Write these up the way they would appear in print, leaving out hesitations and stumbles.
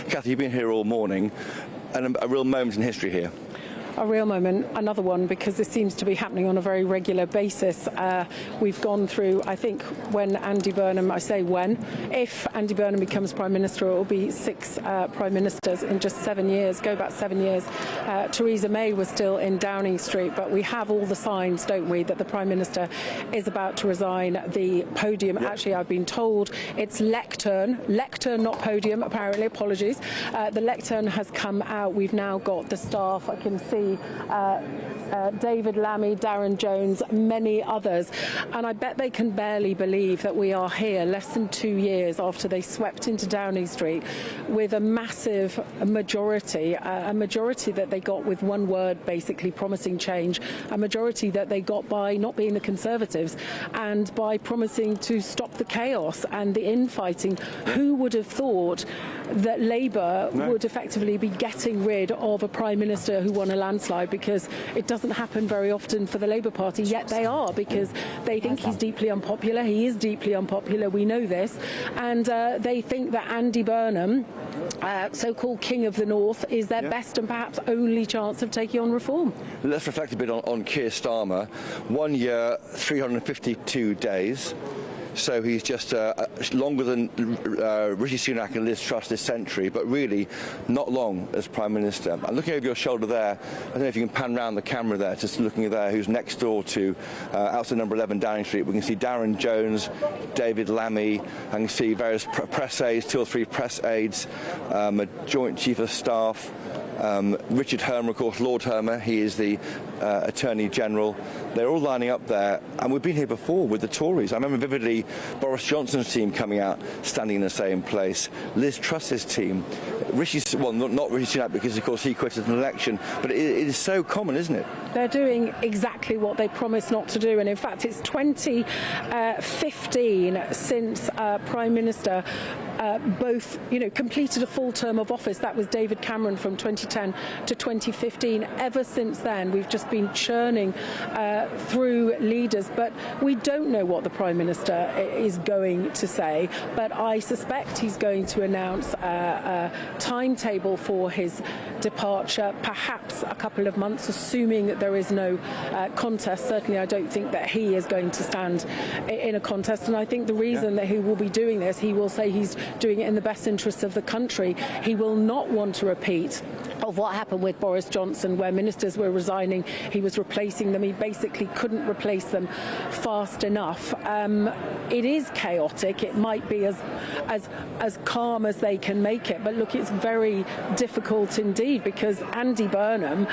Cathy, you've been here all morning, and a real moment in history here. A real moment, another one, because this seems to be happening on a very regular basis. We've gone through, I think, when Andy Burnham, I say when, if Andy Burnham becomes Prime Minister, it will be 6 Prime Ministers in just 7 years, go back 7 years. Theresa May was still in Downing Street, but we have all the signs, don't we, that the Prime Minister is about to resign the podium. Yep. Actually, I've been told it's lectern, not podium, apparently, apologies. The lectern has come out. We've now got the staff, I can see David Lammy, Darren Jones, many others, and I bet they can barely believe that we are here less than 2 years after they swept into Downing Street with a massive majority, a majority that they got with one word, basically promising change, a majority that they got by not being the Conservatives and by promising to stop the chaos and the infighting. Who would have thought that Labour would effectively be getting rid of a Prime Minister who won a landslide, because it doesn't happen very often for the Labour Party, yet they are, because they think he's deeply unpopular. He is deeply unpopular, we know this, and they think that Andy Burnham, so-called King of the North, is their best and perhaps only chance of taking on reform. Let's reflect a bit on Keir Starmer. 1 year, 352 days. So he's just longer than Rishi Sunak and Liz Truss this century, but really not long as Prime Minister. I'm looking over your shoulder there. I don't know if you can pan round the camera there, just looking at there, who's next door to outside number 11 Downing Street. We can see Darren Jones, David Lammy, I can see various press aides, 2 or 3 press aides, a Joint Chief of Staff, Richard Hermer, of course, Lord Hermer, he is the Attorney General. They're all lining up there, and we've been here before with the Tories. I remember vividly Boris Johnson's team coming out, standing in the same place, Liz Truss's team, well, not Rishi Sunak, because of course he quit an election, but it is so common, isn't it? They're doing exactly what they promised not to do, and in fact it's 2015 since Prime Minister both, completed a full term of office. That was David Cameron from 2010 to 2015. Ever since then, we've just been churning through leaders, but we don't know what the Prime Minister is going to say. But I suspect he's going to announce a timetable for his departure, perhaps a couple of months, assuming that there is no contest. Certainly, I don't think that he is going to stand in a contest, and I think the reason that he will be doing this, he will say he's doing it in the best interests of the country. He will not want to repeat of what happened with Boris Johnson, where ministers were resigning, he was replacing them, he basically couldn't replace them fast enough. It is chaotic. It might be as calm as they can make it, but look, it's very difficult indeed, because Andy Burnham,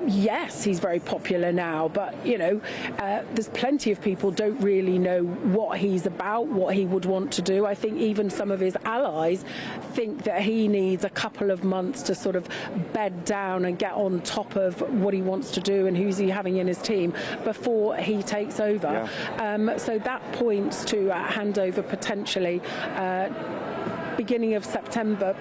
yes, he's very popular now, but there's plenty of people don't really know what he's about, what he would want to do. I think even some of his allies think that he needs a couple of months to sort of bed down and get on top of what he wants to do and who's he having in his team before he takes over. So that points to a handover potentially beginning of September,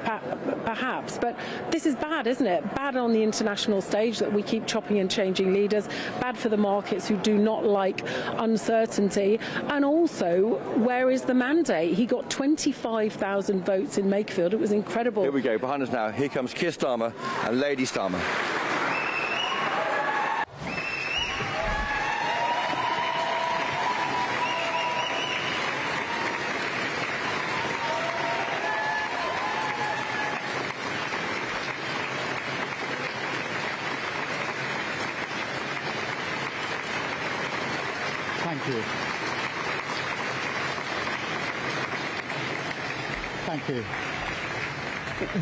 perhaps. But this is bad, isn't it? Bad on the international stage that we keep chopping and changing leaders. Bad for the markets who do not like uncertainty. And also, where is the mandate? He got 25,000 votes in Makefield. It was incredible. Here we go. Behind us now. Here comes Keir Starmer and Lady Starmer. Thank you. Thank you.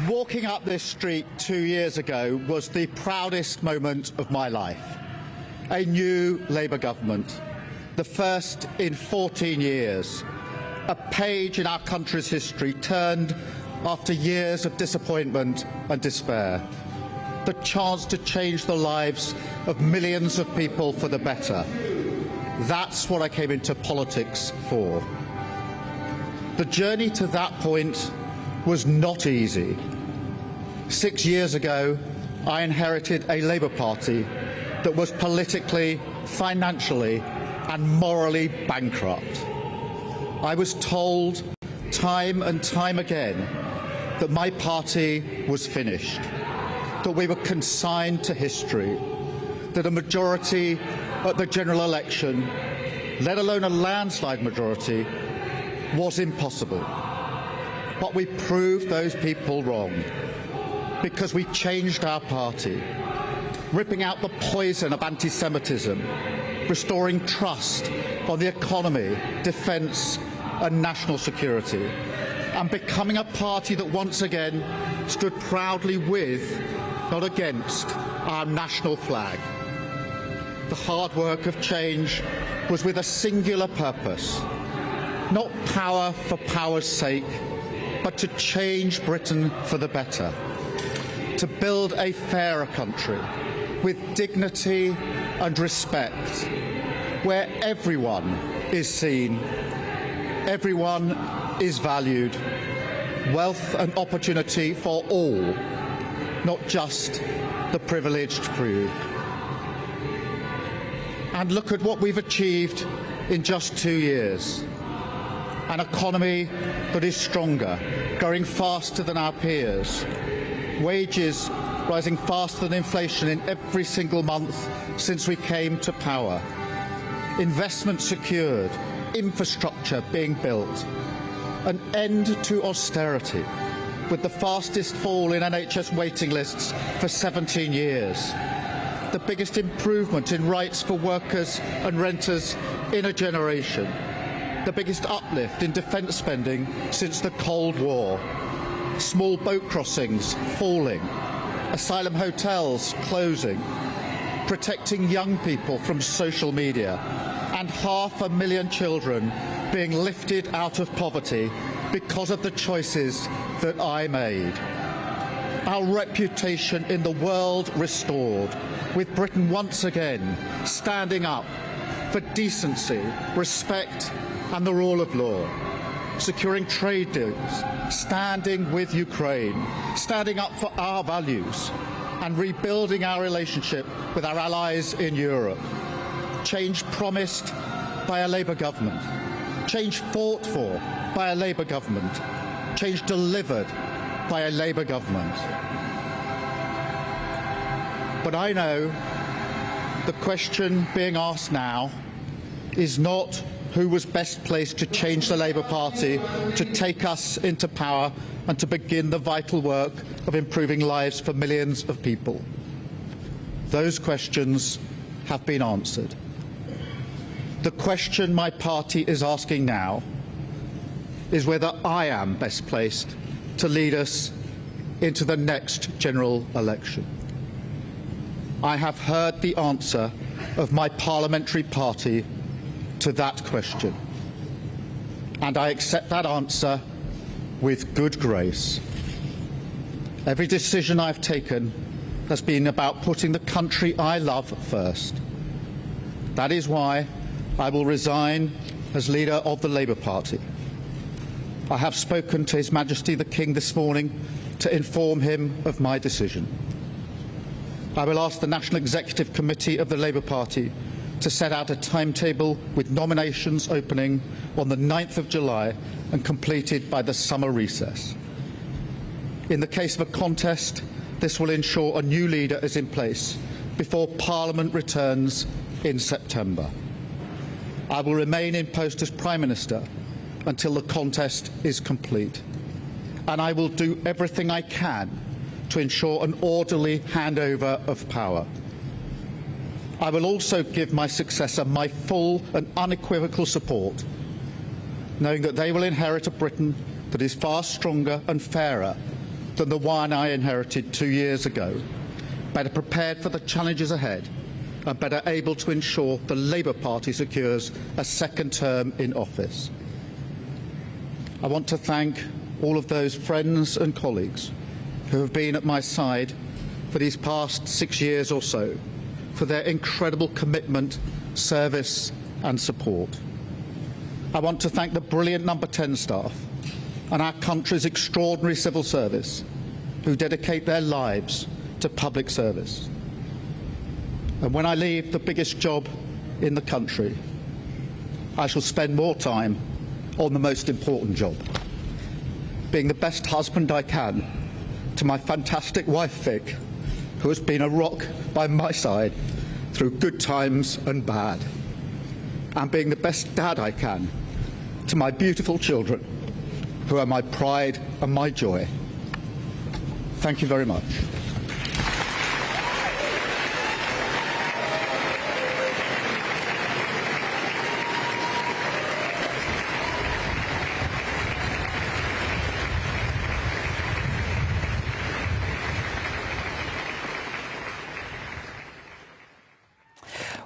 Walking up this street 2 years ago was the proudest moment of my life. A new Labour government, the first in 14 years. A page in our country's history turned after years of disappointment and despair. The chance to change the lives of millions of people for the better. That's what I came into politics for. The journey to that point was not easy. 6 years ago, I inherited a Labour Party that was politically, financially and morally bankrupt. I was told time and time again that my party was finished, that we were consigned to history, that a majority at the general election, let alone a landslide majority, was impossible. But we proved those people wrong because we changed our party, ripping out the poison of anti-Semitism, restoring trust on the economy, defence and national security, and becoming a party that once again stood proudly with, not against, our national flag. The hard work of change was with a singular purpose, not power for power's sake, but to change Britain for the better, to build a fairer country with dignity and respect, where everyone is seen, everyone is valued, wealth and opportunity for all, not just the privileged few. And look at what we've achieved in just 2 years. An economy that is stronger, growing faster than our peers, wages rising faster than inflation in every single month since we came to power, investment secured, infrastructure being built, an end to austerity, with the fastest fall in NHS waiting lists for 17 years, the biggest improvement in rights for workers and renters in a generation, the biggest uplift in defence spending since the Cold War, small boat crossings falling, asylum hotels closing, protecting young people from social media, and 500,000 children being lifted out of poverty because of the choices that I made. Our reputation in the world restored, with Britain once again standing up for decency, respect and the rule of law, securing trade deals, standing with Ukraine, standing up for our values and rebuilding our relationship with our allies in Europe. Change promised by a Labour government, change fought for by a Labour government, change delivered by a Labour government. But I know the question being asked now is not who was best placed to change the Labour Party, to take us into power and to begin the vital work of improving lives for millions of people. Those questions have been answered. The question my party is asking now is whether I am best placed to lead us into the next general election. I have heard the answer of my parliamentary party to that question, and I accept that answer with good grace. Every decision I've taken has been about putting the country I love first. That is why I will resign as leader of the Labour Party. I have spoken to His Majesty the King this morning to inform him of my decision. I will ask the National Executive Committee of the Labour Party to set out a timetable with nominations opening on the 9th of July and completed by the summer recess. In the case of a contest, this will ensure a new leader is in place before Parliament returns in September. I will remain in post as Prime Minister until the contest is complete, and I will do everything I can to ensure an orderly handover of power. I will also give my successor my full and unequivocal support, knowing that they will inherit a Britain that is far stronger and fairer than the one I inherited 2 years ago, better prepared for the challenges ahead and better able to ensure the Labour Party secures a second term in office. I want to thank all of those friends and colleagues who have been at my side for these past 6 years or so, for their incredible commitment, service and support. I want to thank the brilliant Number 10 staff and our country's extraordinary civil service who dedicate their lives to public service. And when I leave the biggest job in the country, I shall spend more time on the most important job. being the best husband I can to my fantastic wife Vic, who has been a rock by my side through good times and bad, and being the best dad I can to my beautiful children, who are my pride and my joy. Thank you very much.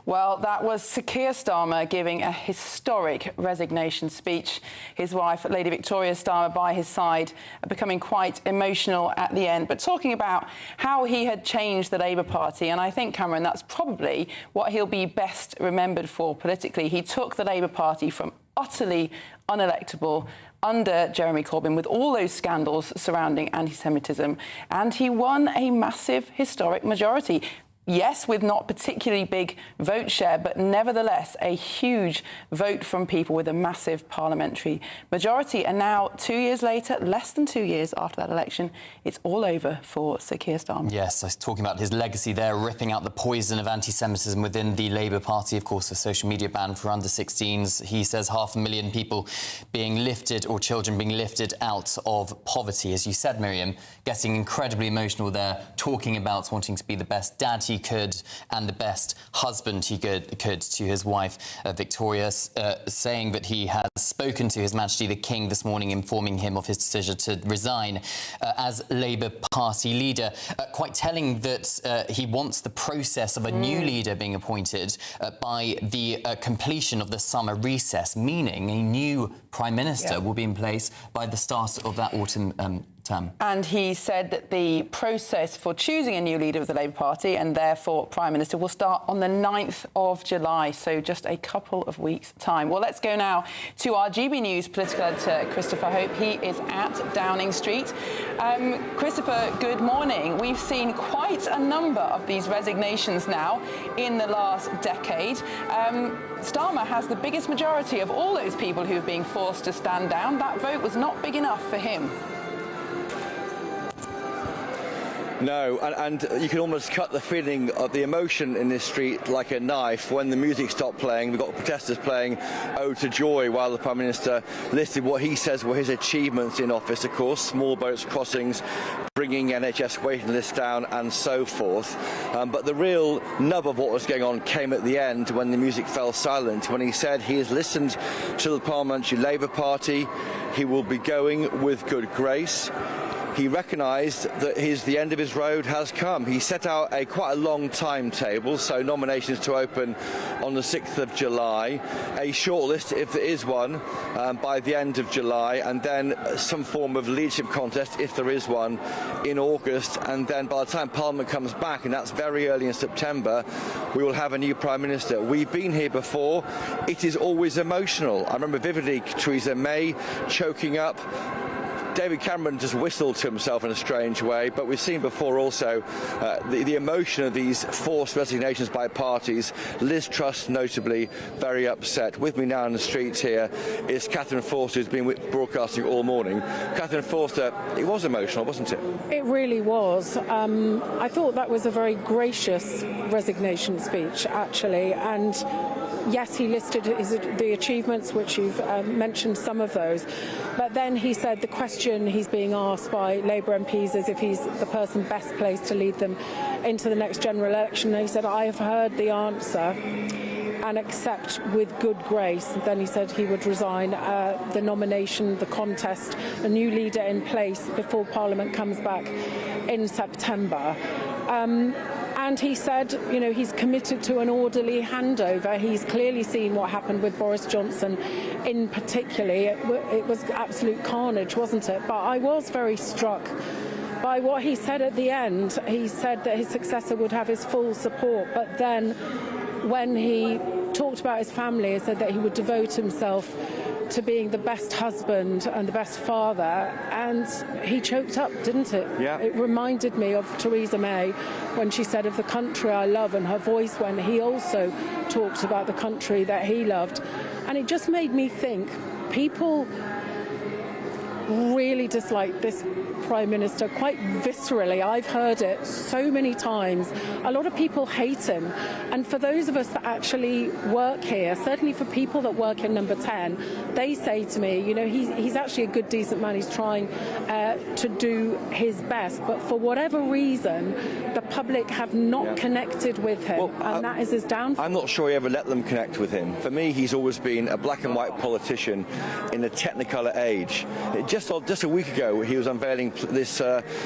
Well, that was Sir Keir Starmer giving a historic resignation speech. His wife, Lady Victoria Starmer, by his side, becoming quite emotional at the end, but talking about how he had changed the Labour Party. And I think, Cameron, that's probably what he'll be best remembered for politically. He took the Labour Party from utterly unelectable under Jeremy Corbyn, with all those scandals surrounding anti-Semitism, and he won a massive historic majority. Yes, with not particularly big vote share, but nevertheless a huge vote from people with a massive parliamentary majority. And now, 2 years later, less than 2 years after that election, it's all over for Sir Keir Starmer. Yes, I was talking about his legacy there, ripping out the poison of anti-Semitism within the Labour Party. Of course, a social media ban for under-16s. He says 500,000 people being lifted, or children being lifted out of poverty. As you said, Miriam, getting incredibly emotional there, talking about wanting to be the best dad he could and the best husband he could to his wife, Victoria, saying that he has spoken to His Majesty the King this morning, informing him of his decision to resign as Labour Party leader. Quite telling that he wants the process of a new leader being appointed by the completion of the summer recess, meaning a new Prime Minister will be in place by the start of that autumn term. And he said that the process for choosing a new leader of the Labour Party, and therefore Prime Minister, will start on the 9th of July, so just a couple of weeks' time. Well, let's go now to our GB News political editor, Christopher Hope. He is at Downing Street. Christopher, good morning. We've seen quite a number of these resignations now in the last decade. Starmer has the biggest majority of all those people who are being forced to stand down. That vote was not big enough for him. No, and you can almost cut the feeling of the emotion in this street like a knife. When the music stopped playing, we've got protesters playing Ode to Joy while the Prime Minister listed what he says were his achievements in office, of course, small boats crossings, bringing NHS waiting lists down and so forth. But the real nub of what was going on came at the end when the music fell silent, when he said he has listened to the Parliamentary Labour Party, he will be going with good grace. He recognised that the end of his road has come. He set out quite a long timetable, so nominations to open on the 6th of July, a shortlist, if there is one, by the end of July, and then some form of leadership contest, if there is one, in August. And then by the time Parliament comes back, and that's very early in September, we will have a new Prime Minister. We've been here before. It is always emotional. I remember vividly Theresa May choking up. David Cameron just whistled to himself in a strange way, but we've seen before also the emotion of these forced resignations by parties. Liz Truss, notably, very upset. With me now in the streets here is Catherine Forster, who's been broadcasting all morning. Catherine Forster, it was emotional, wasn't it? It really was. I thought that was a very gracious resignation speech, actually, and yes, he listed the achievements, which you've mentioned some of those, but then he said the question he's being asked by Labour MPs is if he's the person best placed to lead them into the next general election. And he said, I have heard the answer and accept with good grace. And then he said he would resign the nomination, the contest, a new leader in place before Parliament comes back in September. And he said, you know, he's committed to an orderly handover. He's clearly seen what happened with Boris Johnson in particular. It was absolute carnage, wasn't it? But I was very struck by what he said at the end. He said that his successor would have his full support. But then when he talked about his family, he said that he would devote himself to being the best husband and the best father, and he choked up, didn't it? Yeah. It reminded me of Theresa May when she said of the country I love, and her voice when he also talked about the country that he loved. And it just made me think, people really dislike this Prime Minister quite viscerally. I've heard it so many times. A lot of people hate him. And for those of us that actually work here, certainly for people that work in Number 10, they say to me, you know, he's actually a good, decent man. He's trying to do his best. But for whatever reason, the public have not connected with him. And that is his downfall. I'm not sure he ever let them connect with him. For me, he's always been a black and white politician in a Technicolor age. Just a week ago, he was unveiling this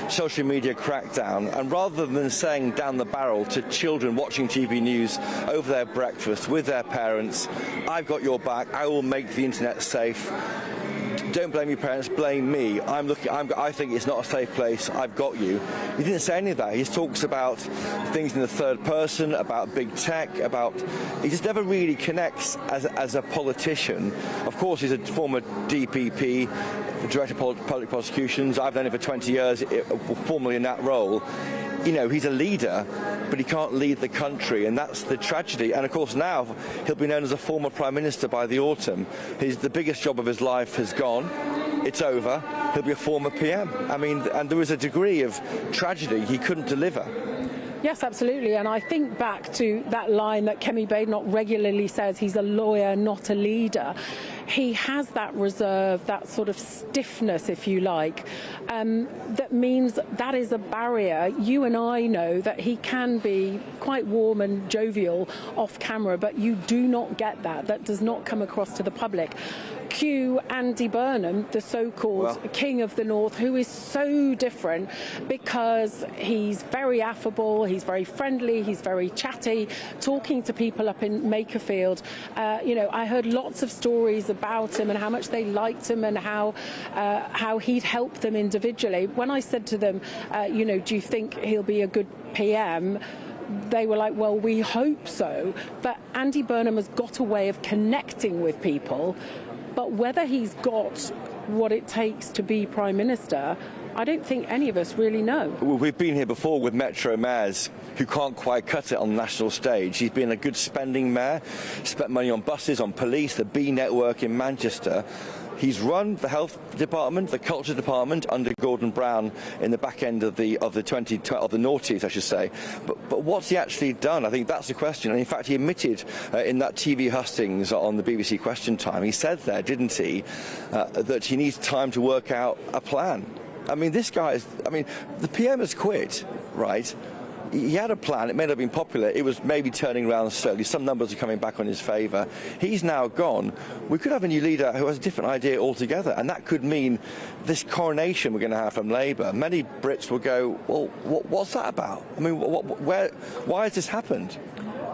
social media crackdown, and rather than saying down the barrel to children watching GB News over their breakfast with their parents, I've got your back, I will make the internet safe. Don't blame your parents, blame me. I think it's not a safe place. I've got you. He didn't say any of that. He talks about things in the third person, about big tech, he just never really connects as a politician. Of course, he's a former DPP, Director of Public Prosecutions. I've known him for 20 years, formerly in that role. You know, he's a leader, but he can't lead the country, and that's the tragedy. And of course now he'll be known as a former Prime Minister by the autumn. The biggest job of his life has gone. It's over. He'll be a former PM. I mean, and there was a degree of tragedy he couldn't deliver. Yes, absolutely. And I think back to that line that Kemi Badenoch regularly says, he's a lawyer, not a leader. He has that reserve, that sort of stiffness, if you like, that means that is a barrier. You and I know that he can be quite warm and jovial off camera, but you do not get that. That does not come across to the public. Cue Andy Burnham, the so-called King of the North, who is so different because he's very affable, he's very friendly, he's very chatty, talking to people up in Makerfield. You know, I heard lots of stories about him and how much they liked him and how he'd helped them individually. When I said to them, you know, do you think he'll be a good PM? They were like, well, we hope so. But Andy Burnham has got a way of connecting with people. But whether he's got what it takes to be Prime Minister, I don't think any of us really know. We've been here before with Metro mayors who can't quite cut it on the national stage. He's been a good spending mayor, spent money on buses, on police, the B network in Manchester. He's run the health department, the culture department under Gordon Brown in the back end of the noughties, I should say. But what's he actually done? I think that's the question. And in fact, he admitted in that TV hustings on the BBC Question Time, he said there, didn't he, that he needs time to work out a plan. I mean, this guy is. I mean, the PM has quit, right? He had a plan. It may not have been popular. It was maybe turning around slowly. Some numbers are coming back on his favour. He's now gone. We could have a new leader who has a different idea altogether, and that could mean this coronation we're going to have from Labour. Many Brits will go, well, what's that about? I mean, why has this happened?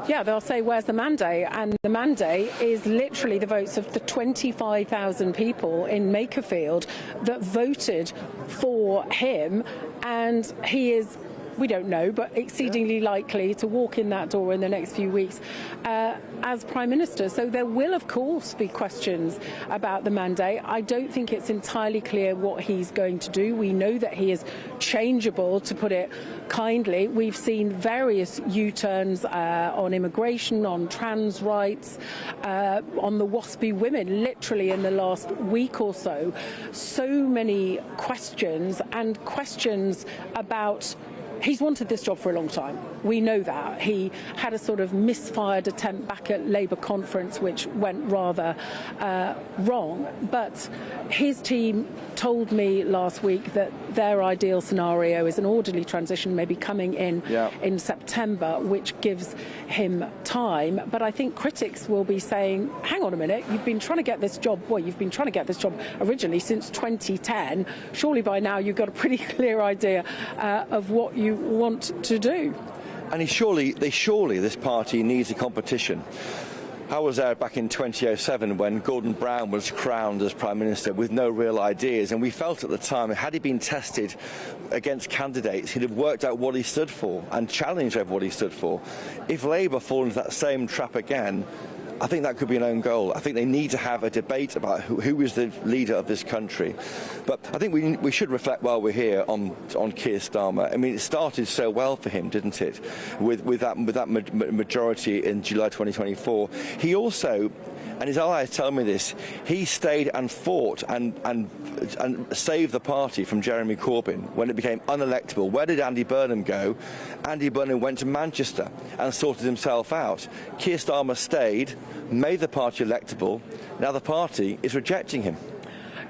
Yeah, they'll say, where's the mandate? And the mandate is literally the votes of the 25,000 people in Makerfield that voted for him, and he is, we don't know, but exceedingly likely to walk in that door in the next few weeks as Prime Minister. So there will, of course, be questions about the mandate. I don't think it's entirely clear what he's going to do. We know that he is changeable, to put it kindly. We've seen various U-turns on immigration, on trans rights, on the WASPy women, literally in the last week or so. So many questions, and questions about. He's wanted this job for a long time. We know that. He had a sort of misfired attempt back at Labour conference, which went rather wrong. But his team told me last week that their ideal scenario is an orderly transition, maybe coming in September, which gives him time. But I think critics will be saying, hang on a minute, you've been trying to get this job, you've been trying to get this job originally since 2010. Surely by now you've got a pretty clear idea of what you want to do. And surely this party needs a competition. I was there back in 2007 when Gordon Brown was crowned as Prime Minister with no real ideas, and we felt at the time, had he been tested against candidates, he'd have worked out what he stood for and challenged over what he stood for. If Labour fall into that same trap again, I think that could be an own goal. I think they need to have a debate about who is the leader of this country. But I think we should reflect while we're here on Keir Starmer. I mean, it started so well for him, didn't it? With that majority in July 2024. He also and his allies tell me this, he stayed and fought and saved the party from Jeremy Corbyn when it became unelectable. Where did Andy Burnham go? Andy Burnham went to Manchester and sorted himself out. Keir Starmer stayed, made the party electable. Now the party is rejecting him.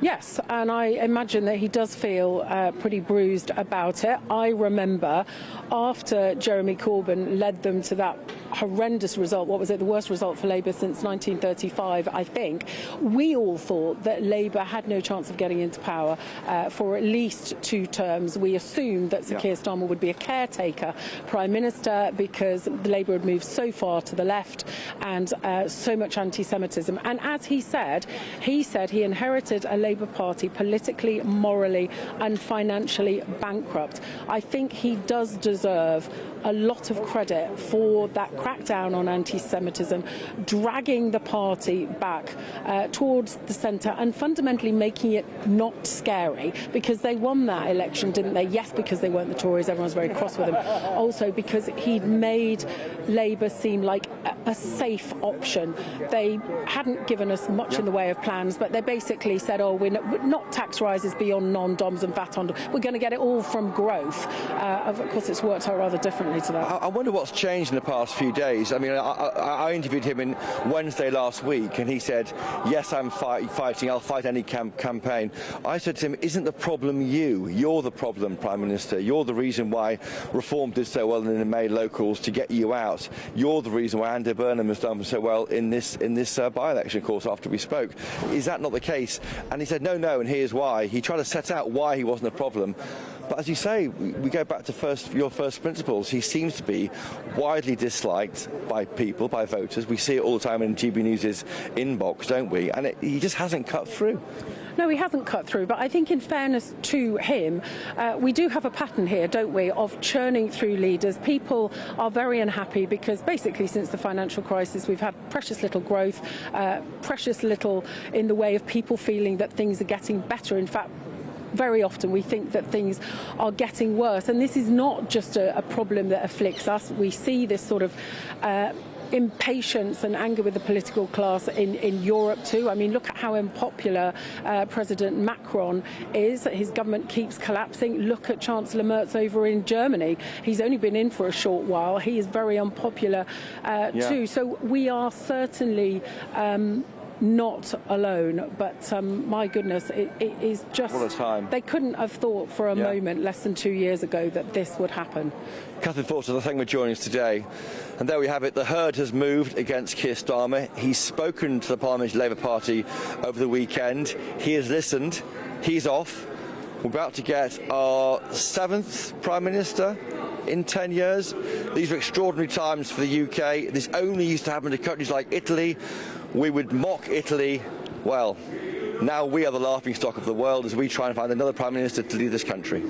Yes, and I imagine that he does feel pretty bruised about it. I remember after Jeremy Corbyn led them to that horrendous result, what was it, the worst result for Labour since 1935, I think, we all thought that Labour had no chance of getting into power for at least 2 terms. We assumed that Sir Keir Starmer would be a caretaker Prime Minister because Labour had moved so far to the left and so much anti-Semitism. And as he said he inherited a Labour Party politically, morally and financially bankrupt. I think he does deserve a lot of credit for that crackdown on anti-Semitism, dragging the party back towards the centre and fundamentally making it not scary, because they won that election, didn't they? Yes, because they weren't the Tories, everyone's very cross with them. Also because he'd made Labour seem like a safe option. They hadn't given us much in the way of plans, but they basically said, oh, we're not tax rises beyond non-DOMs and VAT on, we're going to get it all from growth. Of course, it's worked out rather differently to that. I wonder what's changed in the past few days. I mean, I interviewed him in Wednesday last week, and he said, yes, I'm fighting, I'll fight any campaign. I said to him, isn't the problem you? You're the problem, Prime Minister. You're the reason why Reform did so well in the May locals to get you out. You're the reason why Andy Burnham has done so well in this by-election, of course, after we spoke. Is that not the case? And he said, no, and here's why. He tried to set out why he wasn't a problem. But as you say, we go back to your first principles. He seems to be widely disliked by people, by voters. We see it all the time in GBNews' inbox, don't we? And he just hasn't cut through. No, he hasn't cut through, but I think in fairness to him, we do have a pattern here, don't we, of churning through leaders. People are very unhappy because basically since the financial crisis we've had precious little growth, precious little in the way of people feeling that things are getting better. In fact, very often we think that things are getting worse, and this is not just a problem that afflicts us. We see this sort of impatience and anger with the political class in Europe too. I mean, look at how unpopular President Macron is. His government keeps collapsing. Look at Chancellor Merz over in Germany. He's only been in for a short while. He is very unpopular too. So we are certainly not alone, but my goodness, it is just, what a time. They couldn't have thought for a moment less than 2 years ago that this would happen. Catherine Forster, thank you for joining us today. And there we have it. The herd has moved against Keir Starmer. He's spoken to the Parliamentary Labour Party over the weekend. He has listened. He's off. We're about to get our 7th Prime Minister in 10 years. These are extraordinary times for the UK. This only used to happen to countries like Italy. We would mock Italy. Well, now we are the laughingstock of the world as we try and find another Prime Minister to lead this country.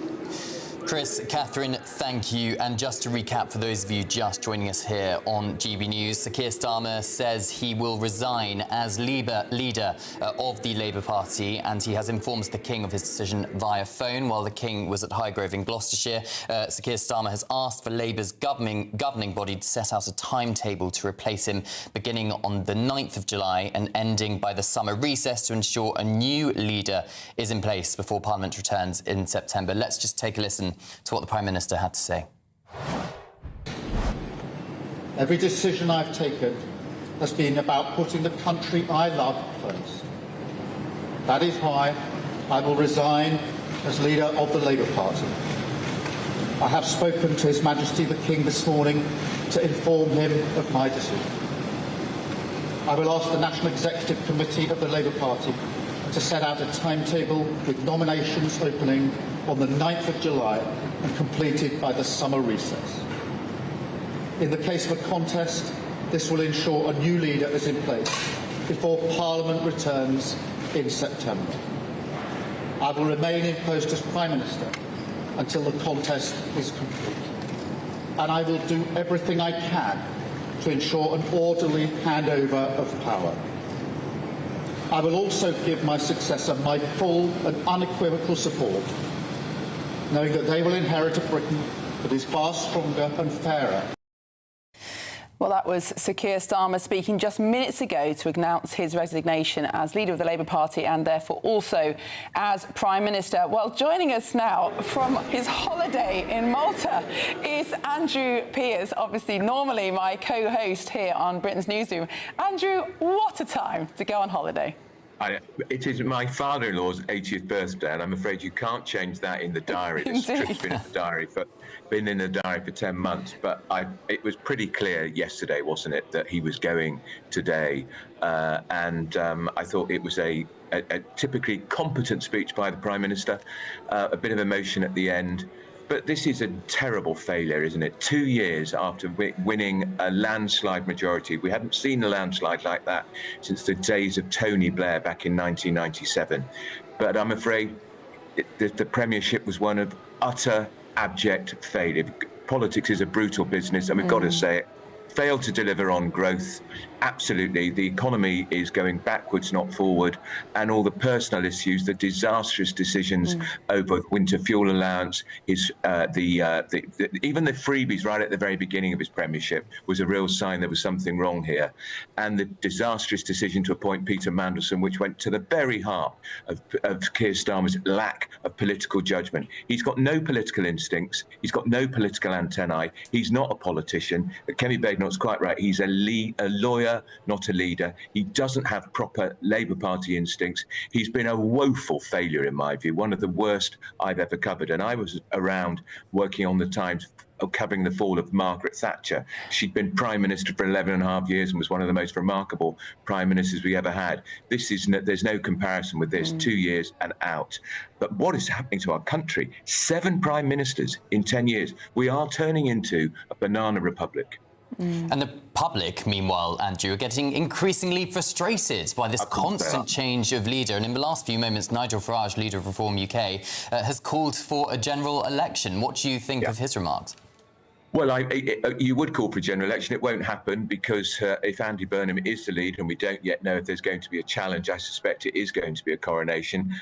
Chris, Catherine, thank you. And just to recap for those of you just joining us here on GB News, Sir Keir Starmer says he will resign as leader of the Labour Party, and he has informed the King of his decision via phone while the King was at Highgrove in Gloucestershire. Sir Keir Starmer has asked for Labour's governing body to set out a timetable to replace him beginning on the 9th of July and ending by the summer recess to ensure a new leader is in place before Parliament returns in September. Let's just take a listen to what the Prime Minister had to say. Every decision I've taken has been about putting the country I love first. That is why I will resign as leader of the Labour Party. I have spoken to His Majesty the King this morning to inform him of my decision. I will ask the National Executive Committee of the Labour Party to set out a timetable with nominations opening on the 9th of July and completed by the summer recess. In the case of a contest, this will ensure a new leader is in place before Parliament returns in September. I will remain in post as Prime Minister until the contest is complete. And I will do everything I can to ensure an orderly handover of power. I will also give my successor my full and unequivocal support, knowing that they will inherit a Britain that is far stronger and fairer. Well, that was Sir Keir Starmer speaking just minutes ago to announce his resignation as leader of the Labour Party and therefore also as Prime Minister. Well, joining us now from his holiday in Malta is Andrew Pearce, obviously normally my co-host here on Britain's Newsroom. Andrew, what a time to go on holiday. It is my father-in-law's 80th birthday, and I'm afraid you can't change that in the diary. This trip's been in the diary for 10 months, but it was pretty clear yesterday, wasn't it, that he was going today, and I thought it was a typically competent speech by the Prime Minister, a bit of emotion at the end. But this is a terrible failure, isn't it? 2 years after winning a landslide majority. We haven't seen a landslide like that since the days of Tony Blair back in 1997. But I'm afraid the Premiership was one of utter, abject failure. Politics is a brutal business, and we've got to say it. Failed to deliver on growth. Absolutely, the economy is going backwards, not forward, and all the personal issues, the disastrous decisions over winter fuel allowance, even the freebies right at the very beginning of his premiership was a real sign there was something wrong here, and the disastrous decision to appoint Peter Mandelson, which went to the very heart of Keir Starmer's lack of political judgment. He's got no political instincts. He's got no political antennae. He's not a politician. Kemi Badenoch's quite right. He's a lawyer, not a leader. He doesn't have proper Labour Party instincts. He's been a woeful failure, in my view, one of the worst I've ever covered. And I was around working on the Times covering the fall of Margaret Thatcher. She'd been Prime Minister for 11 and a half years and was one of the most remarkable Prime Ministers we ever had. There's no comparison with this, 2 years and out. But what is happening to our country? 7 Prime Ministers in 10 years. We are turning into a banana republic. And the public, meanwhile, Andrew, are getting increasingly frustrated by this constant change of leader. And in the last few moments, Nigel Farage, leader of Reform UK, has called for a general election. What do you think of his remarks? Well, you would call for a general election. It won't happen because if Andy Burnham is the leader, and we don't yet know if there's going to be a challenge, I suspect it is going to be a coronation.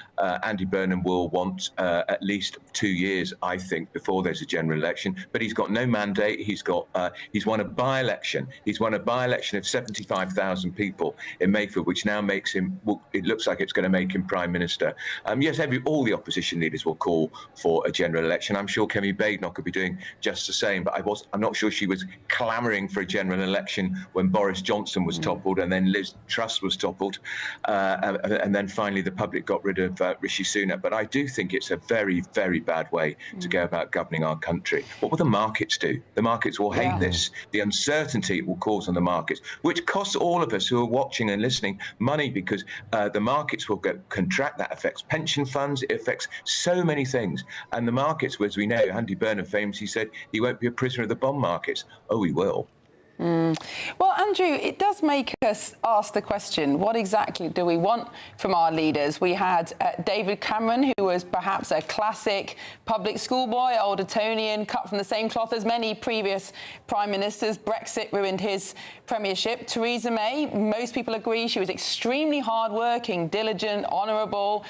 Andy Burnham will want at least 2 years, I think, before there's a general election. But he's got no mandate. He's won a by-election. He's won a by-election of 75,000 people in Mayfield, which now makes him. Well, it looks like it's going to make him Prime Minister. Yes, all the opposition leaders will call for a general election. I'm sure Kemi Badenoch could be doing just the same. But I'm not sure she was clamouring for a general election when Boris Johnson was toppled and then Liz Truss was toppled. And then finally the public got rid of Rishi Sunak. But I do think it's a very, very bad way to go about governing our country. What will the markets do? The markets will hate this. The uncertainty it will cause on the markets, which costs all of us who are watching and listening money because the markets will contract. That affects pension funds. It affects so many things. And the markets, as we know, Andy Burnham famously said he won't be a prisoner of the bond markets. Oh, he will. Well, Andrew, it does make us ask the question, what exactly do we want from our leaders? We had David Cameron, who was perhaps a classic public school boy, old Etonian, cut from the same cloth as many previous prime ministers. Brexit ruined his premiership. Theresa May, most people agree she was extremely hardworking, diligent, honourable,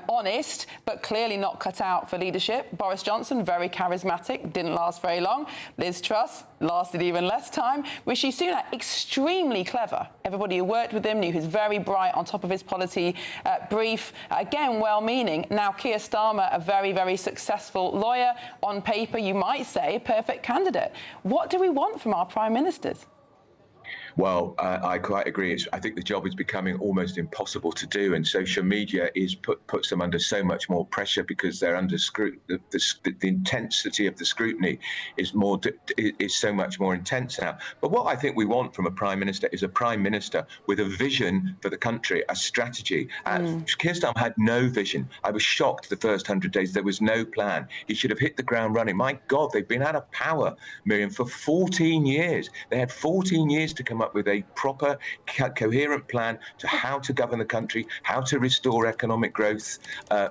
honest, but clearly not cut out for leadership. Boris Johnson, very charismatic, didn't last very long. Liz Truss lasted even less time. Rishi Sunak, extremely clever. Everybody who worked with him knew he was very bright, on top of his policy brief. Again, well-meaning. Now, Keir Starmer, a very, very successful lawyer. On paper, you might say, perfect candidate. What do we want from our prime ministers? Well, I quite agree. I think the job is becoming almost impossible to do, and social media puts them under so much more pressure because they're under scrutiny. The intensity of the scrutiny is so much more intense now. But what I think we want from a prime minister is a prime minister with a vision for the country, a strategy. Keir Starmer had no vision. I was shocked the first 100 days. There was no plan. He should have hit the ground running. My God, they've been out of power, Miriam, for 14 years. They had 14 years to come up with a proper, coherent plan to how to govern the country, how to restore economic growth.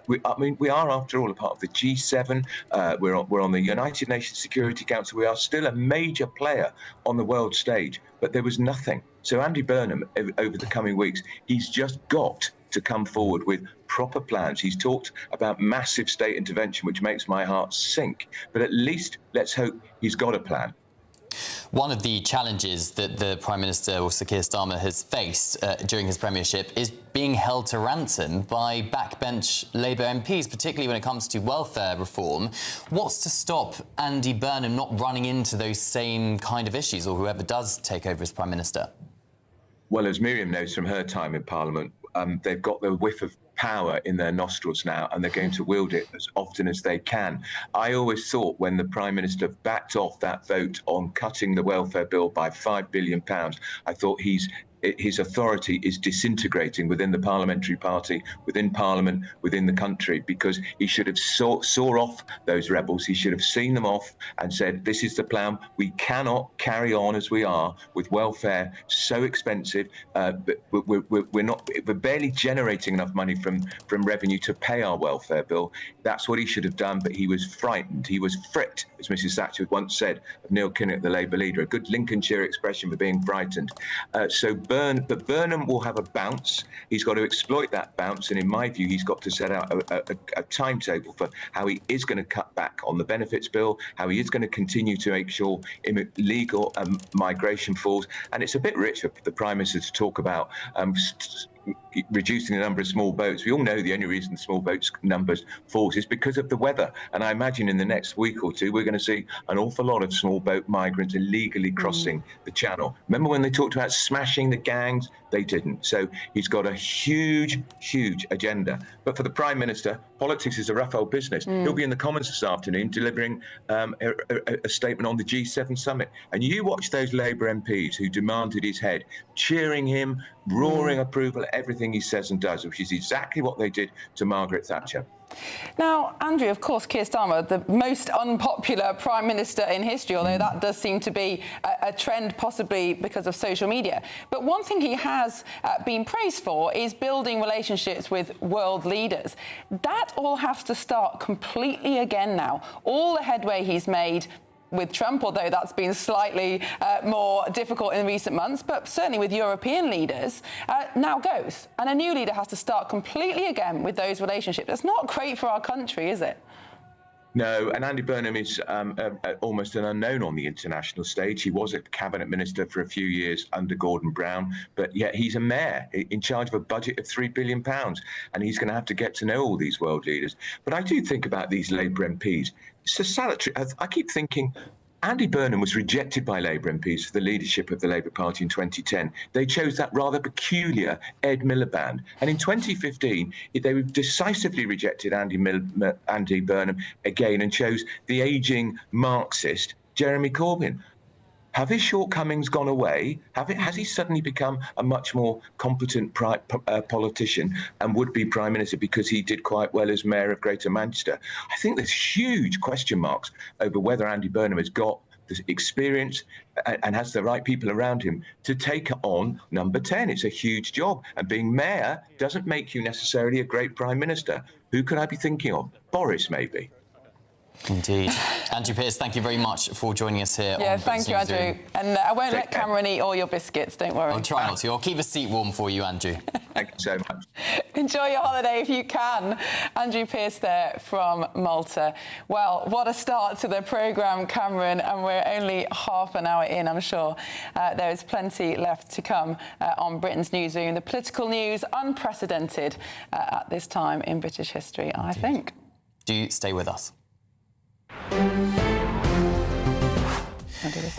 We are, after all, a part of the G7. We're on the United Nations Security Council. We are still a major player on the world stage, but there was nothing. So Andy Burnham, over the coming weeks, he's just got to come forward with proper plans. He's talked about massive state intervention, which makes my heart sink. But at least let's hope he's got a plan. One of the challenges that the Prime Minister, or Sir Keir Starmer, has faced during his premiership is being held to ransom by backbench Labour MPs, particularly when it comes to welfare reform. What's to stop Andy Burnham not running into those same kind of issues, or whoever does take over as Prime Minister? Well, as Miriam knows from her time in Parliament, they've got the whiff of power in their nostrils now, and they're going to wield it as often as they can. I always thought when the Prime Minister backed off that vote on cutting the welfare bill by £5 billion, I thought his authority is disintegrating within the parliamentary party, within Parliament, within the country, because he should have saw off those rebels. He should have seen them off and said, this is the plan. We cannot carry on as we are with welfare so expensive. We're barely generating enough money from revenue to pay our welfare bill. That's what he should have done, but he was frightened. He was fricked, as Mrs Thatcher once said of Neil Kinnock, the Labour leader, a good Lincolnshire expression for being frightened. But Burnham will have a bounce. He's got to exploit that bounce, and in my view, he's got to set out a timetable for how he is going to cut back on the benefits bill, how he is going to continue to make sure illegal migration falls. And it's a bit rich for the Prime Minister to talk about reducing the number of small boats. We all know the only reason small boats numbers falls is because of the weather. And I imagine in the next week or two, we're going to see an awful lot of small boat migrants illegally crossing the channel. Remember when they talked about smashing the gangs? They didn't. So he's got a huge, huge agenda. But for the Prime Minister, politics is a rough old business. He'll be in the Commons this afternoon delivering a statement on the G7 summit. And you watch those Labour MPs who demanded his head, cheering him, roaring approval at everything he says and does, which is exactly what they did to Margaret Thatcher. Now, Andrew, of course, Keir Starmer, the most unpopular Prime Minister in history, although that does seem to be a trend, possibly because of social media. But one thing he has been praised for is building relationships with world leaders. That all has to start completely again now. All the headway he's made with Trump, although that's been slightly more difficult in recent months, but certainly with European leaders, now goes. And a new leader has to start completely again with those relationships. That's not great for our country, is it? No, and Andy Burnham is almost an unknown on the international stage. He was a cabinet minister for a few years under Gordon Brown, but yet he's a mayor in charge of a budget of £3 billion, and he's going to have to get to know all these world leaders. But I do think about these Labour MPs. It's a salutary. I keep thinking, Andy Burnham was rejected by Labour MPs for the leadership of the Labour Party in 2010. They chose that rather peculiar Ed Miliband. And in 2015, they decisively rejected Andy Burnham again and chose the ageing Marxist Jeremy Corbyn. Have his shortcomings gone away? Has he suddenly become a much more competent politician and would-be Prime Minister because he did quite well as Mayor of Greater Manchester? I think there's huge question marks over whether Andy Burnham has got the experience and has the right people around him to take on number 10. It's a huge job. And being Mayor doesn't make you necessarily a great Prime Minister. Who could I be thinking of? Boris, maybe. Indeed. Andrew Pearce, thank you very much for joining us here. Yeah, thank you, Andrew. And I won't let Cameron eat all your biscuits, don't worry. I'll try not to. I'll keep a seat warm for you, Andrew. Thank you so much. Enjoy your holiday if you can. Andrew Pearce there from Malta. Well, what a start to the programme, Cameron, and we're only half an hour in, I'm sure. There is plenty left to come on Britain's Newsroom. The political news, unprecedented at this time in British history, I think. Do stay with us.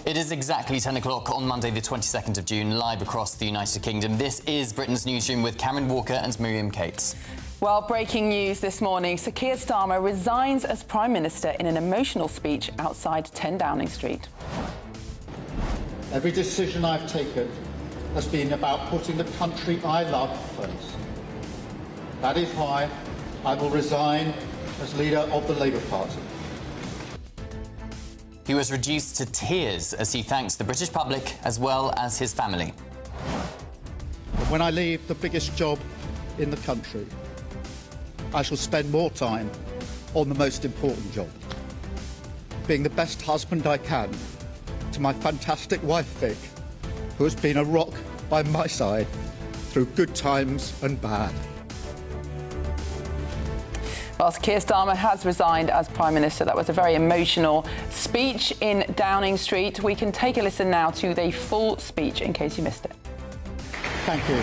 It is exactly 10 o'clock on Monday, the 22nd of June, live across the United Kingdom. This is Britain's Newsroom with Cameron Walker and Miriam Cates. Well, breaking news this morning. Sir Keir Starmer resigns as Prime Minister in an emotional speech outside 10 Downing Street. Every decision I've taken has been about putting the country I love first. That is why I will resign as leader of the Labour Party. He was reduced to tears as he thanks the British public as well as his family. When I leave the biggest job in the country, I shall spend more time on the most important job, being the best husband I can to my fantastic wife Vic, who has been a rock by my side through good times and bad. Whilst Keir Starmer has resigned as Prime Minister, that was a very emotional speech in Downing Street. We can take a listen now to the full speech in case you missed it. Thank you.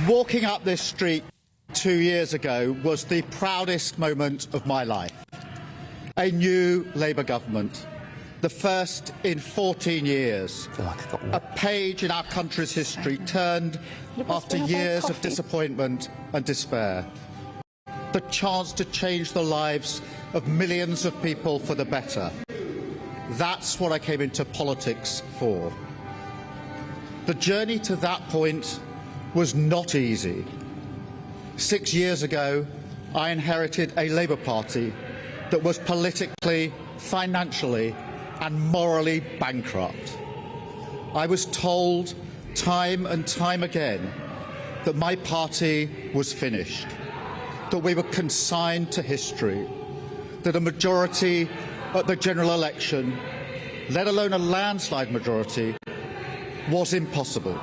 Walking up this street 2 years ago was the proudest moment of my life. A new Labour government, the first in 14 years. A page in our country's history turned after years of disappointment and despair. The chance to change the lives of millions of people for the better. That's what I came into politics for. The journey to that point was not easy. 6 years ago, I inherited a Labour Party that was politically, financially and morally bankrupt. I was told time and time again that my party was finished, that we were consigned to history, that a majority at the general election, let alone a landslide majority, was impossible.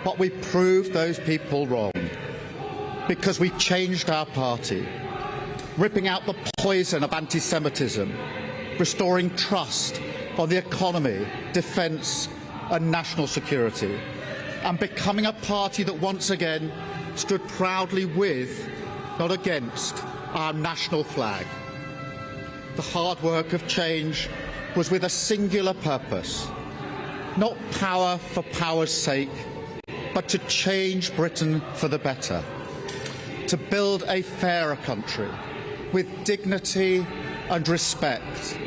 But we proved those people wrong because we changed our party, ripping out the poison of anti-Semitism, restoring trust on the economy, defence and national security, and becoming a party that once again stood proudly with, not against, our national flag. The hard work of change was with a singular purpose, not power for power's sake, but to change Britain for the better, to build a fairer country with dignity and respect,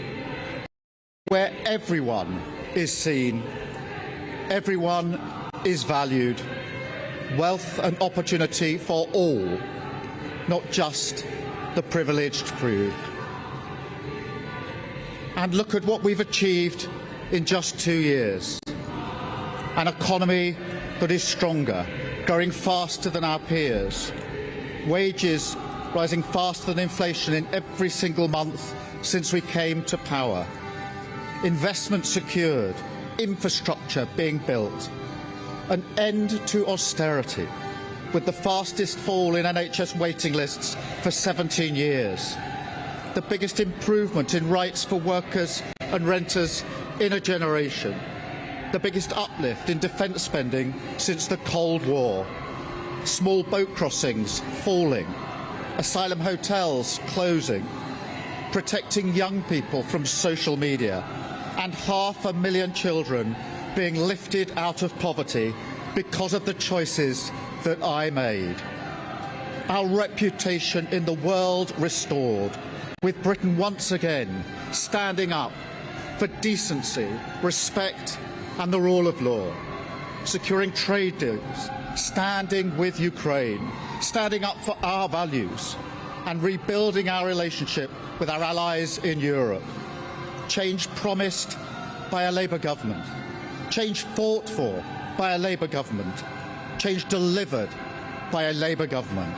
where everyone is seen, everyone is valued, wealth and opportunity for all, not just the privileged few. And look at what we've achieved in just 2 years. An economy that is stronger, growing faster than our peers, wages rising faster than inflation in every single month since we came to power, investment secured, infrastructure being built, an end to austerity, with the fastest fall in NHS waiting lists for 17 years, the biggest improvement in rights for workers and renters in a generation, the biggest uplift in defence spending since the Cold War, small boat crossings falling, asylum hotels closing, protecting young people from social media, and 500,000 children being lifted out of poverty because of the choices that I made. Our reputation in the world restored, with Britain once again standing up for decency, respect and the rule of law, securing trade deals, standing with Ukraine, standing up for our values and rebuilding our relationship with our allies in Europe. Change promised by a Labour government, change fought for by a Labour government, change delivered by a Labour government.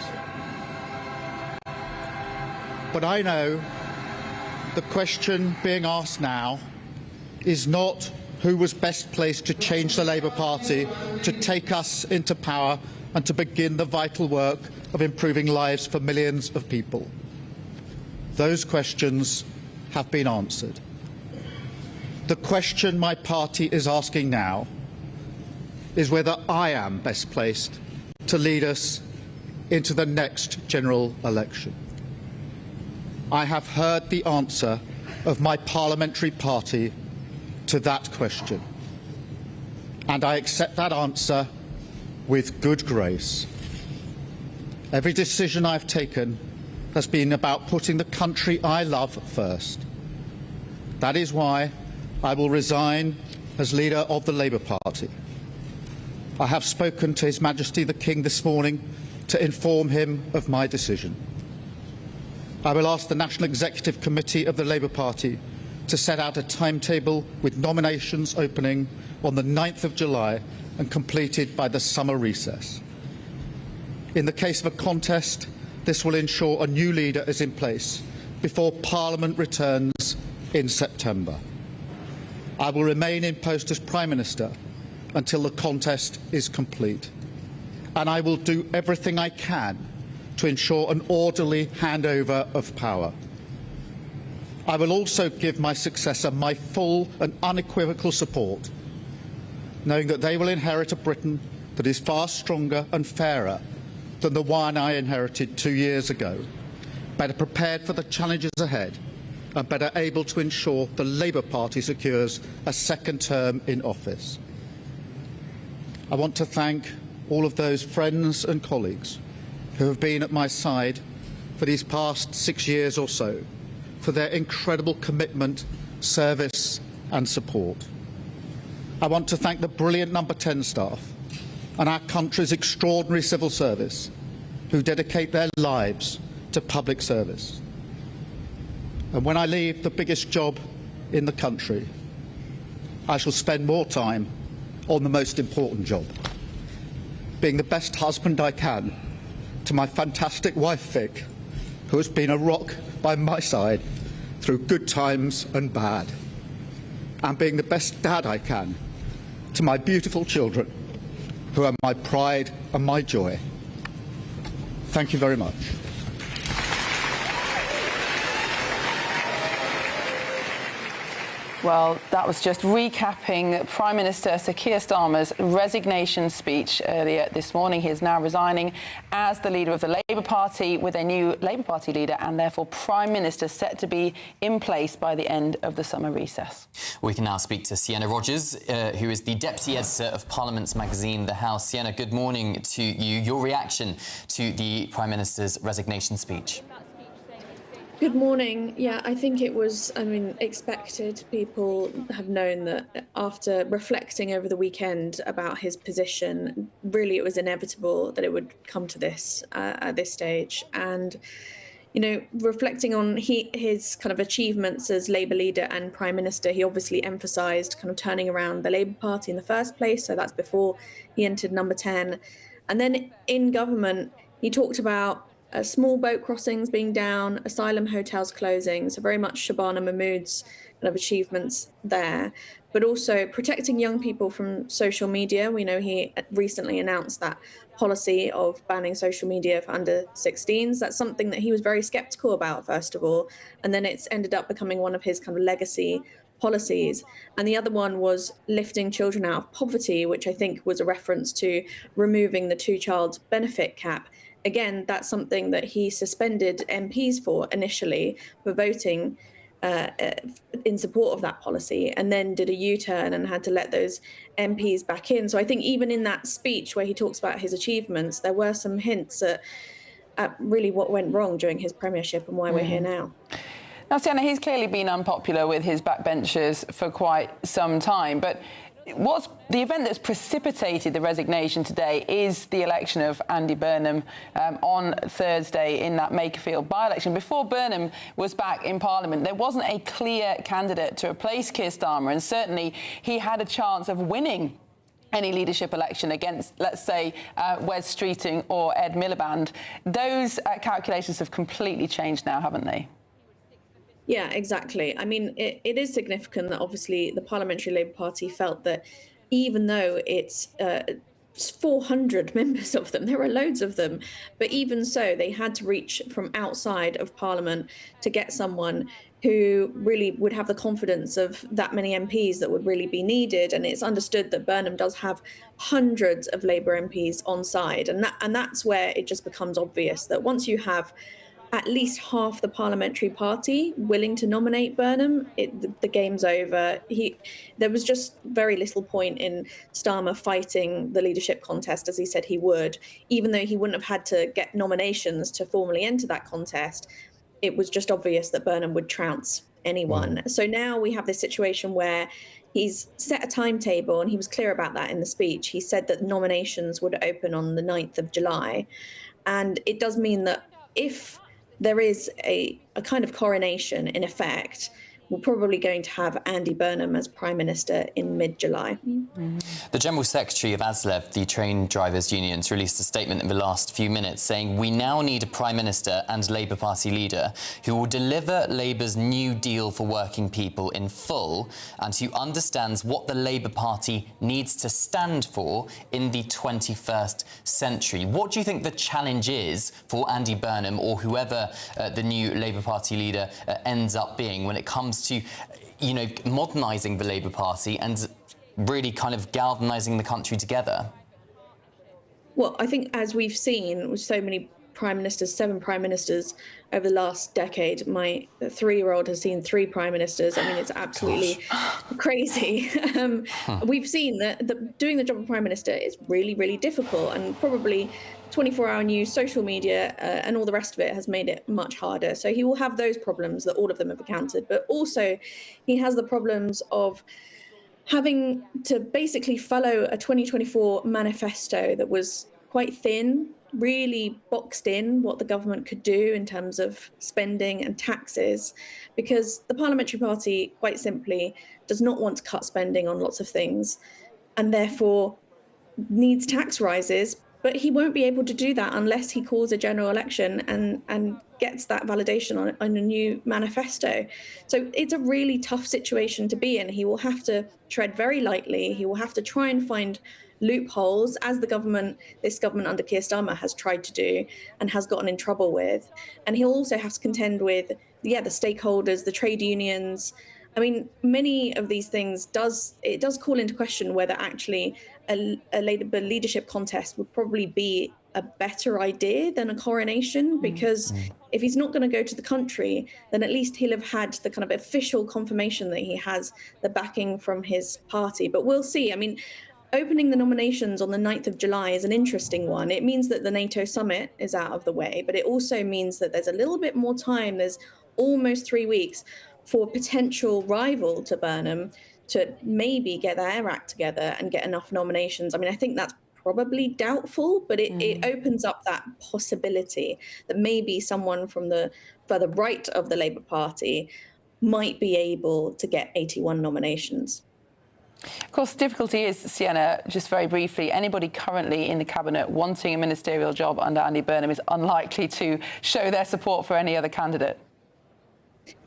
But I know the question being asked now is not who was best placed to change the Labour Party, to take us into power and to begin the vital work of improving lives for millions of people. Those questions have been answered. The question my party is asking now is whether I am best placed to lead us into the next general election. I have heard the answer of my parliamentary party to that question, and I accept that answer with good grace. Every decision I've taken has been about putting the country I love first. That is why I will resign as leader of the Labour Party. I have spoken to His Majesty the King this morning to inform him of my decision. I will ask the National Executive Committee of the Labour Party to set out a timetable with nominations opening on the 9th of July and completed by the summer recess. In the case of a contest, this will ensure a new leader is in place before Parliament returns in September. I will remain in post as Prime Minister until the contest is complete, and I will do everything I can to ensure an orderly handover of power. I will also give my successor my full and unequivocal support, knowing that they will inherit a Britain that is far stronger and fairer than the one I inherited 2 years ago, better prepared for the challenges ahead and better able to ensure the Labour Party secures a second term in office. I want to thank all of those friends and colleagues who have been at my side for these past 6 years or so, for their incredible commitment, service and support. I want to thank the brilliant Number 10 staff and our country's extraordinary civil service who dedicate their lives to public service. And when I leave the biggest job in the country, I shall spend more time on the most important job, being the best husband I can to my fantastic wife Vic, who has been a rock by my side through good times and bad, and being the best dad I can to my beautiful children, who are my pride and my joy. Thank you very much. Well, that was just recapping Prime Minister Sir Keir Starmer's resignation speech earlier this morning. He is now resigning as the leader of the Labour Party, with a new Labour Party leader and therefore Prime Minister set to be in place by the end of the summer recess. We can now speak to Sienna Rogers, who is the Deputy Editor of Parliament's magazine, The House. Sienna, good morning to you. Your reaction to the Prime Minister's resignation speech? Good morning. Yeah, I think it was, expected. People have known that after reflecting over the weekend about his position, really it was inevitable that it would come to this at this stage. And, reflecting on his kind of achievements as Labour leader and Prime Minister, he obviously emphasised kind of turning around the Labour Party in the first place. So that's before he entered Number 10. And then in government, he talked about small boat crossings being down, asylum hotels closing, so very much Shabana Mahmood's kind of achievements there, but also protecting young people from social media. We know he recently announced that policy of banning social media for under 16s. That's something that he was very sceptical about, first of all, and then it's ended up becoming one of his kind of legacy policies. And the other one was lifting children out of poverty, which I think was a reference to removing the two-child benefit cap. Again, that's something that he suspended MPs for initially, for voting in support of that policy, and then did a U-turn and had to let those MPs back in. So I think even in that speech where he talks about his achievements, there were some hints at really what went wrong during his premiership and why we're here now. Now, Sienna, he's clearly been unpopular with his backbenchers for quite some time, but what's the event that's precipitated the resignation today is the election of Andy Burnham on Thursday in that Makerfield by-election. Before Burnham was back in Parliament, there wasn't a clear candidate to replace Keir Starmer, and certainly he had a chance of winning any leadership election against, let's say, Wes Streeting or Ed Miliband. Those calculations have completely changed now, haven't they? Yeah, exactly. I mean, it is significant that obviously the Parliamentary Labour Party felt that even though it's 400 members of them, there are loads of them, but even so, they had to reach from outside of Parliament to get someone who really would have the confidence of that many MPs that would really be needed. And it's understood that Burnham does have hundreds of Labour MPs on side. And that's where it just becomes obvious that once you have at least half the parliamentary party willing to nominate Burnham, the game's over. There was just very little point in Starmer fighting the leadership contest as he said he would, even though he wouldn't have had to get nominations to formally enter that contest. It was just obvious that Burnham would trounce anyone. So now we have this situation where he's set a timetable, and he was clear about that in the speech. He said that nominations would open on the 9th of July. And it does mean that if there is a kind of coronation in effect, we're probably going to have Andy Burnham as Prime Minister in mid-July. The General Secretary of ASLEF, the train drivers' unions, released a statement in the last few minutes saying, "We now need a Prime Minister and Labour Party leader who will deliver Labour's New Deal for working people in full and who understands what the Labour Party needs to stand for in the 21st century." What do you think the challenge is for Andy Burnham or whoever the new Labour Party leader ends up being when it comes to, you know, modernising the Labour Party and really kind of galvanising the country together? Well, I think as we've seen with so many prime ministers, 7 prime ministers over the last decade, my 3-year-old has seen 3 prime ministers. I mean, it's absolutely crazy. We've seen that doing the job of prime minister is really, really difficult, and probably 24-hour news, social media, and all the rest of it has made it much harder. So he will have those problems that all of them have encountered, but also he has the problems of having to basically follow a 2024 manifesto that was quite thin, really boxed in what the government could do in terms of spending and taxes, because the parliamentary party, quite simply, does not want to cut spending on lots of things and therefore needs tax rises. But he won't be able to do that unless he calls a general election and gets that validation on a new manifesto. So it's a really tough situation to be in. He will have to tread very lightly. He will have to try and find loopholes, as this government under Keir Starmer has tried to do and has gotten in trouble with. And he'll also have to contend with, the stakeholders, the trade unions. I mean, many of these things does call into question whether actually a Labour leadership contest would probably be a better idea than a coronation, because if he's not going to go to the country, then at least he'll have had the kind of official confirmation that he has the backing from his party. But we'll see. I mean, opening the nominations on the 9th of July is an interesting one. It means that the NATO summit is out of the way, but it also means that there's a little bit more time. There's almost 3 weeks for a potential rival to Burnham to maybe get their act together and get enough nominations. I mean, I think that's probably doubtful, but it opens up that possibility that maybe someone from the further right of the Labour Party might be able to get 81 nominations. Of course, the difficulty is, Sienna, just very briefly, anybody currently in the cabinet wanting a ministerial job under Andy Burnham is unlikely to show their support for any other candidate.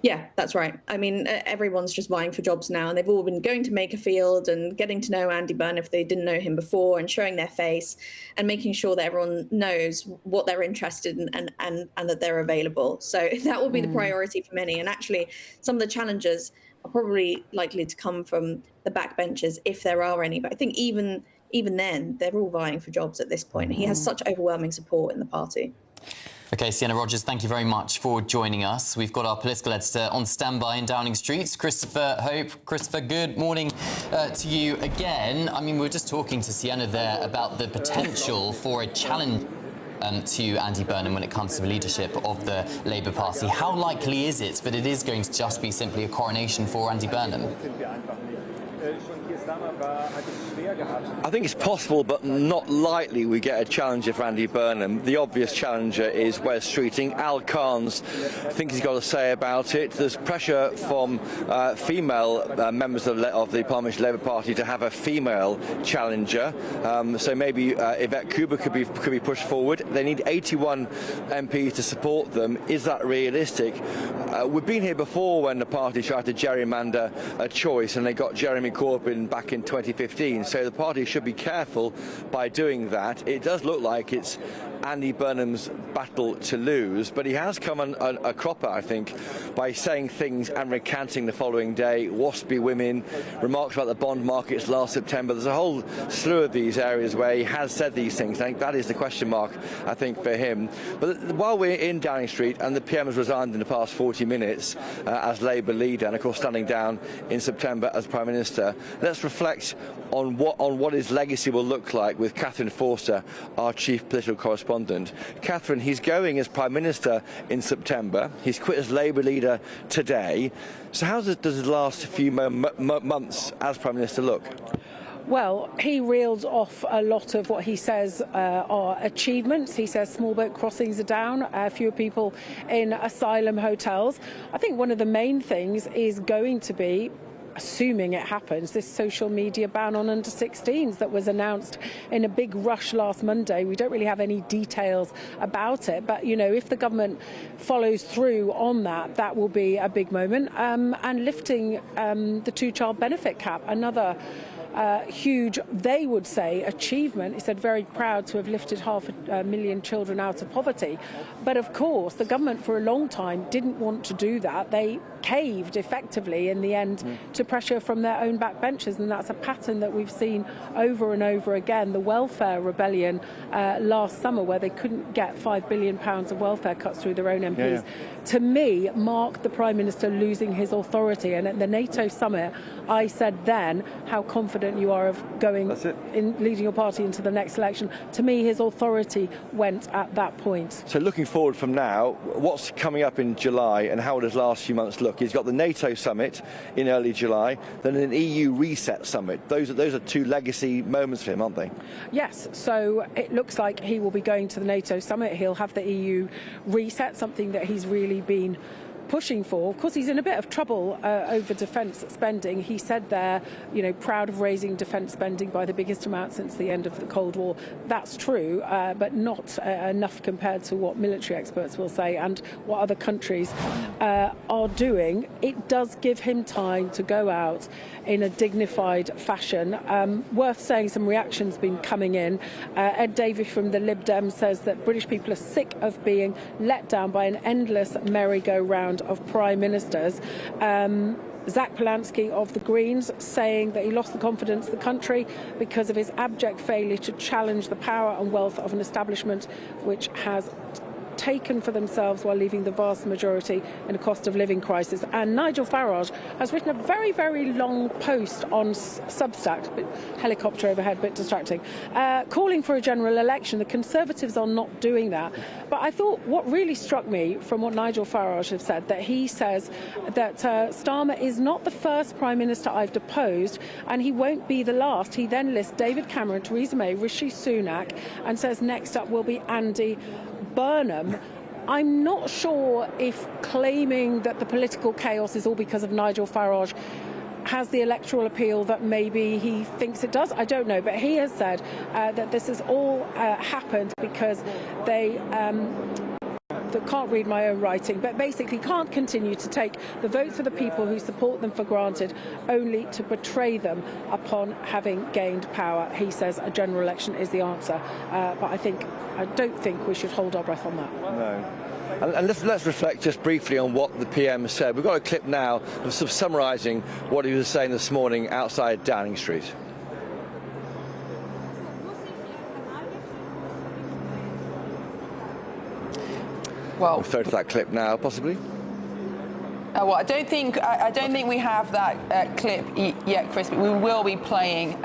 Yeah, that's right. I mean, everyone's just vying for jobs now, and they've all been going to Makerfield and getting to know Andy Burnham if they didn't know him before, and showing their face and making sure that everyone knows what they're interested in and that they're available. So that will be the priority for many. And actually, some of the challenges are probably likely to come from the backbenchers, if there are any. But I think even then, they're all vying for jobs at this point. He has such overwhelming support in the party. OK, Sienna Rogers, thank you very much for joining us. We've got our political editor on standby in Downing Street, Christopher Hope. Christopher, good morning to you again. I mean, we were just talking to Sienna there about the potential for a challenge to Andy Burnham when it comes to the leadership of the Labour Party. How likely is it that it is going to just be simply a coronation for Andy Burnham? I think it's possible, but not likely we get a challenger for Andy Burnham. The obvious challenger is Wes Streeting. Al Khan's, I think he's got a say about it. There's pressure from female members of the Parliamentary Labour Party to have a female challenger. So maybe Yvette Cooper could be pushed forward. They need 81 MPs to support them. Is that realistic? We've been here before when the party tried to gerrymander a choice, and they got Jeremy Corbyn back in 2015. So the party should be careful by doing that. It does look like it's Andy Burnham's battle to lose, but he has come a cropper, I think, by saying things and recanting the following day. Waspy women, remarks about the bond markets last September. There's a whole slew of these areas where he has said these things. I think that is the question mark, I think, for him. But while we're in Downing Street, and the PM has resigned in the past 40 minutes as Labour leader, and of course standing down in September as Prime Minister, let's reflect on what his legacy will look like with Catherine Forster, our chief political correspondent. Catherine, he's going as Prime Minister in September. He's quit as Labour leader today. So how does his last few months as Prime Minister look? Well, he reeled off a lot of what he says are achievements. He says small boat crossings are down, fewer people in asylum hotels. I think one of the main things is going to be assuming it happens, this social media ban on under-16s that was announced in a big rush last Monday. We don't really have any details about it, but if the government follows through on that, that will be a big moment. And lifting the two-child benefit cap, another huge, they would say, achievement. He said very proud to have lifted 500,000 children out of poverty. But of course, the government for a long time didn't want to do that. They caved effectively in the end to pressure from their own backbenchers, and that's a pattern that we've seen over and over again. The welfare rebellion last summer, where they couldn't get £5 billion of welfare cuts through their own MPs, to me marked the Prime Minister losing his authority. And at the NATO summit, I said then how confident you are of going in leading your party into the next election. To me, his authority went at that point. So looking forward from now, what's coming up in July and how will his last few months look? He's got the NATO summit in early July, then an EU reset summit. Those are two legacy moments for him, aren't they? Yes, so it looks like he will be going to the NATO summit. He'll have the EU reset, something that he's really been pushing for. Of course, he's in a bit of trouble over defence spending. He said there, proud of raising defence spending by the biggest amount since the end of the Cold War. That's true, but not enough compared to what military experts will say and what other countries are doing. It does give him time to go out in a dignified fashion. Worth saying, some reactions been coming in. Ed Davey from the Lib Dem says that British people are sick of being let down by an endless merry-go-round of prime ministers. Zach Polanski of the Greens saying that he lost the confidence of the country because of his abject failure to challenge the power and wealth of an establishment which has taken for themselves while leaving the vast majority in a cost of living crisis. And Nigel Farage has written a very, very long post on Substack, bit helicopter overhead, bit distracting, calling for a general election. The Conservatives are not doing that. But I thought what really struck me from what Nigel Farage has said, that he says that Starmer is not the first Prime Minister I've deposed, and he won't be the last. He then lists David Cameron, Theresa May, Rishi Sunak, and says next up will be Andy Burnham. I'm not sure if claiming that the political chaos is all because of Nigel Farage has the electoral appeal that maybe he thinks it does. I don't know, but he has said that this has all happened because they can't read my own writing, but basically can't continue to take the votes of the people who support them for granted, only to betray them upon having gained power. He says a general election is the answer, but I don't think we should hold our breath on that. No. And let's reflect just briefly on what the PM said. We've got a clip now of sort of summarising what he was saying this morning outside Downing Street. Well, We'll throw to that clip now, possibly. Well, I don't think we have that clip yet, Chris, but we will be playing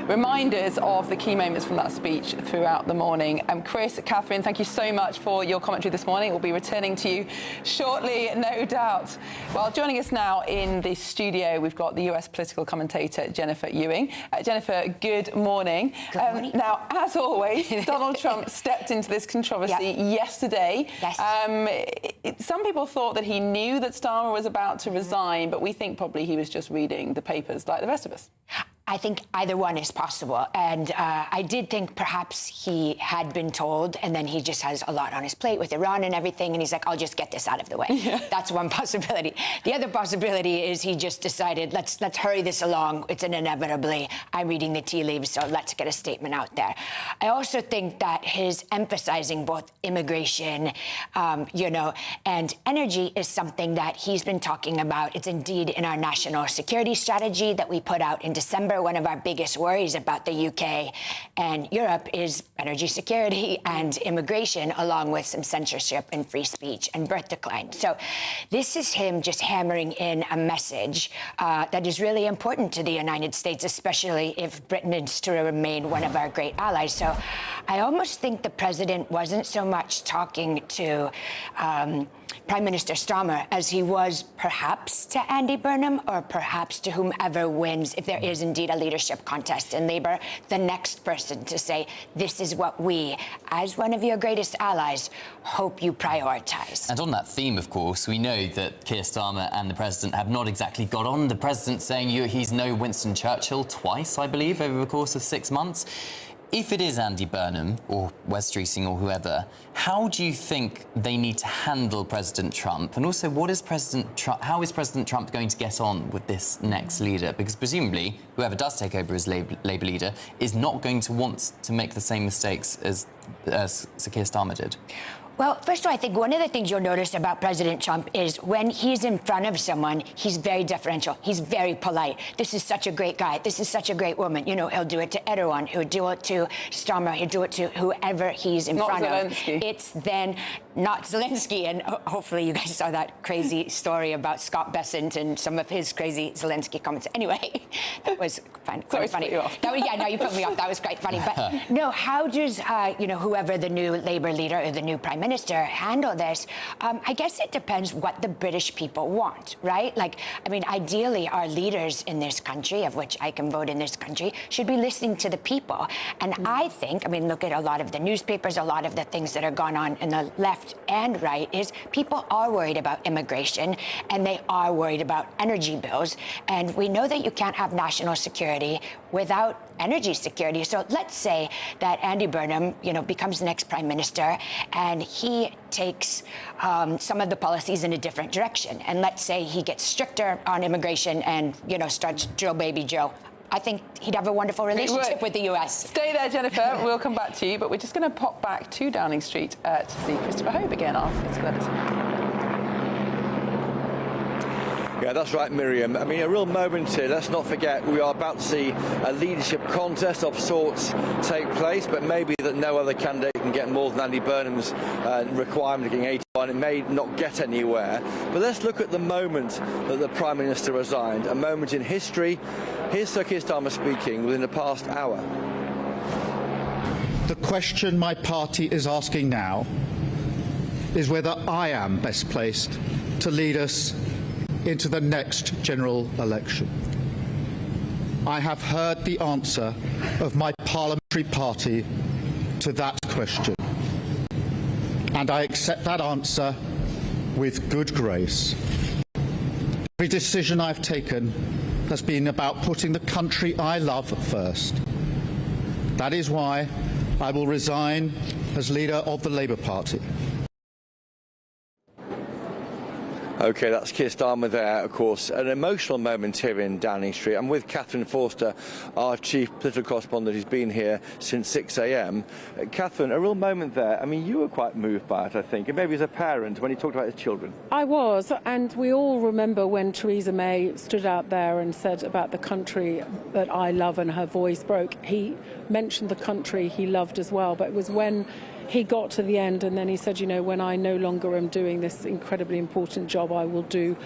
reminders of the key moments from that speech throughout the morning. Chris, Catherine, thank you so much for your commentary this morning. We'll be returning to you shortly, no doubt. Well, joining us now in the studio, we've got the US political commentator, Jennifer Ewing. Jennifer, good morning. Good morning. Now, as always, Donald Trump stepped into this controversy yesterday. Yes. Some people thought that he knew that Starmer was about to resign, but we think probably he was just reading the papers like the rest of us. I think either one is possible. And I did think perhaps he had been told, and then he just has a lot on his plate with Iran and everything, and he's like, I'll just get this out of the way. Yeah. That's one possibility. The other possibility is he just decided, let's hurry this along. It's an inevitably, I'm reading the tea leaves, so let's get a statement out there. I also think that his emphasizing both immigration, and energy is something that he's been talking about. It's indeed in our national security strategy that we put out in December. One of our biggest worries about the UK and Europe is energy security and immigration, along with some censorship and free speech and birth decline. So this is him just hammering in a message that is really important to the United States, especially if Britain is to remain one of our great allies. So I almost think the president wasn't so much talking to Prime Minister Starmer as he was perhaps to Andy Burnham or perhaps to whomever wins, if there is indeed a leadership contest in Labour, the next person to say, this is what we, as one of your greatest allies, hope you prioritise. And on that theme, of course, we know that Keir Starmer and the President have not exactly got on. The President saying he's no Winston Churchill twice, I believe, over the course of 6 months. If it is Andy Burnham or Wes Streeting or whoever, how do you think they need to handle President Trump? And also, how is President Trump going to get on with this next leader? Because presumably, whoever does take over as Labour leader is not going to want to make the same mistakes as Sir Keir Starmer did. Well, first of all, I think one of the things you'll notice about President Trump is when he's in front of someone, he's very deferential. He's very polite. This is such a great guy. This is such a great woman. You know, he'll do it to Erdogan. He'll do it to Starmer. He'll do it to whoever he's in front of. It's then not Zelensky. And hopefully you guys saw that crazy story about Scott Bessent and some of his crazy Zelensky comments. Anyway, that was quite funny. Yeah, no, you put me off. That was quite funny. But no, how does, you know, whoever the new Labour leader or the new Prime Minister handle this? I guess it depends what the British people want, right? Like, I mean, ideally, our leaders in this country, of which I can vote in this country, should be listening to the people. And I think, I mean, look at a lot of the newspapers, a lot of the things that are going on in the left and right is people are worried about immigration and they are worried about energy bills. And we know that you can't have national security without energy security. So let's say that Andy Burnham, you know, becomes the next Prime Minister and he takes some of the policies in a different direction. And let's say he gets stricter on immigration and, you know, starts drill baby Joe. I think he'd have a wonderful relationship with the US. Stay there, Jennifer. We'll come back to you, but we're just going to pop back to Downing Street to see Christopher Hope again after it's Yeah, that's right, Miriam. I mean, a real moment here. Let's not forget we are about to see a leadership contest of sorts take place, but maybe that no other candidate can get more than Andy Burnham's requirement of getting 81. It may not get anywhere. But let's look at the moment that the Prime Minister resigned, a moment in history. Here's Sir Keir Starmer speaking within the past hour. The question my party is asking now is whether I am best placed to lead us into the next general election. I have heard the answer of my parliamentary party to that question, and I accept that answer with good grace. Every decision I've taken has been about putting the country I love first. That is why I will resign as leader of the Labour Party. OK, that's Keir Starmer there, of course. An emotional moment here in Downing Street. I'm with Catherine Forster, our chief political correspondent, who's been here since 6 a.m. Catherine, a real moment there. I mean, you were quite moved by it, I think, and maybe as a parent when he talked about his children. I was, and we all remember when Theresa May stood out there and said about the country that I love and her voice broke. He mentioned the country he loved as well, but it was when he got to the end and then he said, you know, when I no longer am doing this incredibly important job, I will do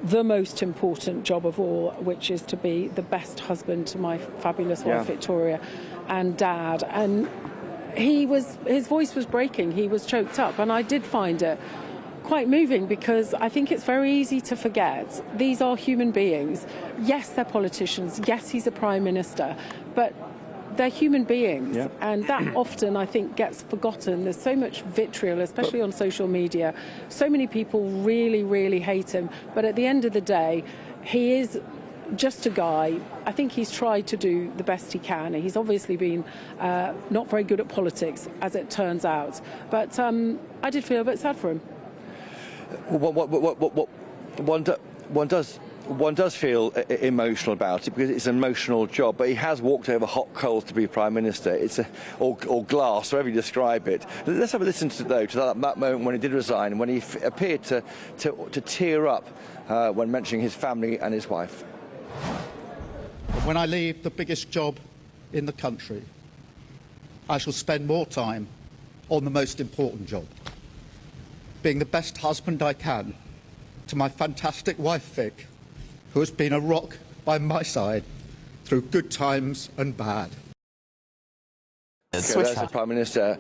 the most important job of all, which is to be the best husband to my fabulous wife, Victoria, and dad. And his voice was breaking. He was choked up. And I did find it quite moving because I think it's very easy to forget. These are human beings. Yes, they're politicians. Yes, he's a prime minister. But they're human beings, and that often, I think, gets forgotten. There's so much vitriol, especially on social media. So many people really, really hate him. But at the end of the day, he is just a guy. I think he's tried to do the best he can. He's obviously been not very good at politics, as it turns out. But I did feel a bit sad for him. One does feel emotional about it because it's an emotional job, but he has walked over hot coals to be Prime Minister. It's or glass, whatever you describe it. Let's have a listen to that moment when he did resign, when he appeared to tear up when mentioning his family and his wife. When I leave the biggest job in the country, I shall spend more time on the most important job, being the best husband I can to my fantastic wife, Vic, who has been a rock by my side through good times and bad. As a Prime Minister,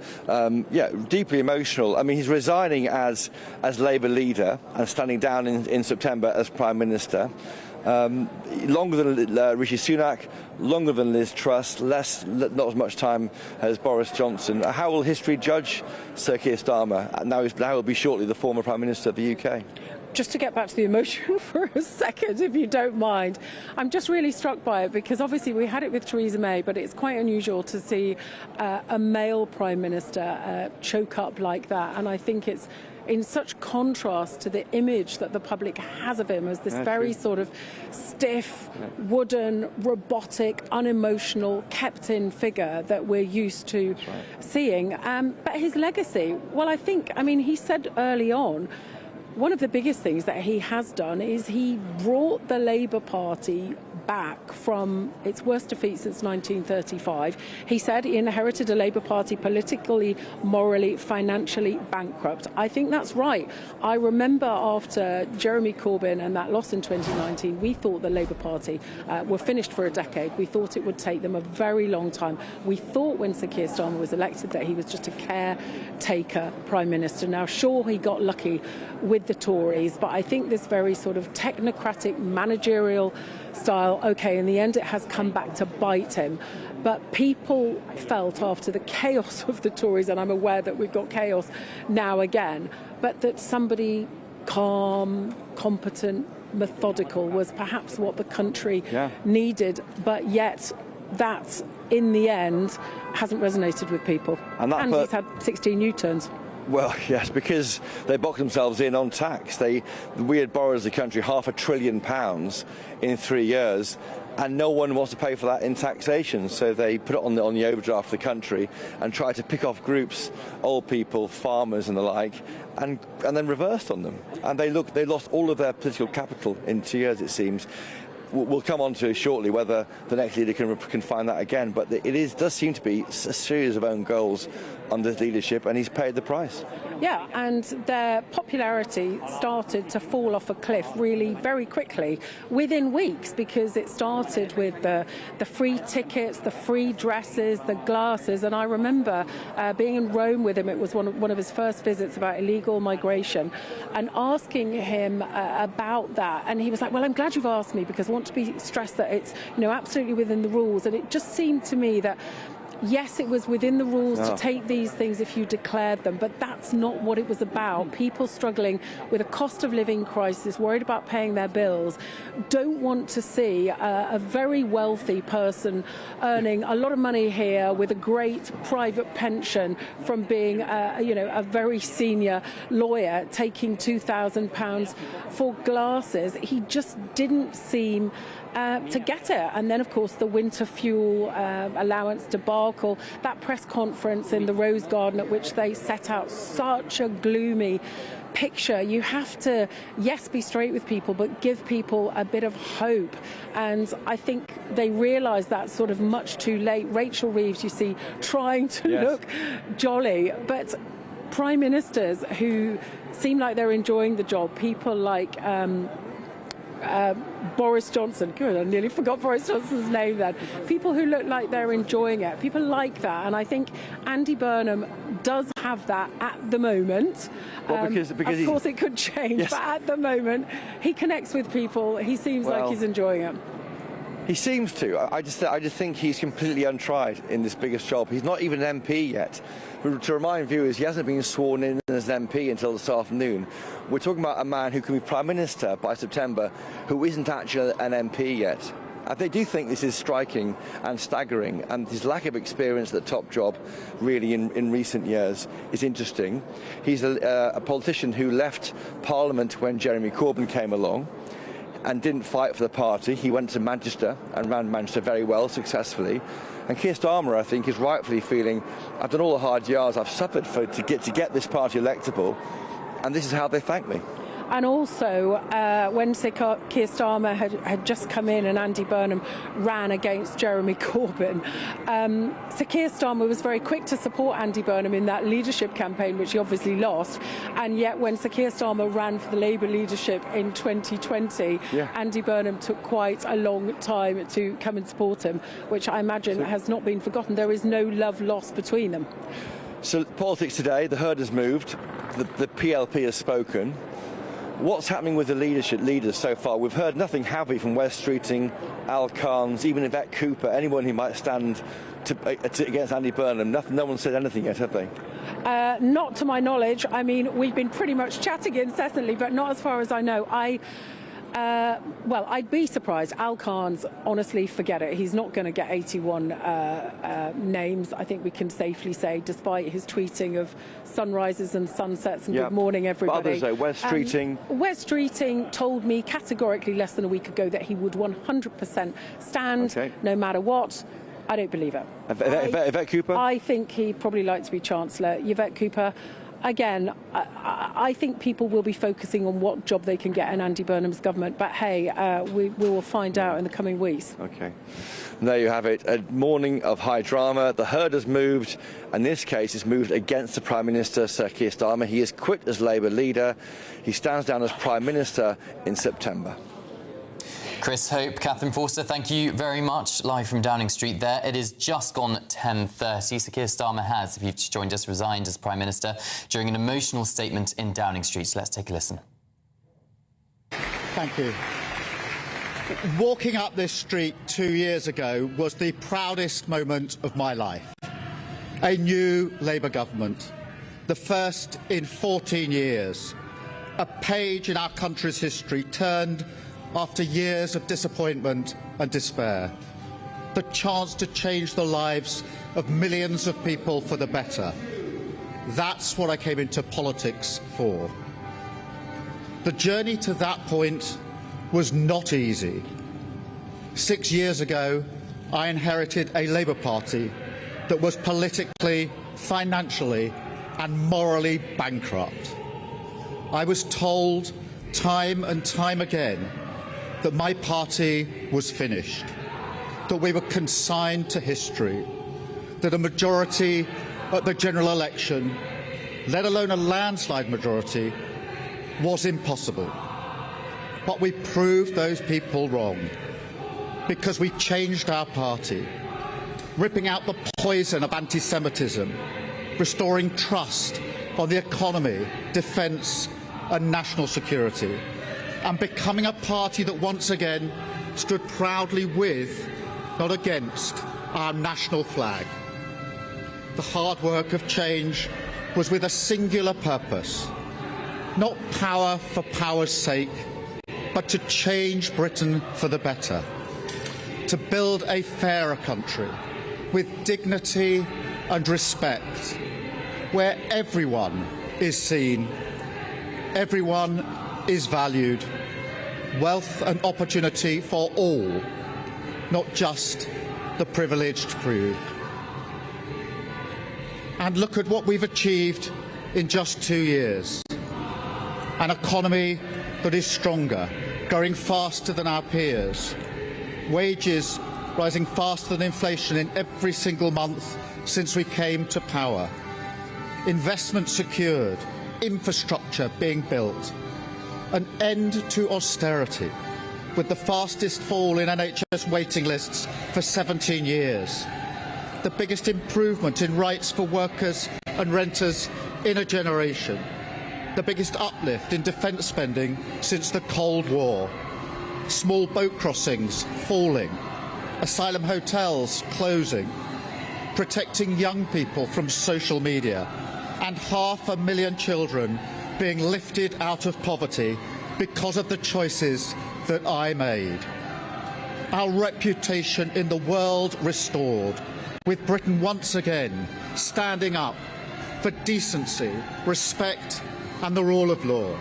deeply emotional. I mean, he's resigning as Labour leader and standing down in September as Prime Minister. Longer than Rishi Sunak, longer than Liz Truss, not as much time as Boris Johnson. How will history judge Sir Keir Starmer? Now he'll be shortly the former Prime Minister of the UK. Just to get back to the emotion for a second, if you don't mind, I'm just really struck by it because obviously we had it with Theresa May, but it's quite unusual to see a male Prime Minister choke up like that. And I think it's in such contrast to the image that the public has of him as this very sort of stiff, wooden, robotic, unemotional, kept-in figure that we're used to seeing. But his legacy, well, I mean, he said early on, one of the biggest things that he has done is he brought the Labour Party back from its worst defeat since 1935. He said he inherited a Labour Party politically, morally, financially bankrupt. I think that's right. I remember after Jeremy Corbyn and that loss in 2019, we thought the Labour Party were finished for a decade. We thought it would take them a very long time. We thought when Sir Keir Starmer was elected that he was just a caretaker Prime Minister. Now, sure, he got lucky with the Tories, but I think this very sort of technocratic managerial style, okay, in the end it has come back to bite him. But people felt after the chaos of the Tories, and I'm aware that we've got chaos now again, but that somebody calm, competent, methodical was perhaps what the country needed, but yet that, in the end, hasn't resonated with people. And he's had 16 U-turns. Well, yes, because they boxed themselves in on tax. We had borrowed as a country £500 billion in 3 years, and no one wants to pay for that in taxation. So they put it on the overdraft of the country and tried to pick off groups, old people, farmers and the like, and then reversed on them. And they lost all of their political capital in 2 years, it seems. We'll come on to shortly whether the next leader can find that again, but does seem to be a series of own goals under his leadership, and he's paid the price. Yeah, and their popularity started to fall off a cliff really very quickly within weeks, because it started with the free tickets, the free dresses, the glasses. And I remember being in Rome with him. It was one of his first visits about illegal migration, and asking him about that. And he was like, well, I'm glad you've asked me, because I want to be stressed that it's absolutely within the rules. And it just seemed to me that yes, it was within the rules to take these things if you declared them, but that's not what it was about. People struggling with a cost of living crisis, worried about paying their bills, don't want to see a very wealthy person earning a lot of money here with a great private pension from being a very senior lawyer taking £2,000 for glasses. He just didn't seem to get it. And then, of course, the winter fuel allowance debacle, that press conference in the Rose Garden at which they set out such a gloomy picture. You have to, yes, be straight with people, but give people a bit of hope. And I think they realised that sort of much too late. Rachel Reeves, you see, trying to look jolly, but prime ministers who seem like they're enjoying the job, people like Boris Johnson, good, I nearly forgot Boris Johnson's name then. People who look like they're enjoying it, people like that. And I think Andy Burnham does have that at the moment. Well, because of course it could change, but at the moment he connects with people. He seems like he's enjoying it. He seems to. I just think he's completely untried in this biggest job. He's not even an MP yet. To remind viewers, he hasn't been sworn in as an MP until this afternoon. We're talking about a man who can be Prime Minister by September who isn't actually an MP yet. They do think this is striking and staggering, and his lack of experience at the top job really in recent years is interesting. He's a politician who left Parliament when Jeremy Corbyn came along and didn't fight for the party. He went to Manchester and ran Manchester very well, successfully. And Keir Starmer, I think, is rightfully feeling, I've done all the hard yards I've suffered to get this party electable, and this is how they thank me. And also, when Sir Keir Starmer had just come in and Andy Burnham ran against Jeremy Corbyn, Sir Keir Starmer was very quick to support Andy Burnham in that leadership campaign, which he obviously lost. And yet, when Sir Keir Starmer ran for the Labour leadership in 2020, Andy Burnham took quite a long time to come and support him, which I imagine has not been forgotten. There is no love lost between them. So politics today, the herd has moved, the PLP has spoken. What's happening with the leaders so far? We've heard nothing happy from Wes Streeting, Al Carnes, even Yvette Cooper, anyone who might stand against Andy Burnham. No one said anything yet, have they? Not to my knowledge. I mean, we've been pretty much chatting incessantly, but not as far as I know. Well, I'd be surprised. Al Carnes, honestly, forget it. He's not going to get 81 names, I think we can safely say, despite his tweeting of sunrises and sunsets and good morning, everybody. But others, though, Wes Streeting. Wes Streeting told me categorically less than a week ago that he would 100% stand no matter what. I don't believe it. Yvette Cooper? I think he'd probably like to be Chancellor. Yvette Cooper, again, I think people will be focusing on what job they can get in Andy Burnham's government. But hey, we will find out in the coming weeks. OK. There you have it. A morning of high drama. The herd has moved. In this case, it's moved against the Prime Minister, Sir Keir Starmer. He has quit as Labour leader. He stands down as Prime Minister in September. Chris Hope, Catherine Forster, thank you very much. Live from Downing Street there. It is just gone 10:30. Sir Keir Starmer has, if you've just joined us, resigned as Prime Minister during an emotional statement in Downing Street. So let's take a listen. Thank you. Walking up this street 2 years ago was the proudest moment of my life. A new Labour government, the first in 14 years. A page in our country's history turned after years of disappointment and despair. The chance to change the lives of millions of people for the better. That's what I came into politics for. The journey to that point was not easy. 6 years ago, I inherited a Labour Party that was politically, financially and morally bankrupt. I was told time and time again that my party was finished, that we were consigned to history, that a majority at the general election, let alone a landslide majority, was impossible. But we proved those people wrong, because we changed our party, ripping out the poison of anti-Semitism, restoring trust on the economy, defence and national security, and becoming a party that once again stood proudly with, not against, our national flag. The hard work of change was with a singular purpose, not power for power's sake, but to change Britain for the better, to build a fairer country with dignity and respect, where everyone is seen, everyone is valued, wealth and opportunity for all, not just the privileged few. And look at what we've achieved in just 2 years. An economy that is stronger, growing faster than our peers, wages rising faster than inflation in every single month since we came to power, investment secured, infrastructure being built, an end to austerity, with the fastest fall in NHS waiting lists for 17 years, the biggest improvement in rights for workers and renters in a generation, the biggest uplift in defence spending since the Cold War, small boat crossings falling, asylum hotels closing, protecting young people from social media, and 500,000 children being lifted out of poverty because of the choices that I made. Our reputation in the world restored, with Britain once again standing up for decency, respect and the rule of law,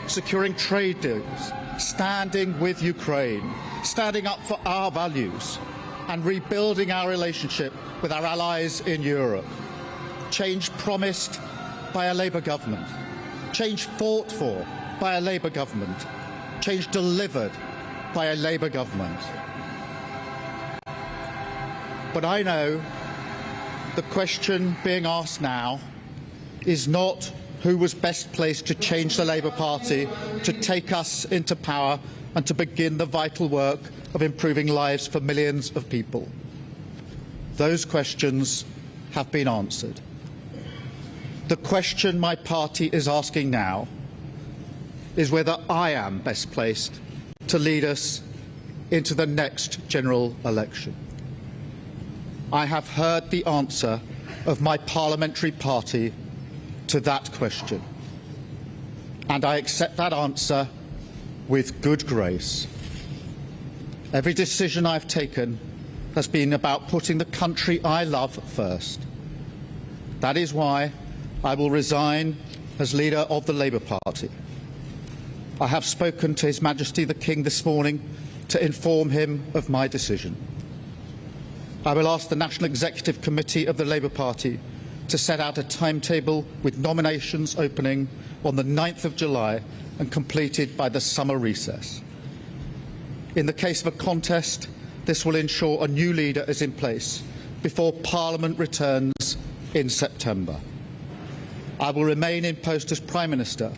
securing trade deals, standing with Ukraine, standing up for our values and rebuilding our relationship with our allies in Europe. Change promised by a Labour government, change fought for by a Labour government, change delivered by a Labour government. But I know the question being asked now is not who was best placed to change the Labour Party, to take us into power and to begin the vital work of improving lives for millions of people. Those questions have been answered. The question my party is asking now is whether I am best placed to lead us into the next general election. I have heard the answer of my parliamentary party to that question, and I accept that answer with good grace. Every decision I've taken has been about putting the country I love first. That is why I will resign as leader of the Labour Party. I have spoken to His Majesty the King this morning to inform him of my decision. I will ask the National Executive Committee of the Labour Party to set out a timetable with nominations opening on the 9th of July and completed by the summer recess. In the case of a contest, this will ensure a new leader is in place before Parliament returns in September. I will remain in post as Prime Minister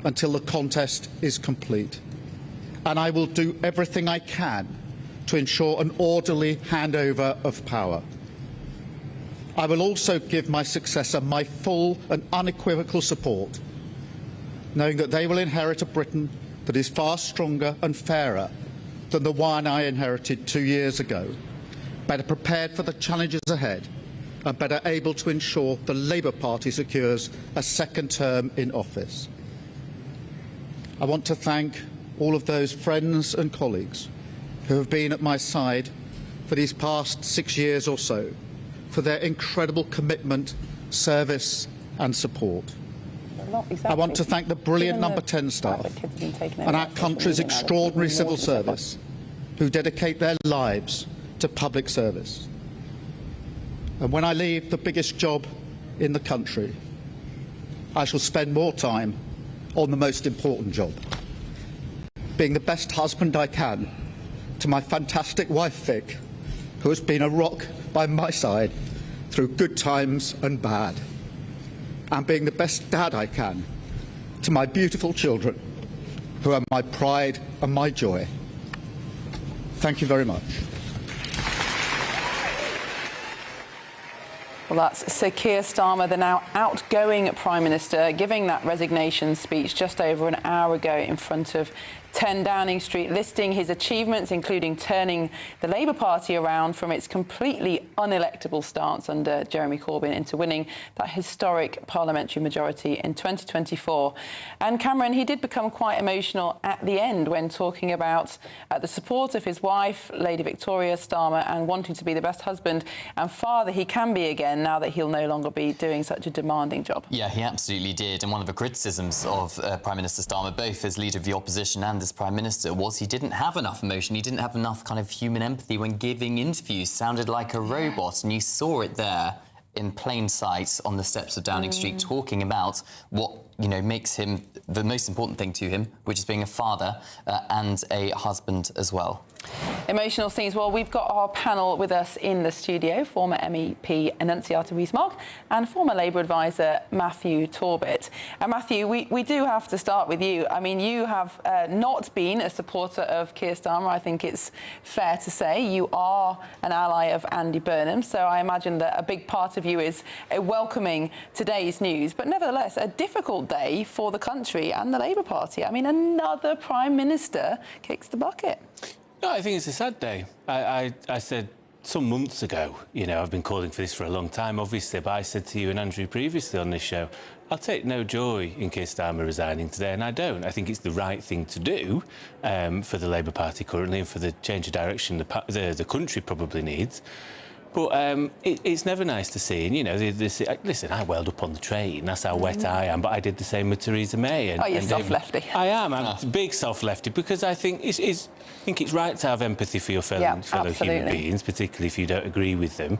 until the contest is complete, and I will do everything I can to ensure an orderly handover of power. I will also give my successor my full and unequivocal support, knowing that they will inherit a Britain that is far stronger and fairer than the one I inherited 2 years ago, better prepared for the challenges ahead and better able to ensure the Labour Party secures a second term in office. I want to thank all of those friends and colleagues who have been at my side for these past 6 years or so, for their incredible commitment, service and support. I want to thank the brilliant Number 10 staff and our country's extraordinary civil service who dedicate their lives to public service. And when I leave the biggest job in the country, I shall spend more time on the most important job, being the best husband I can to my fantastic wife Vic, who has been a rock by my side through good times and bad, and being the best dad I can to my beautiful children, who are my pride and my joy. Thank you very much. Well, that's Sir Keir Starmer, the now outgoing Prime Minister, giving that resignation speech just over an hour ago in front of 10 Downing Street, listing his achievements, including turning the Labour Party around from its completely unelectable stance under Jeremy Corbyn into winning that historic parliamentary majority in 2024. And Cameron, he did become quite emotional at the end when talking about the support of his wife, Lady Victoria Starmer, and wanting to be the best husband and father he can be again now that he'll no longer be doing such a demanding job. Yeah, he absolutely did. And one of the criticisms of Prime Minister Starmer, both as leader of the opposition and as Prime Minister, was he didn't have enough emotion, he didn't have enough kind of human empathy when giving interviews, sounded like a robot, and you saw it there in plain sight on the steps of Downing Street, talking about what, you know, makes him the most important thing to him, which is being a father and a husband as well. Emotional scenes. Well, we've got our panel with us in the studio, former MEP Annunziata Rees-Mogg and former Labour advisor Matthew Torbett. And Matthew, we do have to start with you. I mean, you have not been a supporter of Keir Starmer, I think it's fair to say. You are an ally of Andy Burnham, so I imagine that a big part of you is welcoming today's news. But nevertheless, a difficult day for the country and the Labour Party. I mean, another Prime Minister kicks the bucket. No, I think it's a sad day. I said some months ago, you know, I've been calling for this for a long time, obviously, but I said to you and Andrew previously on this show, I'll take no joy in Keir Starmer resigning today, and I don't. I think it's the right thing to do for the Labour Party currently and for the change of direction the country probably needs. But it's never nice to see. And, you know, listen, I welled up on the train. That's how wet I am. But I did the same with Theresa May. And, you're soft-lefty. I am. I'm a big soft-lefty because I think it's right to have empathy for your fellow human beings, particularly if you don't agree with them.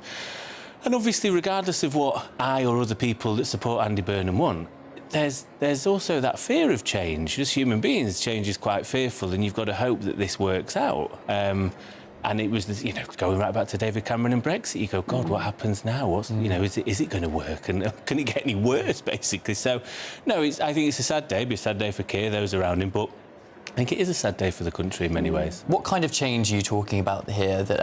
And obviously, regardless of what I or other people that support Andy Burnham want, there's also that fear of change. Just human beings, change is quite fearful, and you've got to hope that this works out. And it was, going right back to David Cameron and Brexit. You go, God, what happens now? Is it going to work? And can it get any worse, basically? So, no, I think it's a sad day. It'll be a sad day for Keir, those around him, but I think it is a sad day for the country in many ways. What kind of change are you talking about here that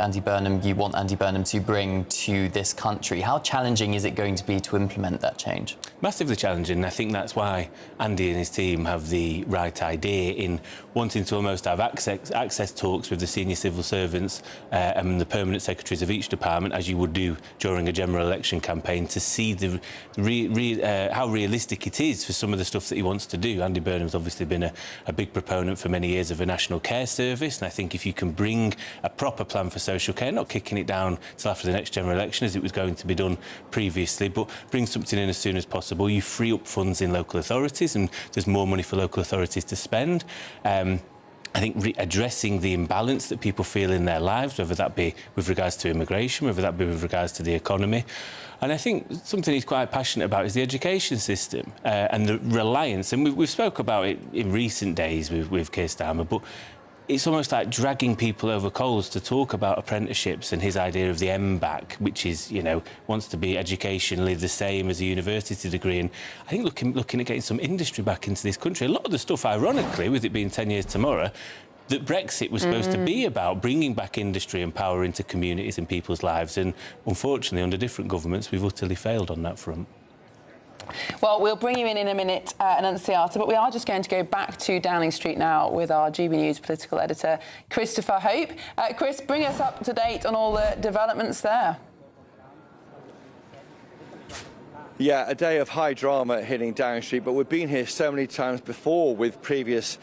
you want Andy Burnham to bring to this country? How challenging is it going to be to implement that change? Massively challenging, and I think that's why Andy and his team have the right idea in wanting to almost have access talks with the senior civil servants and the permanent secretaries of each department, as you would do during a general election campaign, to see how realistic it is for some of the stuff that he wants to do. Andy Burnham's obviously been a big proponent for many years of a national care service, and I think if you can bring a proper plan for social care, not kicking it down till after the next general election as it was going to be done previously, but bring something in as soon as possible, you free up funds in local authorities and there's more money for local authorities to spend. I think addressing the imbalance that people feel in their lives, whether that be with regards to immigration, whether that be with regards to the economy. And I think something he's quite passionate about is the education system and the reliance. And we've spoke about it in recent days with Keir Starmer, but it's almost like dragging people over coals to talk about apprenticeships and his idea of the MBAC, which is, wants to be educationally the same as a university degree. And I think looking at getting some industry back into this country, a lot of the stuff, ironically, with it being 10 years tomorrow, that Brexit was supposed to be about, bringing back industry and power into communities and people's lives. And unfortunately, under different governments, we've utterly failed on that front. Well, we'll bring you in a minute, Annunciata, but we are just going to go back to Downing Street now with our GB News political editor, Christopher Hope. Chris, bring us up to date on all the developments there. Yeah, a day of high drama hitting Downing Street, but we've been here so many times before with previous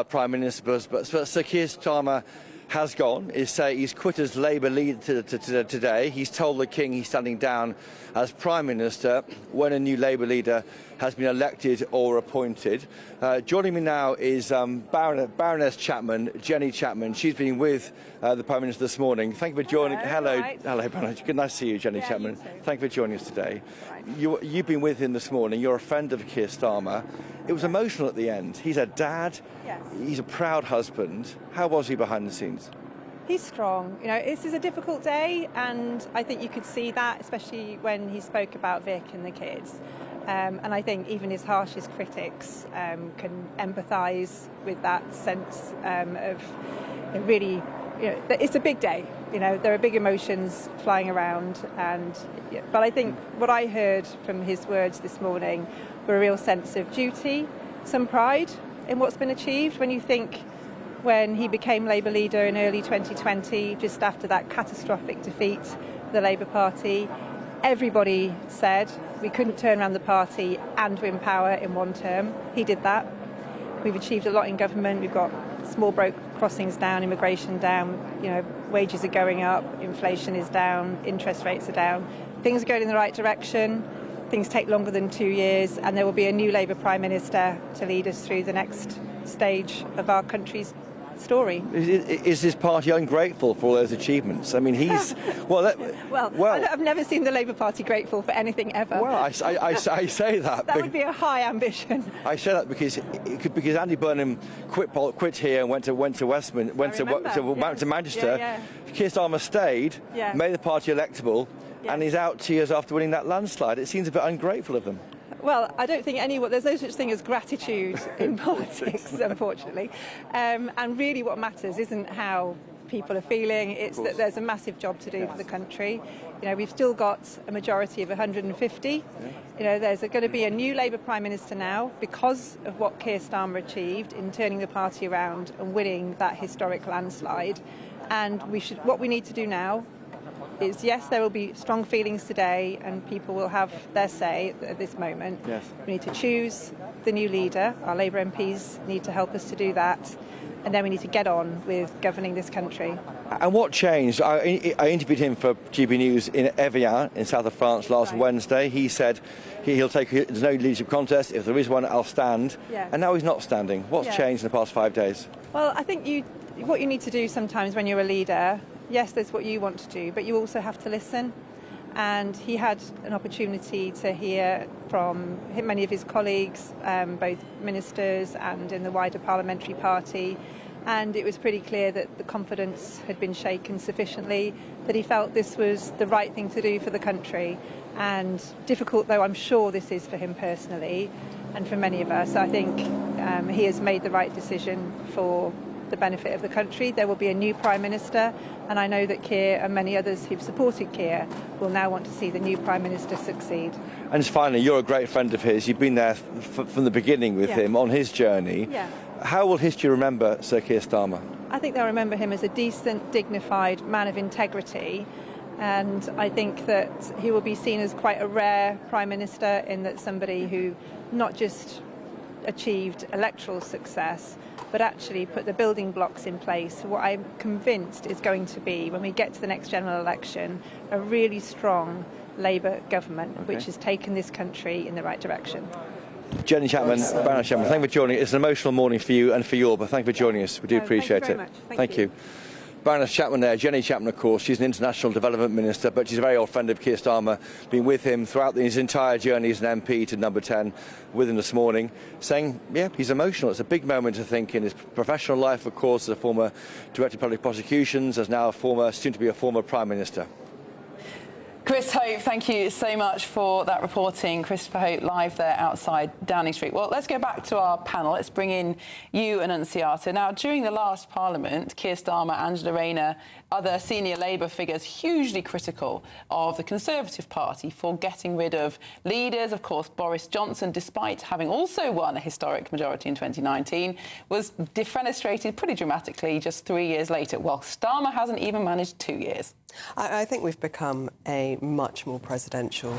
Prime Ministers, but Sir Keir Starmer has gone. He's quit as Labour leader today. He's told the King he's standing down as Prime Minister when a new Labour leader has been elected or appointed. Joining me now is Baroness Chapman, Jenny Chapman. She's been with the Prime Minister this morning. Thank you for joining. Hello, Baroness. Good nice to see you, Jenny Chapman. Thank you for joining us today. You've been with him this morning. You're a friend of Keir Starmer. It was emotional at the end. He's a dad. Yes. He's a proud husband. How was he behind the scenes? He's strong. This is a difficult day, and I think you could see that, especially when he spoke about Vic and the kids. And I think even his harshest critics can empathise with that sense of really, it's a big day. There are big emotions flying around, but I think what I heard from his words this morning were a real sense of duty, some pride in what's been achieved. When you think when he became Labour leader in early 2020, just after that catastrophic defeat for the Labour Party, everybody said we couldn't turn around the party and win power in one term. He did that. We've achieved a lot in government. We've got small broke crossings down, immigration down, wages are going up, inflation is down, interest rates are down. Things are going in the right direction. Things take longer than 2 years, and there will be a new Labour Prime Minister to lead us through the next stage of our country's story. Is this party ungrateful for all those achievements? I mean, he's well. I've never seen the Labour Party grateful for anything ever. Well, I say that. That would be a high ambition. I say that because Andy Burnham quit here and went to Manchester. Yeah. Keir Starmer stayed, made the party electable, and he's out 2 years after winning that landslide. It seems a bit ungrateful of them. Well, I don't think there's no such thing as gratitude in politics, unfortunately. And really what matters isn't how people are feeling, it's that there's a massive job to do for the country. We've still got a majority of 150. There's going to be a new Labour Prime Minister now because of what Keir Starmer achieved in turning the party around and winning that historic landslide. And what we need to do now is, yes, there will be strong feelings today and people will have their say at this moment. Yes. We need to choose the new leader. Our Labour MPs need to help us to do that. And then we need to get on with governing this country. And what changed? I interviewed him for GB News in Evian in south of France last Wednesday. He said there's no leadership contest. If there is one, I'll stand. Yeah. And now he's not standing. What's changed in the past 5 days? Well, I think what you need to do sometimes when you're a leader, yes, there's what you want to do, but you also have to listen. and he had an opportunity to hear from many of his colleagues, both ministers and in the wider parliamentary party, and it was pretty clear that the confidence had been shaken sufficiently, that he felt this was the right thing to do for the country. And difficult though I'm sure this is for him personally and for many of us, I think he has made the right decision for the benefit of the country. There will be a new Prime Minister, and I know that Keir and many others who've supported Keir will now want to see the new Prime Minister succeed. And just finally, you're a great friend of his. You've been there from the beginning with him on his journey. Yeah. How will history remember Sir Keir Starmer? I think they'll remember him as a decent, dignified man of integrity, and I think that he will be seen as quite a rare Prime Minister, in that somebody who not just achieved electoral success but actually put the building blocks in place. What I'm convinced is going to be, when we get to the next general election, a really strong Labour government which has taken this country in the right direction. Jenny Chapman, Baroness Chapman, thank you for joining. It's an emotional morning for you and for Yorba. Thank you for joining us. We do appreciate thank you it. very much. Thank you. Baroness Chapman there, Jenny Chapman, of course. She's an international development minister, but she's a very old friend of Keir Starmer, been with him throughout his entire journey as an MP to number 10, with him this morning, saying, yeah, he's emotional. It's a big moment, I think, in his professional life, of course, as a former Director of Public Prosecutions, as now soon to be a former Prime Minister. Chris Hope, thank you so much for that reporting. Christopher Hope live there outside Downing Street. Well, let's go back to our panel. Let's bring in you, Annunziata. Now, during the last Parliament, Keir Starmer, Angela Rayner, other senior Labour figures hugely critical of the Conservative Party for getting rid of leaders. Of course, Boris Johnson, despite having also won a historic majority in 2019, was defenestrated pretty dramatically just 3 years later. Well, Starmer hasn't even managed 2 years. I think we've become a much more presidential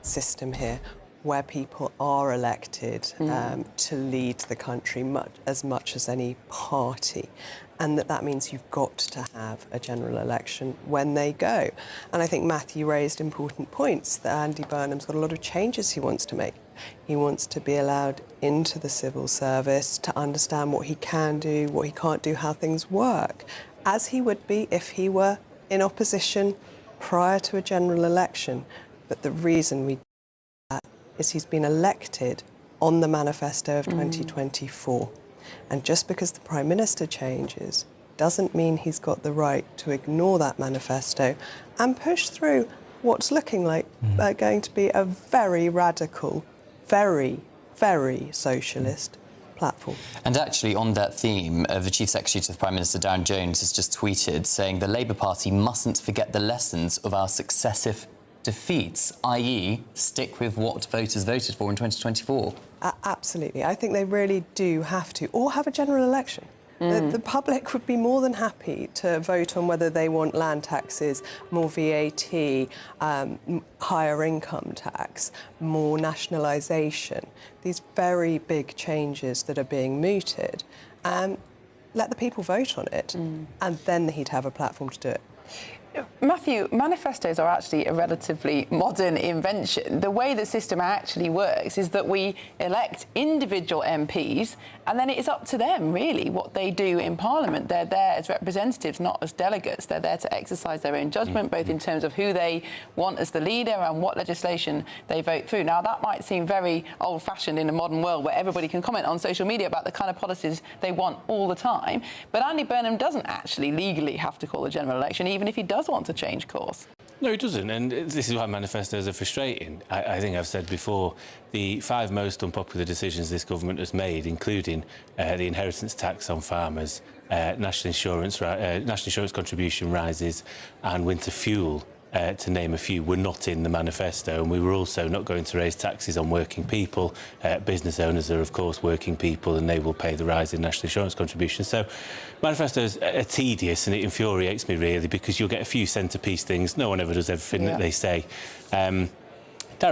system here, where people are elected to lead the country as much as any party, and that means you've got to have a general election when they go. And I think Matthew raised important points, that Andy Burnham's got a lot of changes he wants to make. He wants to be allowed into the civil service to understand what he can do, what he can't do, how things work, as he would be if he were in opposition prior to a general election. But the reason we do that is he's been elected on the manifesto of 2024. And just because the Prime Minister changes doesn't mean he's got the right to ignore that manifesto and push through what's looking like going to be a very radical, very, very socialist platform. And actually, on that theme, the Chief Secretary to the Prime Minister, Darren Jones, has just tweeted saying the Labour Party mustn't forget the lessons of our successive defeats, i.e. stick with what voters voted for in 2024. Absolutely. I think they really do have to, or have a general election. The public would be more than happy to vote on whether they want land taxes, more VAT, higher income tax, more nationalisation. These very big changes that are being mooted. Let the people vote on it, and then he'd have a platform to do it. Matthew, manifestos are actually a relatively modern invention. The way the system actually works is that we elect individual MPs, and then it is up to them, really, what they do in Parliament. They're there as representatives, not as delegates. They're there to exercise their own judgment, both in terms of who they want as the leader and what legislation they vote through. Now, that might seem very old-fashioned in a modern world where everybody can comment on social media about the kind of policies they want all the time. But Andy Burnham doesn't actually legally have to call a general election, even if he does want to change course. No, he doesn't, and this is why manifestos are frustrating. I think I've said before, the 5 most unpopular decisions this government has made, including the inheritance tax on farmers, national insurance contribution rises and winter fuel, to name a few, were not in the manifesto, and we were also not going to raise taxes on working people. Business owners are, of course, working people, and they will pay the rise in national insurance contributions. So manifestos are tedious, and it infuriates me, really, because you'll get a few centrepiece things. No one ever does everything that they say. Darren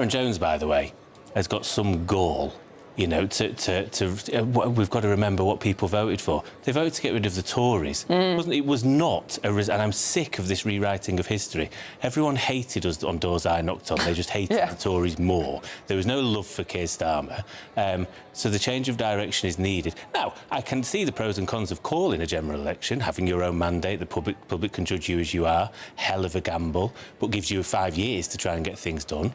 Jones, by the way, has got some gall You know, we've got to remember what people voted for. They voted to get rid of the Tories. It was not and I'm sick of this rewriting of history. Everyone hated us on doors I knocked on. They just hated the Tories more. There was no love for Keir Starmer. So the change of direction is needed. Now, I can see the pros and cons of calling a general election, having your own mandate. The public can judge you as you are. Hell of a gamble, but gives you 5 years to try and get things done.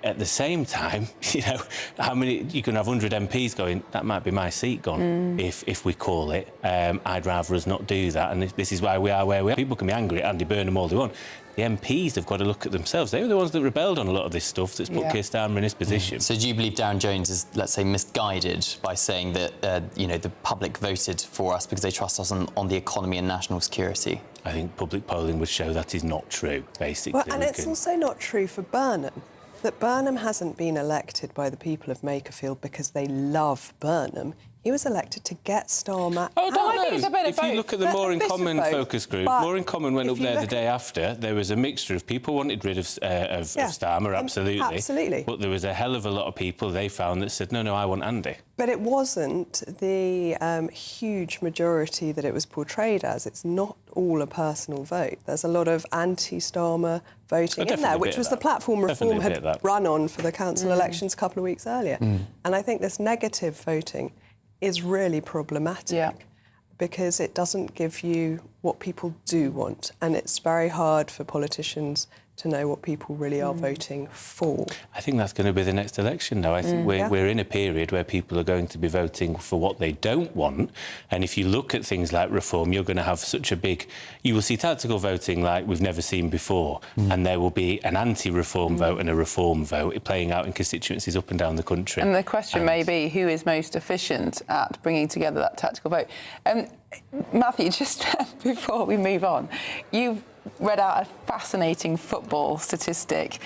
At the same time, you know, how many you can have 100 MPs going, that might be my seat gone if we call it. I'd rather us not do that, and this is why we are where we are. People can be angry at Andy Burnham all they want. The MPs have got to look at themselves. They were the ones that rebelled on a lot of this stuff that's put Keir Starmer in his position. So do you believe Darren Jones is, let's say, misguided by saying that, you know, the public voted for us because they trust us on the economy and national security? I think public polling would show that is not true, basically. Well, and it's also not true for Burnham. That Burnham hasn't been elected by the people of Makerfield because they love Burnham. He was elected to get Starmer out. I think it's a bit of If you look at the More in Common focus group, More in Common went up there the day after. There was a mixture of people wanted rid of Starmer, absolutely. Absolutely. But there was a hell of a lot of people they found that said, no, I want Andy. But it wasn't the huge majority that it was portrayed as. It's not all a personal vote. There's a lot of anti-Starmer voting in there, which was the platform Reform had run on for the council elections a couple of weeks earlier. And I think this negative voting is really problematic because it doesn't give you what people do want, and it's very hard for politicians to know what people really are voting for. I think that's going to be the next election now. I think we're in a period where people are going to be voting for what they don't want, and if you look at things like reform, you're going to have such a big... You will see tactical voting like we've never seen before, and there will be an anti-reform vote and a reform vote playing out in constituencies up and down the country. And the question may be who is most efficient at bringing together that tactical vote. Matthew, just before we move on, you've read out a fascinating football statistic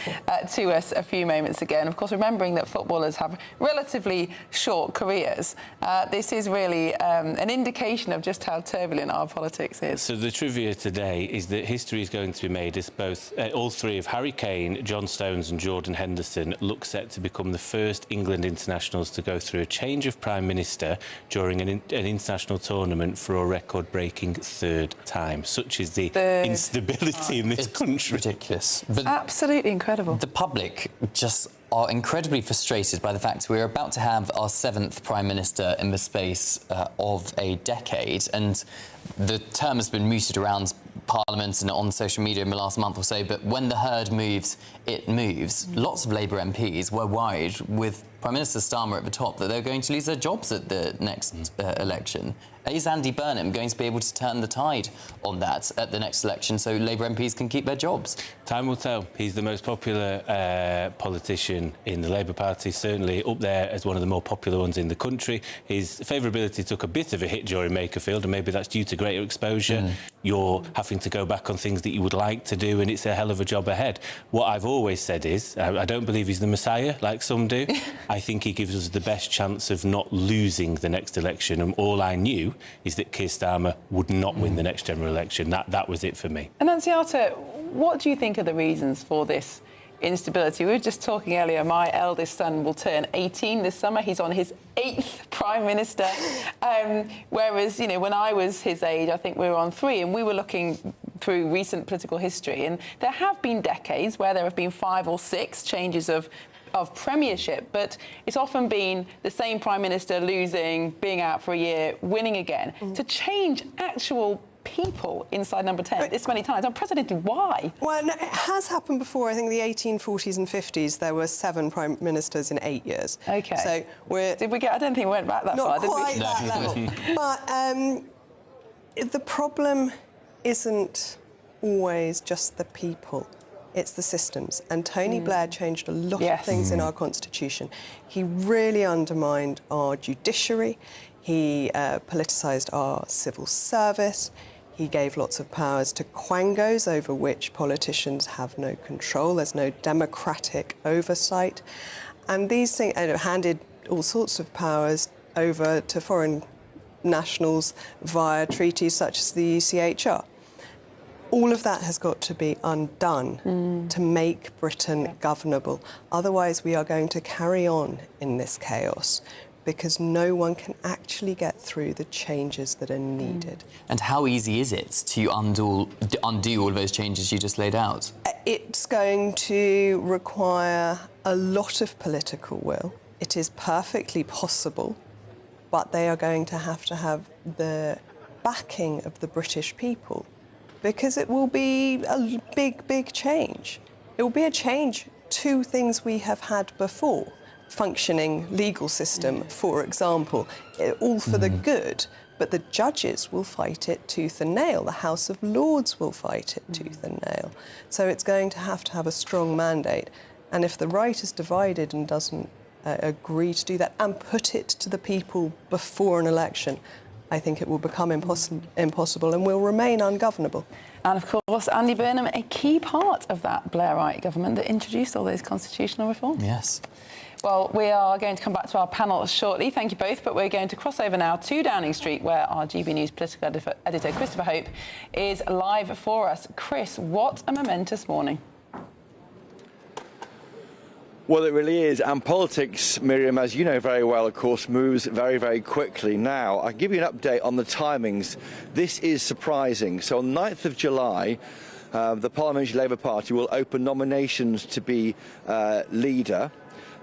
to us a few moments ago. And, of course, remembering that footballers have relatively short careers, this is really an indication of just how turbulent our politics is. So the trivia today is that history is going to be made as both all three of Harry Kane, John Stones and Jordan Henderson look set to become the first England internationals to go through a change of Prime Minister during an international tournament for a record-breaking third time. Such is the instability in this country. Ridiculous. But absolutely incredible. The public just are incredibly frustrated by the fact we're about to have our 7th Prime Minister in the space of a decade, and the term has been mooted around Parliament and on social media in the last month or so, but when the herd moves, it moves. Lots of Labour MPs were worried with Prime Minister Starmer at the top that they're going to lose their jobs at the next election. Is Andy Burnham going to be able to turn the tide on that at the next election so Labour MPs can keep their jobs? Time will tell. He's the most popular politician in the Labour Party, certainly up there as one of the more popular ones in the country. His favourability took a bit of a hit during Makerfield, and maybe that's due to greater exposure. You're having to go back on things that you would like to do, and it's a hell of a job ahead. What I've always said is, I don't believe he's the Messiah, like some do. I think he gives us the best chance of not losing the next election, and all I knew is that Keir Starmer would not win the next general election. That was it for me. Annunziata, what do you think are the reasons for this instability? We were just talking earlier, my eldest son will turn 18 this summer. He's on his 8th Prime Minister. Whereas, you know, when I was his age, I think we were on 3, and we were looking through recent political history, and there have been decades where there have been 5 or 6 changes of premiership, but it's often been the same Prime Minister losing, being out for a year, winning again. To change actual people inside number 10 this many times, unprecedented. Why? Well, no, it has happened before. I think the 1840s and 50s, there were 7 Prime Ministers in 8 years. OK. So we're... Did we get... I don't think we went back that far, did we? Not quite that level. But the problem isn't always just the people. It's the systems. And Tony Blair changed a lot of things in our constitution. He really undermined our judiciary. He politicised our civil service. He gave lots of powers to quangos over which politicians have no control. There's no democratic oversight. And these things handed all sorts of powers over to foreign nationals via treaties such as the ECHR. all of that has got to be undone to make Britain governable. Otherwise, we are going to carry on in this chaos because no one can actually get through the changes that are needed. And how easy is it to undo all of those changes you just laid out? It's going to require a lot of political will. It is perfectly possible, but they are going to have the backing of the British people, because it will be a big, big change. It will be a change to things we have had before. Functioning legal system, for example, all for the good, but the judges will fight it tooth and nail. The House of Lords will fight it tooth and nail. So it's going to have a strong mandate. And if the right is divided and doesn't agree to do that and put it to the people before an election, I think it will become impossible and will remain ungovernable. And of course, Andy Burnham, a key part of that Blairite government that introduced all those constitutional reforms. Yes. Well, we are going to come back to our panel shortly. Thank you both, but we're going to cross over now to Downing Street, where our GB News political editor, Christopher Hope, is live for us. Chris, what a momentous morning. Well, it really is. And politics, Miriam, as you know very well, of course, moves very, very quickly. Now, I'll give you an update on the timings. This is surprising. So on 9th of July, the Parliamentary Labour Party will open nominations to be leader.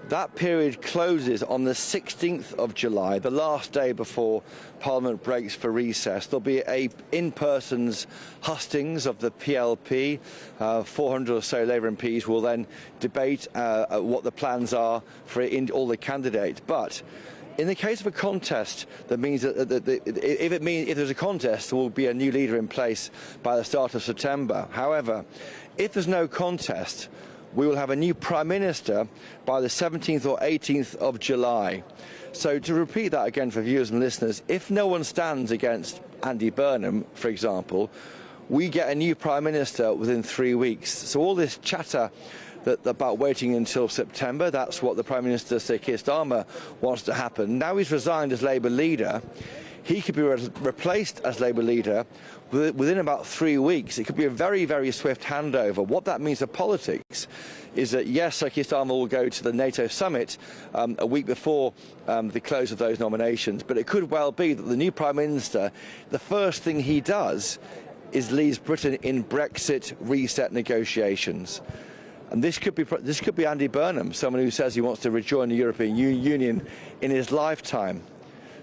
That period closes on the 16th of July, the last day before Parliament breaks for recess. There'll be a in-person hustings of the PLP. 400 or so Labour MPs will then debate what the plans are for all the candidates. But in the case of a contest, that means that if there's a contest, there will be a new leader in place by the start of September. However, if there's no contest, we will have a new Prime Minister by the 17th or 18th of July. So to repeat that again for viewers and listeners, if no one stands against Andy Burnham, for example, we get a new Prime Minister within 3 weeks. So all this chatter about waiting until September, that's what the Prime Minister, Sir Keir Starmer, wants to happen. Now he's resigned as Labour leader. He could be replaced as Labour leader within about 3 weeks. It could be a very, very swift handover. What that means for politics is that, yes, Sir Keir Starmer will go to the NATO summit a week before the close of those nominations, but it could well be that the new Prime Minister, the first thing he does is leads Britain in Brexit reset negotiations. And this could be Andy Burnham, someone who says he wants to rejoin the European Union in his lifetime.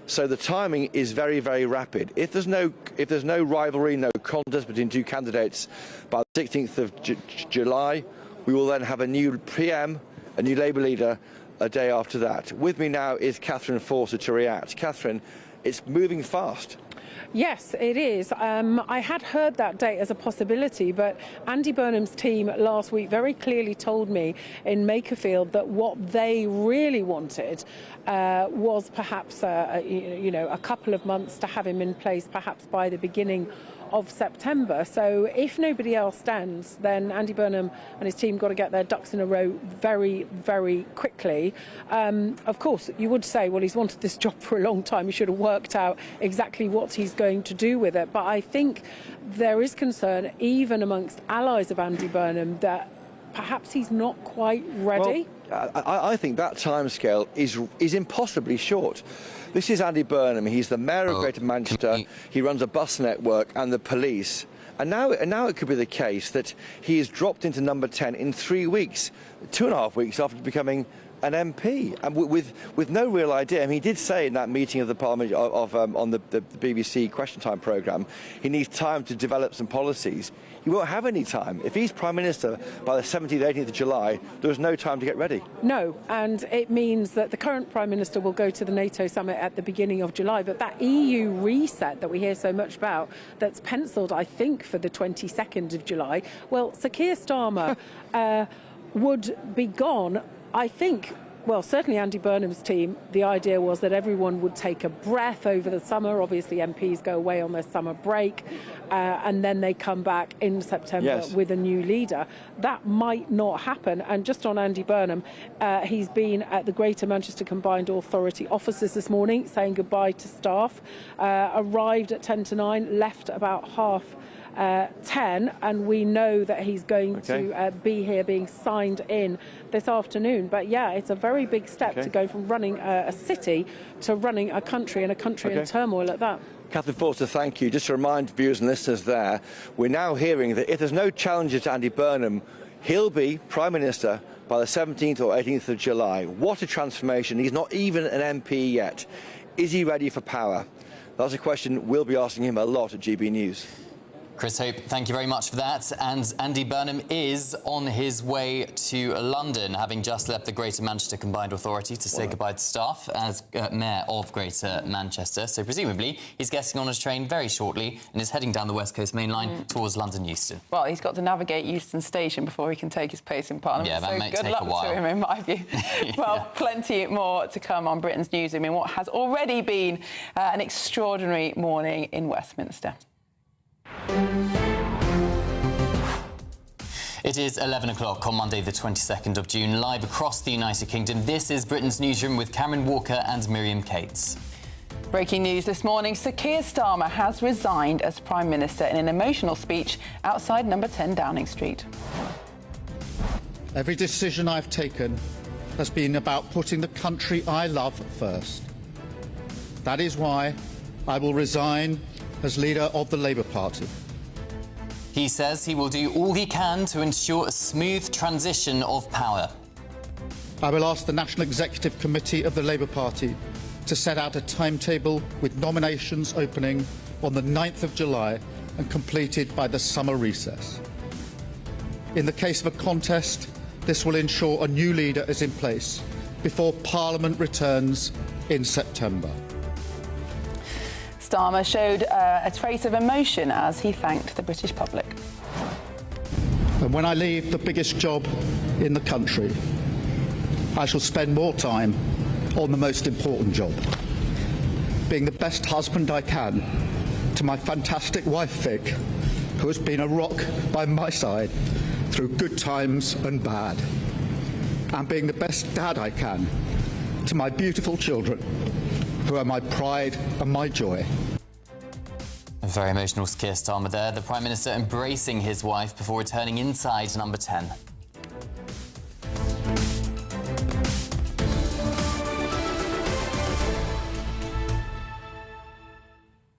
So the timing is very, very rapid. If there's no rivalry, no contest between two candidates by the 16th of July, we will then have a new PM, a new Labour leader, a day after that. With me now is Catherine Forster to react. Catherine, it's moving fast. Yes, it is. I had heard that date as a possibility, but Andy Burnham's team last week very clearly told me in Makerfield that what they really wanted was perhaps a couple of months to have him in place, perhaps by the beginning of September. So if nobody else stands, then Andy Burnham and his team got to get their ducks in a row very, very quickly. Of course, you would say, well, he's wanted this job for a long time. He should have worked out exactly what he's going to do with it. But I think there is concern, even amongst allies of Andy Burnham, that perhaps he's not quite ready. Well, I think that timescale is impossibly short. This is Andy Burnham. He's the Mayor of Greater Manchester. He runs a bus network and the police. And now it could be the case that he is dropped into number 10 in 3 weeks, 2.5 weeks after becoming an MP, and with no real idea. I mean, he did say in that meeting of the Parliament on the BBC Question Time programme, he needs time to develop some policies. He won't have any time. If he's Prime Minister by the 17th, 18th of July, there's no time to get ready. No, and it means that the current Prime Minister will go to the NATO summit at the beginning of July, but that EU reset that we hear so much about, that's pencilled, I think, for the 22nd of July, well, Sir Keir Starmer would be gone, I think. Well, certainly Andy Burnham's team, the idea was that everyone would take a breath over the summer. Obviously, MPs go away on their summer break, and then they come back in September with a new leader. That might not happen. And just on Andy Burnham, he's been at the Greater Manchester Combined Authority offices this morning, saying goodbye to staff. Arrived at 10 to 9, left about half 10, and we know that he's going to be here being signed in this afternoon. But yeah, it's a very big step to go from running a city to running a country, and a country in turmoil at that. Catherine Forster, thank you. Just to remind viewers and listeners there, we're now hearing that if there's no challenger to Andy Burnham, he'll be Prime Minister by the 17th or 18th of July. What a transformation. He's not even an MP yet. Is he ready for power? That's a question we'll be asking him a lot at GB News. Chris Hope, thank you very much for that. And Andy Burnham is on his way to London, having just left the Greater Manchester Combined Authority to say goodbye to staff as Mayor of Greater Manchester. So presumably he's getting on his train very shortly and is heading down the West Coast Main Line towards London Euston. Well, he's got to navigate Euston Station before he can take his place in Parliament. Yeah, that might so take a while. good luck to him, in my view. Well, plenty more to come on Britain's Newsroom in what has already been an extraordinary morning in Westminster. It is 11 o'clock on Monday, the 22nd of June, live across the United Kingdom. This is Britain's Newsroom with Cameron Walker and Miriam Cates. Breaking news this morning, Sir Keir Starmer has resigned as Prime Minister in an emotional speech outside number 10 Downing Street. Every decision I've taken has been about putting the country I love first. That is why I will resign as leader of the Labour Party. He says he will do all he can to ensure a smooth transition of power. I will ask the National Executive Committee of the Labour Party to set out a timetable with nominations opening on the 9th of July and completed by the summer recess. In the case of a contest, this will ensure a new leader is in place before Parliament returns in September. Starmer showed a trace of emotion as he thanked the British public. And when I leave the biggest job in the country, I shall spend more time on the most important job, being the best husband I can to my fantastic wife Vic, who has been a rock by my side through good times and bad, and being the best dad I can to my beautiful children, who are my pride and my joy. A very emotional Keir Starmer there, the Prime Minister embracing his wife before returning inside number 10.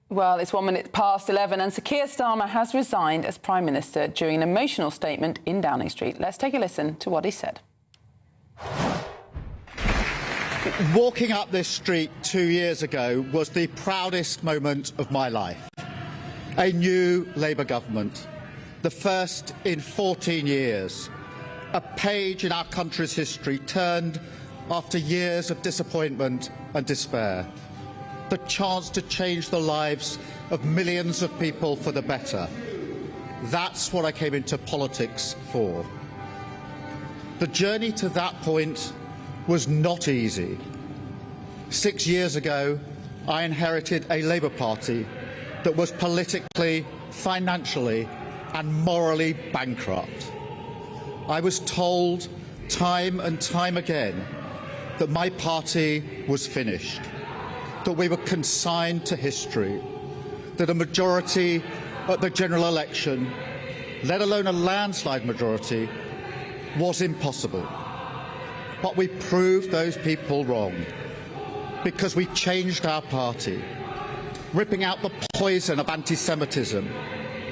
Well, it's 1 minute past 11 and Sir Keir Starmer has resigned as Prime Minister during an emotional statement in Downing Street. Let's take a listen to what he said. Walking up this street 2 years ago was the proudest moment of my life. A new Labour government, the first in 14 years. A page in our country's history turned after years of disappointment and despair. The chance to change the lives of millions of people for the better. That's what I came into politics for. The journey to that point was not easy. 6 years ago, I inherited a Labour Party that was politically, financially and morally bankrupt. I was told time and time again that my party was finished, that we were consigned to history, that a majority at the general election, let alone a landslide majority, was impossible. But we proved those people wrong because we changed our party, ripping out the poison of anti-Semitism,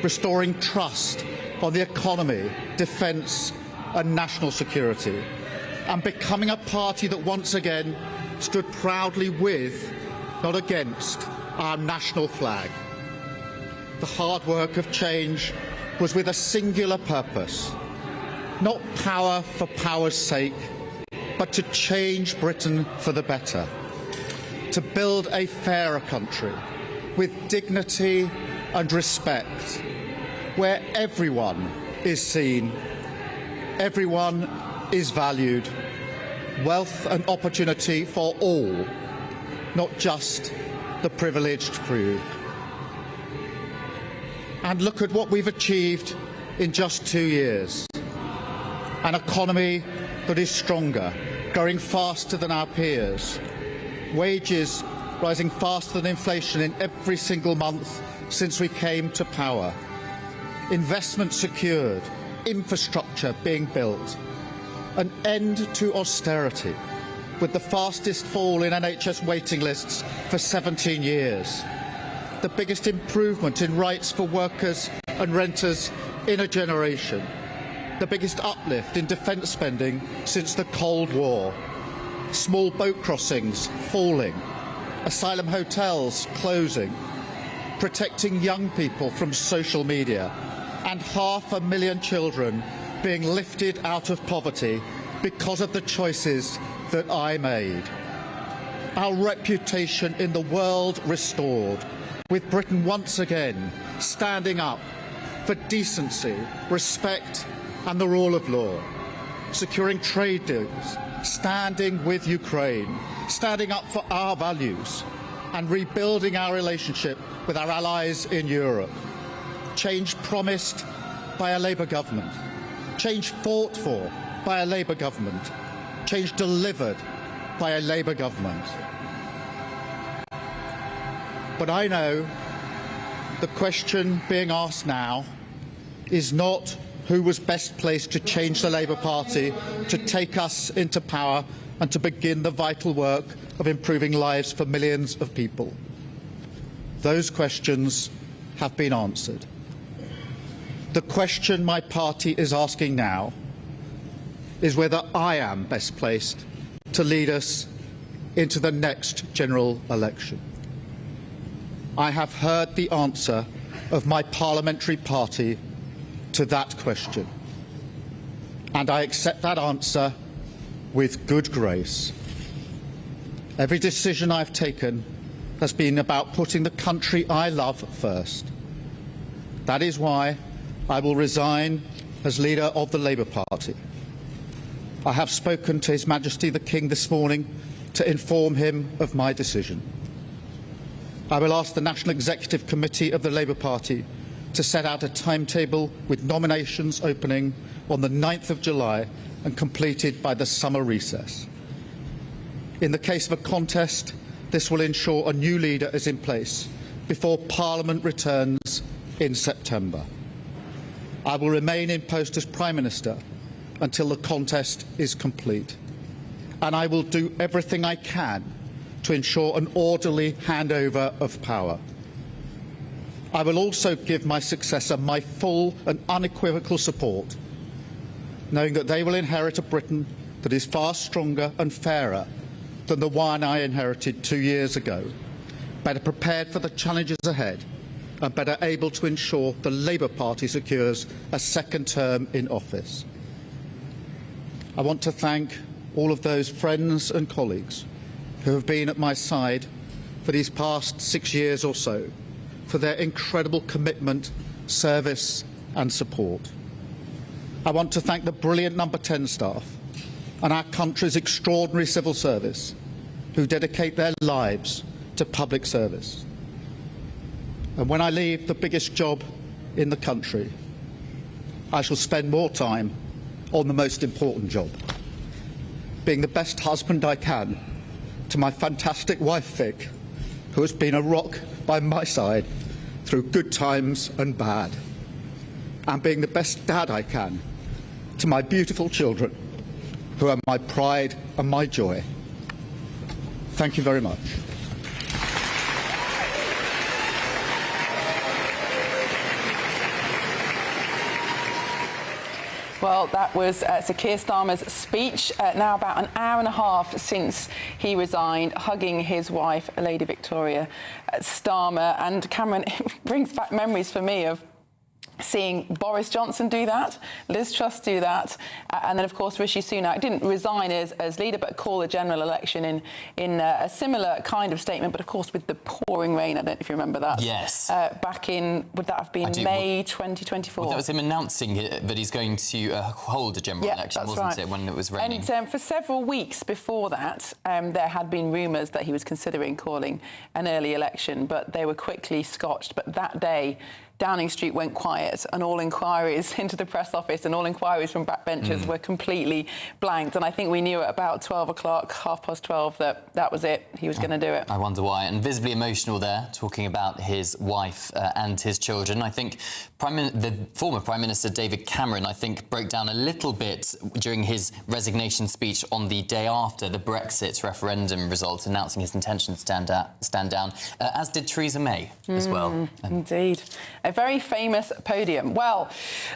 restoring trust on the economy, defence and national security, and becoming a party that once again stood proudly with, not against, our national flag. The hard work of change was with a singular purpose, not power for power's sake, but to change Britain for the better, to build a fairer country with dignity and respect, where everyone is seen, everyone is valued, wealth and opportunity for all, not just the privileged few. And look at what we've achieved in just 2 years. An economy that is stronger, growing faster than our peers, wages rising faster than inflation in every single month since we came to power, investment secured, infrastructure being built, an end to austerity, with the fastest fall in NHS waiting lists for 17 years, the biggest improvement in rights for workers and renters in a generation, the biggest uplift in defence spending since the Cold War, small boat crossings falling, asylum hotels closing, protecting young people from social media, and 500,000 children being lifted out of poverty because of the choices that I made. Our reputation in the world restored, with Britain once again standing up for decency, respect and the rule of law, securing trade deals, standing with Ukraine, standing up for our values and rebuilding our relationship with our allies in Europe. Change promised by a Labour government, change fought for by a Labour government, change delivered by a Labour government. But I know the question being asked now is not who was best placed to change the Labour Party, to take us into power and to begin the vital work of improving lives for millions of people. Those questions have been answered. The question my party is asking now is whether I am best placed to lead us into the next general election. I have heard the answer of my parliamentary party to that question, and I accept that answer with good grace. Every decision I've taken has been about putting the country I love first. That is why I will resign as leader of the Labour Party. I have spoken to His Majesty the King this morning to inform him of my decision. I will ask the National Executive Committee of the Labour Party to set out a timetable with nominations opening on the 9th of July and completed by the summer recess. In the case of a contest, this will ensure a new leader is in place before Parliament returns in September. I will remain in post as Prime Minister until the contest is complete, and I will do everything I can to ensure an orderly handover of power. I will also give my successor my full and unequivocal support, knowing that they will inherit a Britain that is far stronger and fairer than the one I inherited 2 years ago, better prepared for the challenges ahead and better able to ensure the Labour Party secures a second term in office. I want to thank all of those friends and colleagues who have been at my side for these past 6 years or so, for their incredible commitment, service and support. I want to thank the brilliant Number 10 staff and our country's extraordinary civil service who dedicate their lives to public service. And when I leave the biggest job in the country, I shall spend more time on the most important job, being the best husband I can to my fantastic wife Vic, who has been a rock by my side through good times and bad, and being the best dad I can to my beautiful children, who are my pride and my joy. Thank you very much. Well, that was Sir Keir Starmer's speech, now about an hour and a half since he resigned, hugging his wife, Lady Victoria Starmer. And Cameron, it brings back memories for me of seeing Boris Johnson do that, Liz Truss do that, and then, of course, Rishi Sunak didn't resign as leader, but call a general election in a similar kind of statement, but, of course, with the pouring rain. I don't know if you remember that. Yes. Back in, would that have been May 2024? Well, that was him announcing that he's going to hold a general election, wasn't it, when it was raining? And for several weeks before that, there had been rumours that he was considering calling an early election, but they were quickly scotched. But that day, Downing Street went quiet and all inquiries into the press office and all inquiries from backbenchers were completely blanked. And I think we knew at about 12 o'clock, 12:30, that that was it. He was going to do it. I wonder why. And visibly emotional there, talking about his wife and his children. I think the former Prime Minister David Cameron, I think, broke down a little bit during his resignation speech on the day after the Brexit referendum result, announcing his intention to stand down, as did Theresa May as well. Indeed. A very famous podium. Well,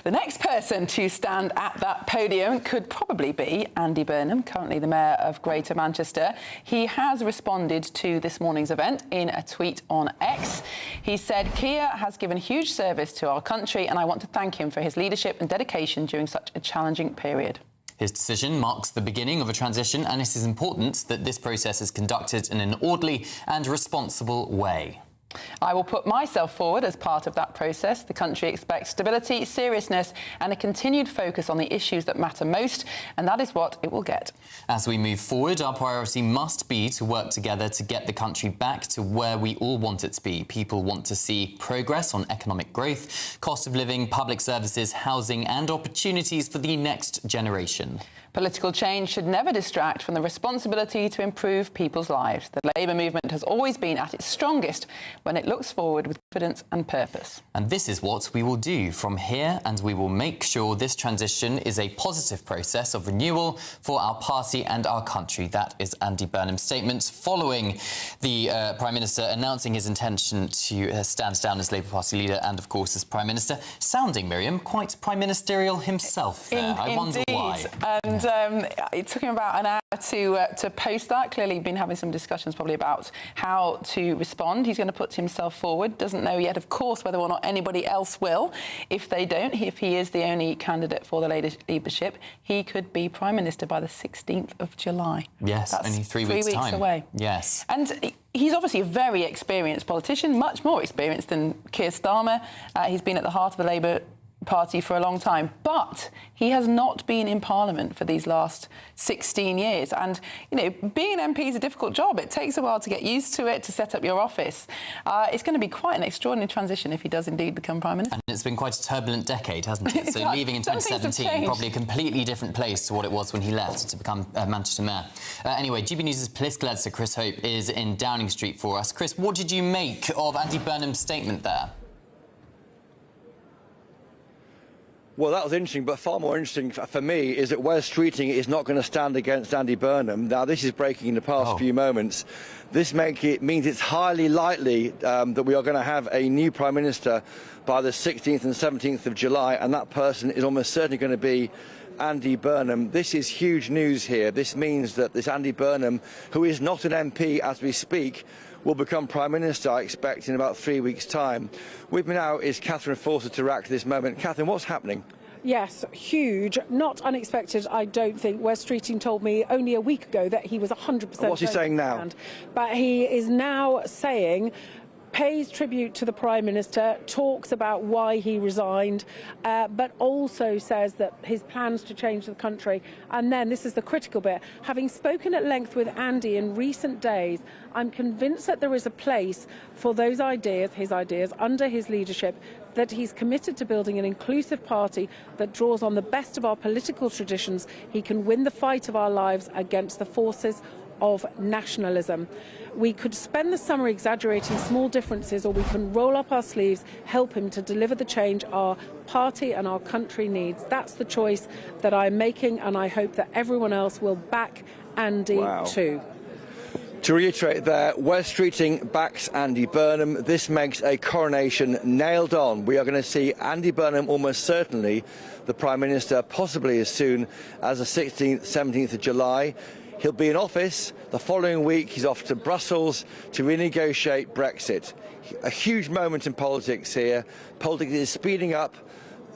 the next person to stand at that podium could probably be Andy Burnham, currently the Mayor of Greater Manchester. He has responded to this morning's event in a tweet on X. He said, "Keir has given huge service to our country and I want to thank him for his leadership and dedication during such a challenging period." His decision marks the beginning of a transition, and it is important that this process is conducted in an orderly and responsible way. "I will put myself forward as part of that process. The country expects stability, seriousness and a continued focus on the issues that matter most, and that is what it will get." As we move forward, our priority must be to work together to get the country back to where we all want it to be. People want to see progress on economic growth, cost of living, public services, housing and opportunities for the next generation. Political change should never distract from the responsibility to improve people's lives. The Labour movement has always been at its strongest when it looks forward with confidence and purpose. And this is what we will do from here, and we will make sure this transition is a positive process of renewal for our party and our country. That is Andy Burnham's statement following the Prime Minister announcing his intention to stand down as Labour Party leader and, of course, as Prime Minister, sounding, Miriam, quite prime ministerial himself there. I wonder why. And it took him about an hour to post that. Clearly been having some discussions probably about how to respond. He's going to put himself forward. Doesn't know yet, of course, whether or not anybody else will. If they don't, if he is the only candidate for the leadership, he could be Prime Minister by the 16th of July. Yes, That's only 3 weeks' time. away. Yes. And he's obviously a very experienced politician, much more experienced than Keir Starmer. He's been at the heart of the Labour Party for a long time, but he has not been in Parliament for these last 16 years. And, you know, being an MP is a difficult job. It takes a while to get used to it, to set up your office. It's going to be quite an extraordinary transition if he does indeed become Prime Minister. And it's been quite a turbulent decade, hasn't it? So leaving in 2017, probably a completely different place to what it was when he left to become Manchester Mayor. Anyway, GB News' political editor Chris Hope is in Downing Street for us. Chris, what did you make of Andy Burnham's statement there? Well, that was interesting, but far more interesting for me is that Wes Streeting is not going to stand against Andy Burnham. Now, this is breaking in the past few moments. This means it's highly likely that we are going to have a new Prime Minister by the 16th and 17th of July, and that person is almost certainly going to be Andy Burnham. This is huge news here. This means that this Andy Burnham, who is not an MP as we speak, will become Prime Minister, I expect, in about 3 weeks' time. With me now is Catherine Forster to react to this moment. Catherine, what's happening? Yes, huge, not unexpected, I don't think. Wes Streeting told me only a week ago that he was 100%. What's he saying now? But he is now saying, pays tribute to the Prime Minister, talks about why he resigned, but also says that his plans to change the country. And then, this is the critical bit, having spoken at length with Andy in recent days, I'm convinced that there is a place for those ideas, his ideas, under his leadership, that he's committed to building an inclusive party that draws on the best of our political traditions. He can win the fight of our lives against the forces of nationalism. We could spend the summer exaggerating small differences, or we can roll up our sleeves, help him to deliver the change our party and our country needs. That's the choice that I'm making, and I hope that everyone else will back Andy too. To reiterate there, Wes Streeting backs Andy Burnham. This makes a coronation nailed on. We are going to see Andy Burnham almost certainly the Prime Minister, possibly as soon as the 16th, 17th of July. He'll be in office. The following week, he's off to Brussels to renegotiate Brexit. A huge moment in politics here. Politics is speeding up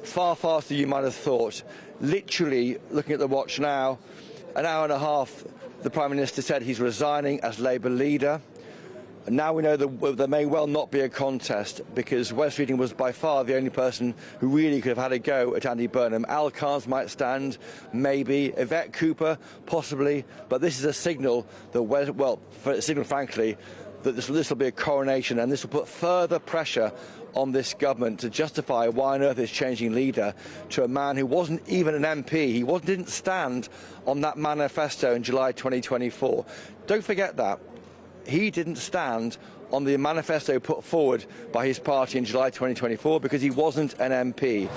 far faster than you might have thought. Literally, looking at the watch now, an hour and a half, the Prime Minister said he's resigning as Labour leader. And now we know that there may well not be a contest, because Wes Streeting was by far the only person who really could have had a go at Andy Burnham. Al Carnes might stand, maybe. Yvette Cooper, possibly. But this is a signal that, frankly, that this will be a coronation, and this will put further pressure on this government to justify why on earth it's changing leader to a man who wasn't even an MP. He didn't stand on that manifesto in July 2024. Don't forget that. He didn't stand on the manifesto put forward by his party in July 2024 because he wasn't an MP.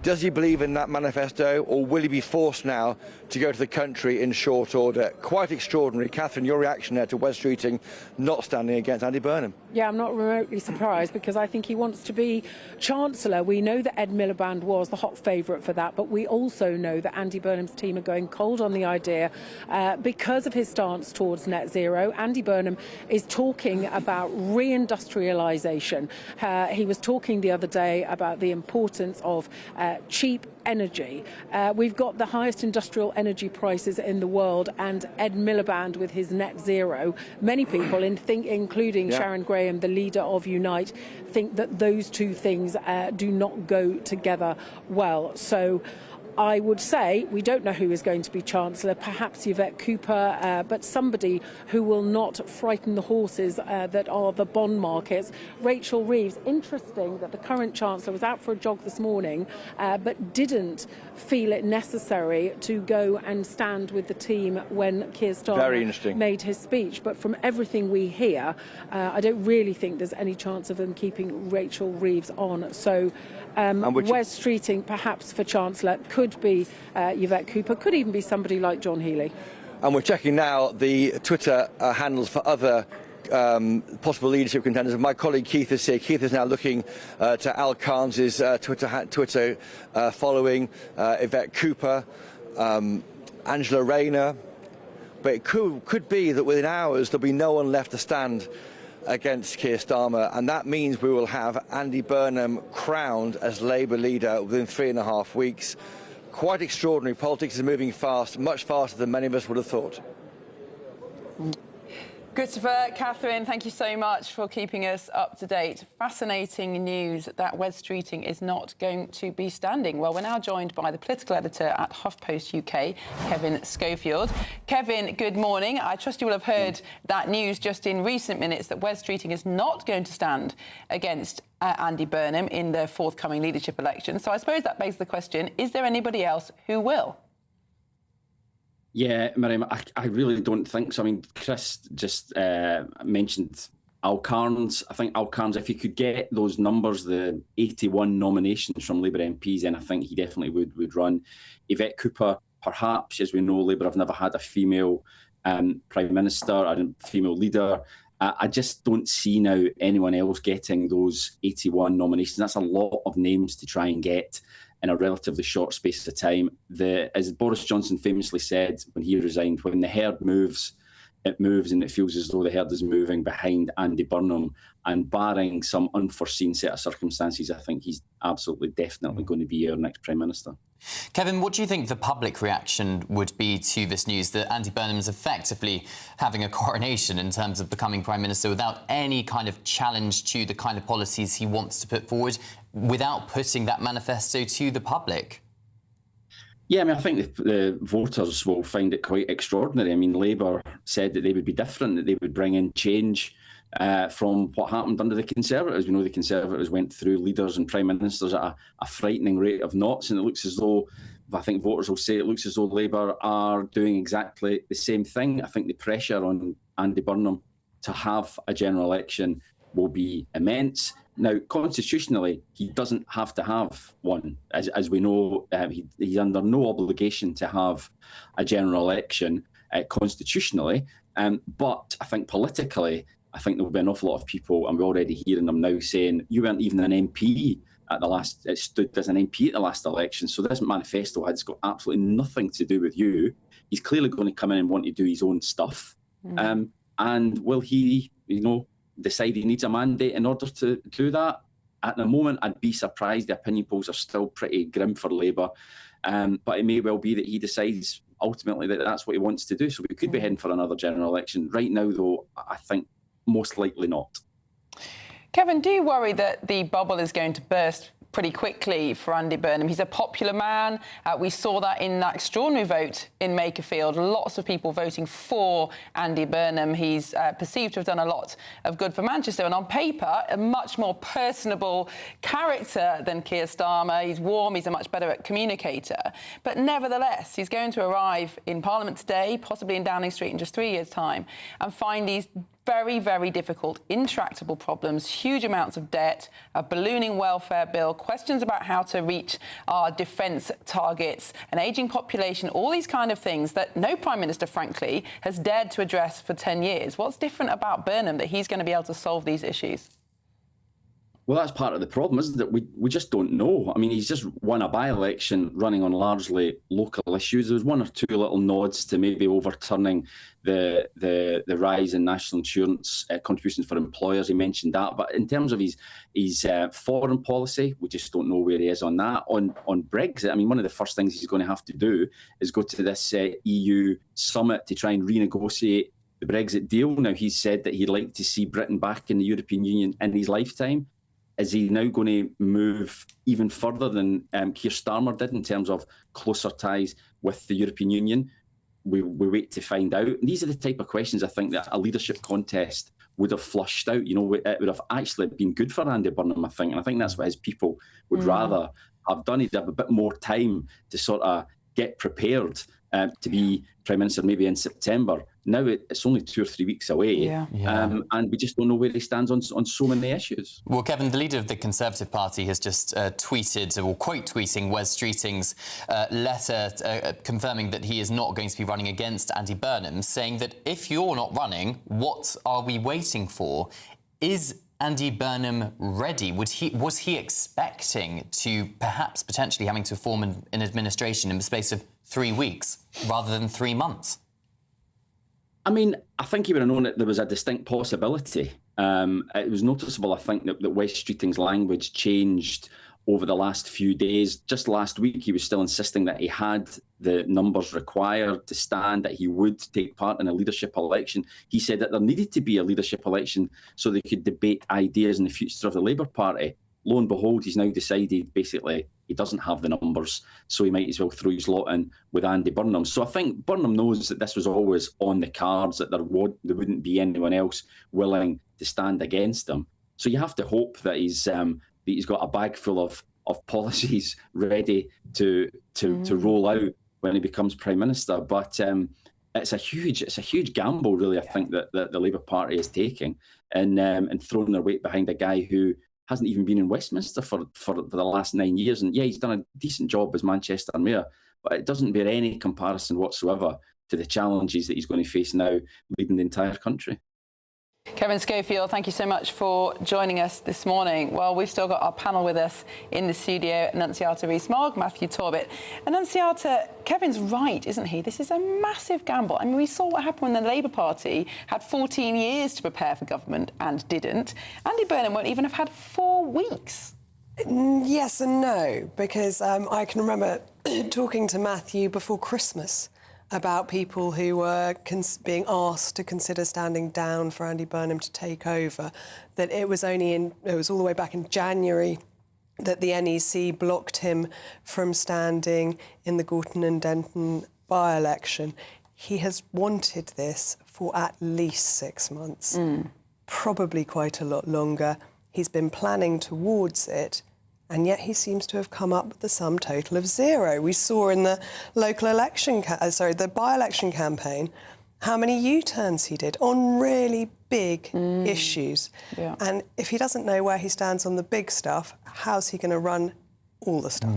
Does he believe in that manifesto, or will he be forced now to go to the country in short order? Quite extraordinary. Catherine, your reaction there to Wes Streeting not standing against Andy Burnham? Yeah, I'm not remotely surprised because I think he wants to be Chancellor. We know that Ed Miliband was the hot favourite for that, but we also know that Andy Burnham's team are going cold on the idea because of his stance towards net zero. Andy Burnham is talking about reindustrialisation. He was talking the other day about the importance of cheap energy. We've got the highest industrial energy prices in the world, and Ed Miliband with his net zero. Many people, including Sharon Graham, the leader of Unite, think that those two things do not go together well. So I would say we don't know who is going to be Chancellor, perhaps Yvette Cooper, but somebody who will not frighten the horses that are the bond markets. Rachel Reeves, interesting that the current Chancellor was out for a jog this morning, but didn't feel it necessary to go and stand with the team when Keir Starmer made his speech. But from everything we hear, I don't really think there's any chance of them keeping Rachel Reeves on. So Wes Streeting, perhaps for Chancellor, could be Yvette Cooper, could even be somebody like John Healey. And we're checking now the Twitter handles for other possible leadership contenders. My colleague Keith is here. Keith is now looking to Al Carnes' Twitter following, Yvette Cooper, Angela Rayner. But it could be that within hours there'll be no one left to stand against Keir Starmer, and that means we will have Andy Burnham crowned as Labour leader within 3.5 weeks. Quite extraordinary. Politics is moving fast, much faster than many of us would have thought. Christopher, Catherine, thank you so much for keeping us up to date. Fascinating news that Wes Streeting is not going to be standing. Well, we're now joined by the political editor at HuffPost UK, Kevin Schofield. Kevin, good morning. I trust you will have heard that news just in recent minutes that Wes Streeting is not going to stand against Andy Burnham in the forthcoming leadership election. So I suppose that begs the question, is there anybody else who will? Yeah, Miriam, I really don't think so. I mean, Chris just mentioned Al Carnes. I think Al Carnes, if he could get those numbers, the 81 nominations from Labour MPs, then I think he definitely would run. Yvette Cooper, perhaps, as we know, Labour have never had a female Prime Minister or a female leader. I just don't see now anyone else getting those 81 nominations. That's a lot of names to try and get in a relatively short space of time. As Boris Johnson famously said when he resigned, when the herd moves, it moves, and it feels as though the herd is moving behind Andy Burnham. And barring some unforeseen set of circumstances, I think he's absolutely definitely going to be our next Prime Minister. Kevin, what do you think the public reaction would be to this news that Andy Burnham is effectively having a coronation in terms of becoming Prime Minister without any kind of challenge to the kind of policies he wants to put forward, without putting that manifesto to the public? Yeah, I mean, I think the voters will find it quite extraordinary. I mean, Labour said that they would be different, that they would bring in change from what happened under the Conservatives. We know the Conservatives went through leaders and prime ministers at a frightening rate of knots, and it looks as though, I think voters will say, it looks as though Labour are doing exactly the same thing. I think the pressure on Andy Burnham to have a general election will be immense. Now, constitutionally, he doesn't have to have one. As we know, he's under no obligation to have a general election constitutionally. But I think politically, I think there will be an awful lot of people, and we're already hearing them now saying, you weren't even an MP at the last, it stood as an MP at the last election, so this manifesto has got absolutely nothing to do with you. He's clearly going to come in and want to do his own stuff. And will he, decide he needs a mandate in order to do that? At the moment, I'd be surprised. The opinion polls are still pretty grim for Labour. But it may well be that he decides ultimately that that's what he wants to do. So we could be heading for another general election. Right now, though, I think most likely not. Kevin, do you worry that the bubble is going to burst pretty quickly for Andy Burnham. He's a popular man. We saw that in that extraordinary vote in Makerfield. Lots of people voting for Andy Burnham. He's perceived to have done a lot of good for Manchester, and on paper, a much more personable character than Keir Starmer. He's warm, he's a much better communicator. But nevertheless, he's going to arrive in Parliament today, possibly in Downing Street in just 3 years' time, and find these very, very difficult, intractable problems, huge amounts of debt, a ballooning welfare bill, questions about how to reach our defence targets, an ageing population, all these kind of things that no Prime Minister, frankly, has dared to address for 10 years. What's different about Burnham that he's going to be able to solve these issues? Well, that's part of the problem, isn't it? We just don't know. I mean, he's just won a by-election running on largely local issues. There was one or two little nods to maybe overturning the rise in national insurance contributions for employers. He mentioned that. But in terms of his foreign policy, we just don't know where he is on that. On Brexit, I mean, one of the first things he's going to have to do is go to this EU summit to try and renegotiate the Brexit deal. Now, he's said that he'd like to see Britain back in the European Union in his lifetime. Is he now going to move even further than Keir Starmer did in terms of closer ties with the European Union? We wait to find out. And these are the type of questions I think that a leadership contest would have flushed out. You know, it would have actually been good for Andy Burnham, I think. And I think that's what his people would rather have done. He'd have a bit more time to sort of get prepared to be Prime Minister maybe in September. Now it's only 2 or 3 weeks away, and we just don't know where he stands on so many issues. Well, Kevin, the leader of the Conservative Party has just tweeted, or quote tweeting, Wes Streeting's letter confirming that he is not going to be running against Andy Burnham, saying that if you're not running, what are we waiting for? Is Andy Burnham ready? Was he expecting to perhaps potentially having to form an administration in the space of 3 weeks rather than 3 months? I mean, I think he would have known that there was a distinct possibility. It was noticeable, I think, that Wes Streeting's language changed over the last few days. Just last week, he was still insisting that he had the numbers required to stand, that he would take part in a leadership election. He said that there needed to be a leadership election so they could debate ideas in the future of the Labour Party. Lo and behold, he's now decided basically he doesn't have the numbers, so he might as well throw his lot in with Andy Burnham. So I think Burnham knows that this was always on the cards, that there wouldn't be anyone else willing to stand against him. So you have to hope that he's got a bag full of policies ready to roll out when he becomes Prime Minister. But it's a huge gamble, really, I think, that the Labour Party is taking and throwing their weight behind a guy who hasn't even been in Westminster for the last 9 years. And yeah, he's done a decent job as Manchester Mayor, but it doesn't bear any comparison whatsoever to the challenges that he's going to face now leading the entire country. Kevin Schofield, thank you so much for joining us this morning. Well, we've still got our panel with us in the studio, Annunziata Rees-Mogg, Matthew Torbett. Annunziata, Kevin's right, isn't he? This is a massive gamble. I mean, we saw what happened when the Labour Party had 14 years to prepare for government and didn't. Andy Burnham won't even have had 4 weeks. Yes and no, because I can remember talking to Matthew before Christmas about people who were being asked to consider standing down for Andy Burnham to take over, that it was all the way back in January that the NEC blocked him from standing in the Gorton and Denton by-election. He has wanted this for at least 6 months, probably quite a lot longer. He's been planning towards it, and yet he seems to have come up with the sum total of 0. We saw in the local election, the by-election campaign, how many U-turns he did on really big issues. Yeah. And if he doesn't know where he stands on the big stuff, how's he going to run all the stuff?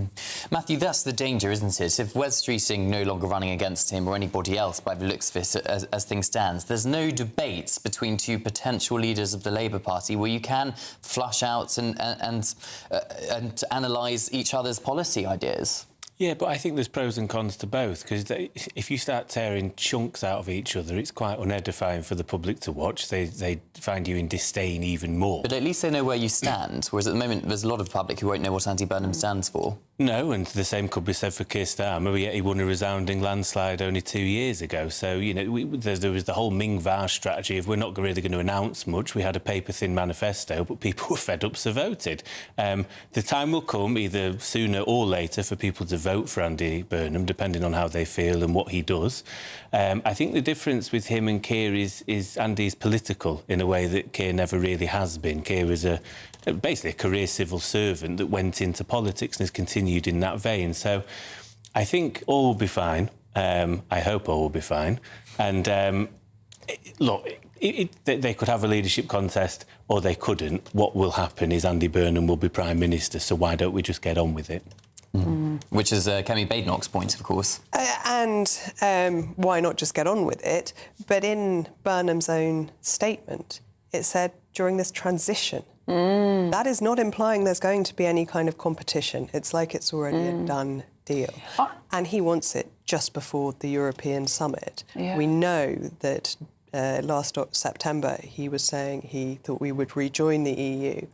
Matthew, that's the danger, isn't it? If Wes Streeting no longer running against him or anybody else by the looks of it as things stand, there's no debates between two potential leaders of the Labour Party where you can flush out and analyse each other's policy ideas. Yeah, but I think there's pros and cons to both, because if you start tearing chunks out of each other, it's quite unedifying for the public to watch. They find you in disdain even more. But at least they know where you stand, whereas at the moment there's a lot of the public who won't know what Andy Burnham stands for. No, and the same could be said for Keir Starmer, yet he won a resounding landslide only 2 years ago. So, you know, there was the whole Ming Vast strategy of we're not really going to announce much. We had a paper-thin manifesto, but people were fed up, so voted. The time will come, either sooner or later, for people to vote for Andy Burnham, depending on how they feel and what he does. I think the difference with him and Keir is Andy's political in a way that Keir never really has been. Keir is basically a career civil servant that went into politics and has continued in that vein. So I think all will be fine. I hope all will be fine. And look, they could have a leadership contest or they couldn't. What will happen is Andy Burnham will be Prime Minister, so why don't we just get on with it? Which is Kemi Badenoch's point, of course. And why not just get on with it? But in Burnham's own statement, it said during this transition. That is not implying there's going to be any kind of competition. It's like it's already a done deal. And he wants it just before the European summit. Yeah. We know that last September he was saying he thought we would rejoin the EU.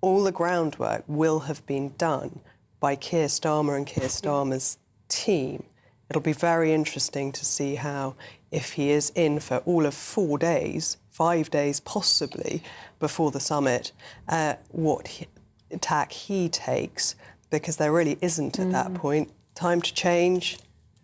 All the groundwork will have been done by Keir Starmer and Keir Starmer's team. It'll be very interesting to see how, if he is in for all of 4 days, 5 days possibly, before the summit, what tack he takes, because there really isn't at that point time to change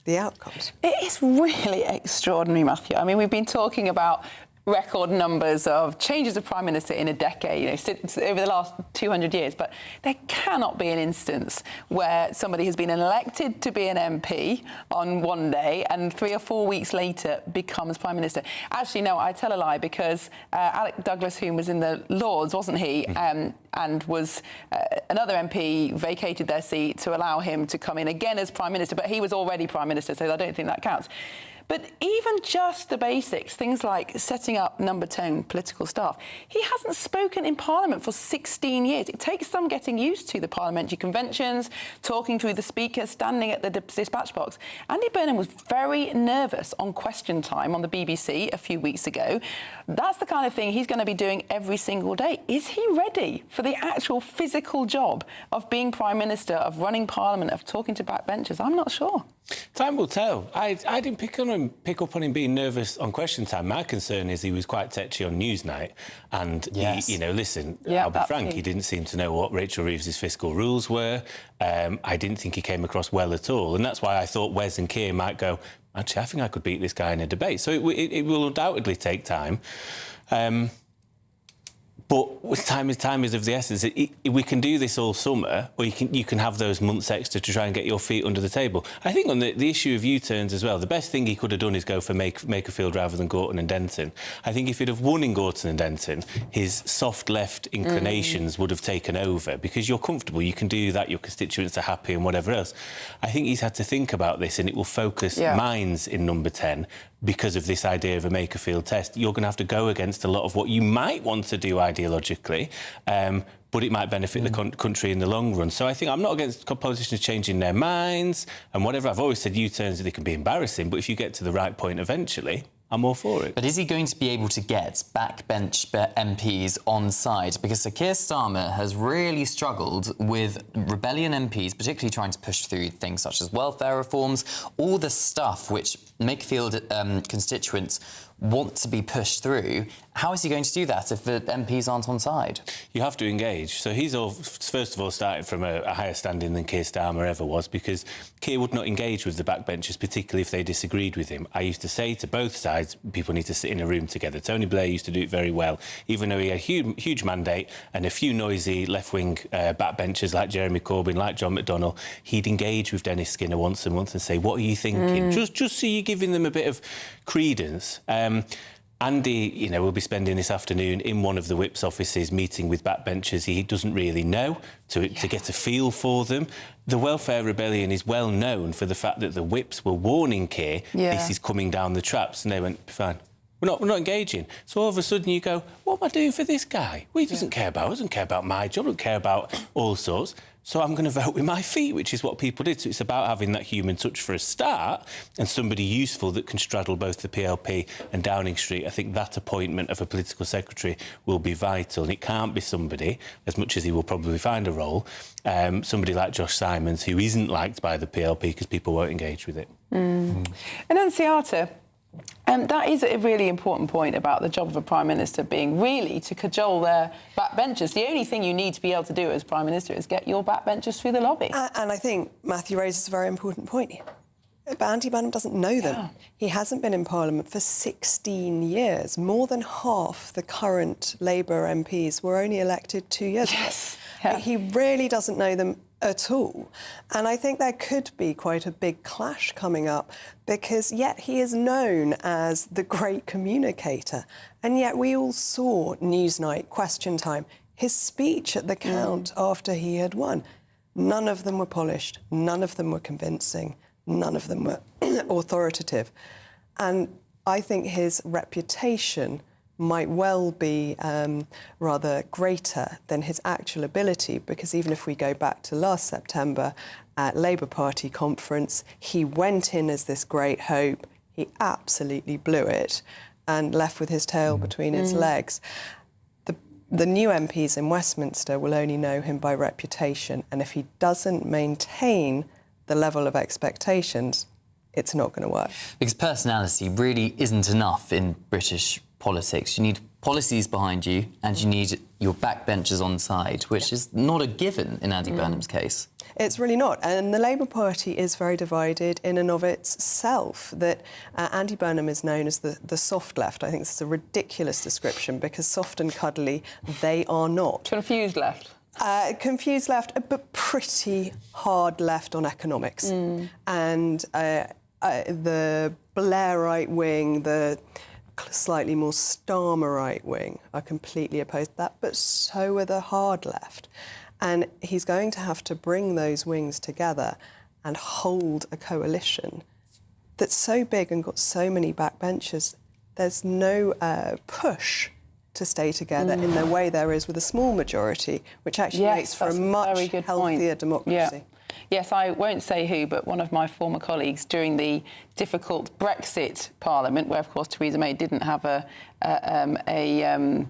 the outcomes. It is really extraordinary, Matthew. I mean, we've been talking about record numbers of changes of Prime Minister in a decade, you know, since over the last 200 years, but there cannot be an instance where somebody has been elected to be an MP on one day and 3 or 4 weeks later becomes Prime Minister. Actually, no, I tell a lie, because Alec Douglas-Home was in the Lords, wasn't he? And was another MP vacated their seat to allow him to come in again as Prime Minister, but he was already Prime Minister, so I don't think that counts. But even just the basics, things like setting up number 10 political staff, he hasn't spoken in Parliament for 16 years. It takes some getting used to the parliamentary conventions, talking to the Speaker, standing at the dispatch box. Andy Burnham was very nervous on Question Time on the BBC a few weeks ago. That's the kind of thing he's going to be doing every single day. Is he ready for the actual physical job of being Prime Minister, of running Parliament, of talking to backbenchers? I'm not sure. Time will tell. I didn't pick up on him being nervous on Question Time. My concern is he was quite tetchy on Newsnight, and yes. he, you know, listen, Yeah, I'll be frank, too. he didn't seem to know what Rachel Reeves' fiscal rules were. I didn't think he came across well at all, and that's why I thought Wes and Keir might go, actually, I think I could beat this guy in a debate. So it will undoubtedly take time. But time is of the essence. We can do this all summer, or you can have those months extra to try and get your feet under the table. I think on the issue of U-turns as well, the best thing he could have done is go for Makerfield rather than Gorton and Denton. I think if he'd have won in Gorton and Denton, his soft left inclinations would have taken over, because you're comfortable, you can do that, your constituents are happy and whatever else. I think he's had to think about this, and it will focus minds in number 10 because of this idea of a Makerfield test. You're going to have to go against a lot of what you might want to do ideologically, but it might benefit the country in the long run. So I think I'm not against politicians changing their minds and whatever. I've always said U-turns, they can be embarrassing, but if you get to the right point eventually, I'm all for it. But is he going to be able to get backbench MPs on side? Because Sir Keir Starmer has really struggled with rebellion MPs, particularly trying to push through things such as welfare reforms, all the stuff which Makerfield constituents want to be pushed through. How is he going to do that if the MPs aren't on side? You have to engage. So he's first of all starting from a higher standing than Keir Starmer ever was, because Keir would not engage with the backbenchers, particularly if they disagreed with him. I used to say to both sides, people need to sit in a room together. Tony Blair used to do it very well, even though he had a huge mandate and a few noisy left-wing backbenchers like Jeremy Corbyn, like John McDonnell. He'd engage with Dennis Skinner once a month and say, what are you thinking? Just so you're giving them a bit of credence. Andy, you know, will be spending this afternoon in one of the Whip's offices meeting with backbenchers he doesn't really know to get a feel for them. The Welfare Rebellion is well known for the fact that the Whips were warning Keir this is coming down the traps, and they went, fine. We're not engaging. So all of a sudden you go, what am I doing for this guy? Well, he doesn't care about us, doesn't care about my job, doesn't care about all sorts. so I'm going to vote with my feet, which is what people did. So it's about having that human touch for a start and somebody useful that can straddle both the PLP and Downing Street. I think that appointment of a political secretary will be vital. And it can't be somebody, as much as he will probably find a role, somebody like Josh Simons, who isn't liked by the PLP because people won't engage with it. Annunziata, that is a really important point about the job of a Prime Minister being really to cajole their backbenchers. The only thing you need to be able to do as Prime Minister is get your backbenchers through the lobby. And I think Matthew raises a very important point here. But Andy Burnham doesn't know them. Yeah. He hasn't been in Parliament for 16 years. More than half the current Labour MPs were only elected 2 years ago. Yeah. He really doesn't know them at all. And I think there could be quite a big clash coming up because yet he is known as the great communicator. And yet we all saw Newsnight, Question Time, his speech at the count after he had won. None of them were polished. None of them were convincing. None of them were authoritative. And I think his reputation might well be rather greater than his actual ability, because even if we go back to last September at Labour Party conference, he went in as this great hope. He absolutely blew it and left with his tail between his legs. The new MPs in Westminster will only know him by reputation, and if he doesn't maintain the level of expectations, it's not going to work. Because personality really isn't enough in British politics. You need policies behind you and you need your backbenchers on side, which is not a given in Andy Burnham's case. It's really not. And the Labour Party is very divided in and of itself. That Andy Burnham is known as the soft left. I think this is a ridiculous description because soft and cuddly, they are not. Confused left. Confused left, but pretty hard left on economics. And the Blairite wing, the slightly more Starmer right wing are completely opposed to that, but so are the hard left. And he's going to have to bring those wings together and hold a coalition that's so big and got so many backbenchers. There's no push to stay together in the way there is with a small majority, which actually makes for a much healthier democracy. Yes, I won't say who, but one of my former colleagues during the difficult Brexit Parliament, where, of course, Theresa May didn't have a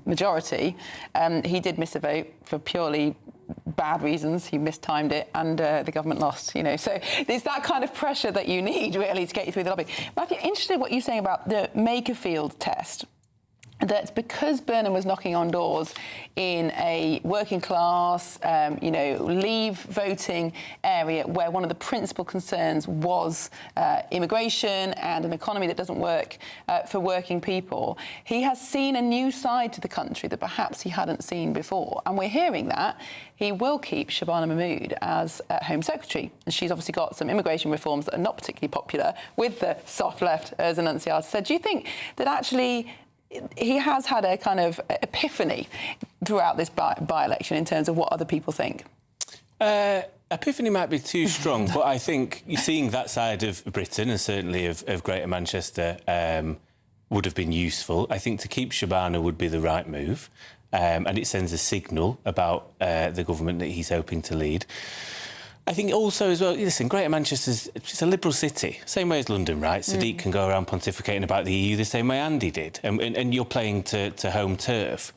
majority, he did miss a vote for purely bad reasons. He mistimed it and the government lost, you know. So there's that kind of pressure that you need, really, to get you through the lobby. Matthew, interested in what you're saying about the Makerfield test. That because Burnham was knocking on doors in a working class, leave voting area where one of the principal concerns was immigration and an economy that doesn't work for working people, he has seen a new side to the country that perhaps he hadn't seen before. And we're hearing that he will keep Shabana Mahmood as Home Secretary. And she's obviously got some immigration reforms that are not particularly popular with the soft left, as Annunziata said. Do you think that actually he has had a kind of epiphany throughout this by-election in terms of what other people think? Epiphany might be too strong, but I think seeing that side of Britain, and certainly of Greater Manchester, would have been useful. I think to keep Shabana would be the right move, and it sends a signal about the government that he's hoping to lead. I think also as well, listen, Greater Manchester's it's a liberal city, same way as London, right? Sadiq can go around pontificating about the EU the same way Andy did, and you're playing to home turf.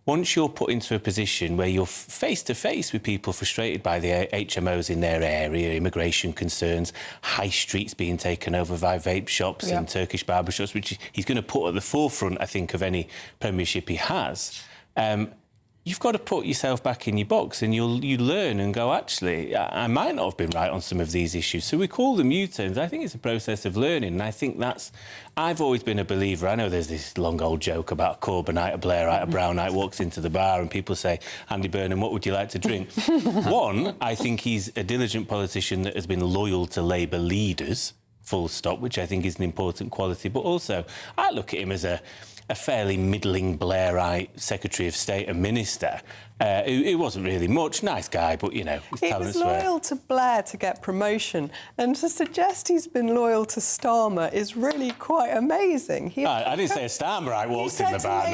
Once you're put into a position where you're face-to-face with people frustrated by the HMOs in their area, immigration concerns, high streets being taken over by vape shops and Turkish barber shops, which he's going to put at the forefront, I think, of any premiership he has, you've got to put yourself back in your box and you learn and go, actually, I might not have been right on some of these issues. So we call them U-turns. I think it's a process of learning. And I think I've always been a believer. I know there's this long old joke about a Corbynite, a Blairite, a Brownite walks into the bar and people say, Andy Burnham, what would you like to drink? One, I think he's a diligent politician that has been loyal to Labour leaders, full stop, which I think is an important quality. But also, I look at him as a fairly middling Blairite Secretary of State and Minister. It wasn't really much. Nice guy, but, you know, he's He telling was us where. loyal to Blair to get promotion, and to suggest he's been loyal to Starmer is really quite amazing. I didn't say a Starmer I walked in the bar.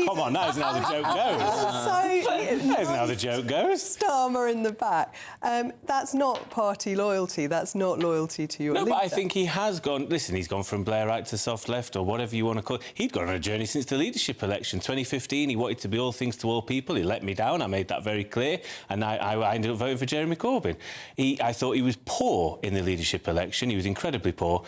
Come on, that isn't how the joke goes. That isn't how the joke goes. Starmer in the back. That's not party loyalty. That's not loyalty to your leader. No, but I think he has gone... Listen, he's gone from Blairite to soft left, or whatever you want to call it. He'd gone on a journey since the leadership election. 2015, he wanted to be all things to all people. He let me down. I made that very clear. And I ended up voting for Jeremy Corbyn. I thought he was poor in the leadership election. He was incredibly poor.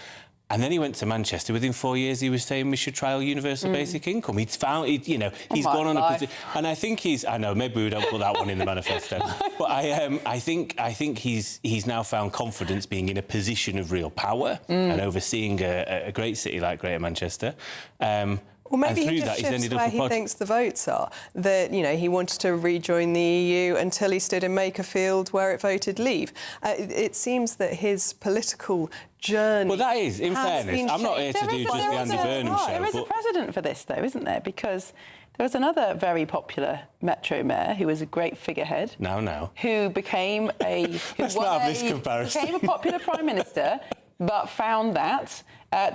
And then he went to Manchester. Within 4 years, he was saying we should trial universal basic income. He's found, you know, he's gone on a position, and I think I know, maybe we don't put that one in the manifesto, but I think he's now found confidence being in a position of real power and overseeing a great city like Greater Manchester. Or maybe he just shifts where he thinks the votes are. That, you know, he wanted to rejoin the EU until he stood in Makerfield where it voted leave. It seems that his political journey... Well, that is, in fairness, I'm not here to do just the Andy Burnham show. There is a precedent for this, though, isn't there? Because there was another very popular Metro mayor who was a great figurehead. Who became a... Let's not have this comparison. Became a popular Prime Minister, but found that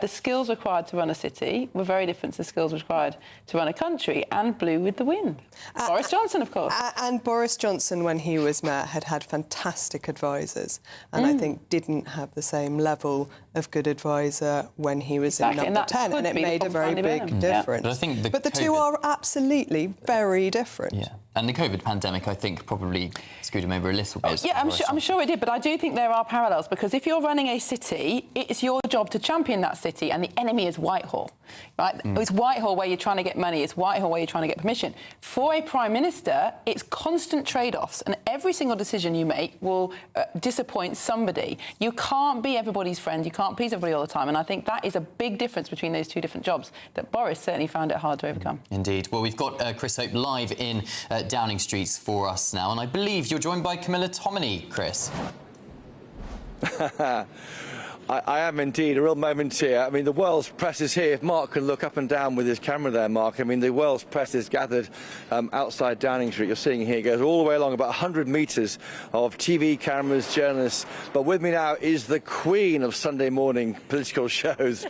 the skills required to run a city were very different to the skills required to run a country, and blew with the wind. Boris Johnson, of course. And Boris Johnson, when he was mayor, had fantastic advisors, and I think didn't have the same level of good advisor when he was in number 10, and it made a very big difference. But the two are absolutely very different. Yeah. And the COVID pandemic, I think, probably screwed him over a little bit. Yeah, I'm sure it did, but I do think there are parallels, because if you're running a city, it's your job to champion that city, and the enemy is Whitehall, right? It's Whitehall where you're trying to get money, it's Whitehall where you're trying to get permission. For a Prime Minister, it's constant trade-offs, and every single decision you make will disappoint somebody. You can't be everybody's friend, you can't please everybody all the time, and I think that is a big difference between those two different jobs that Boris certainly found it hard to overcome. Indeed. Well, we've got Chris Hope live in Downing Street for us now, and I believe you're joined by Camilla Tominey, Chris. I am indeed. A real moment here. I mean, the world's press is here. If Mark can look up and down with his camera there, Mark. I mean, the world's press is gathered outside Downing Street. You're seeing here, it goes all the way along, about 100 metres of TV cameras, journalists. But with me now is the queen of Sunday morning political shows,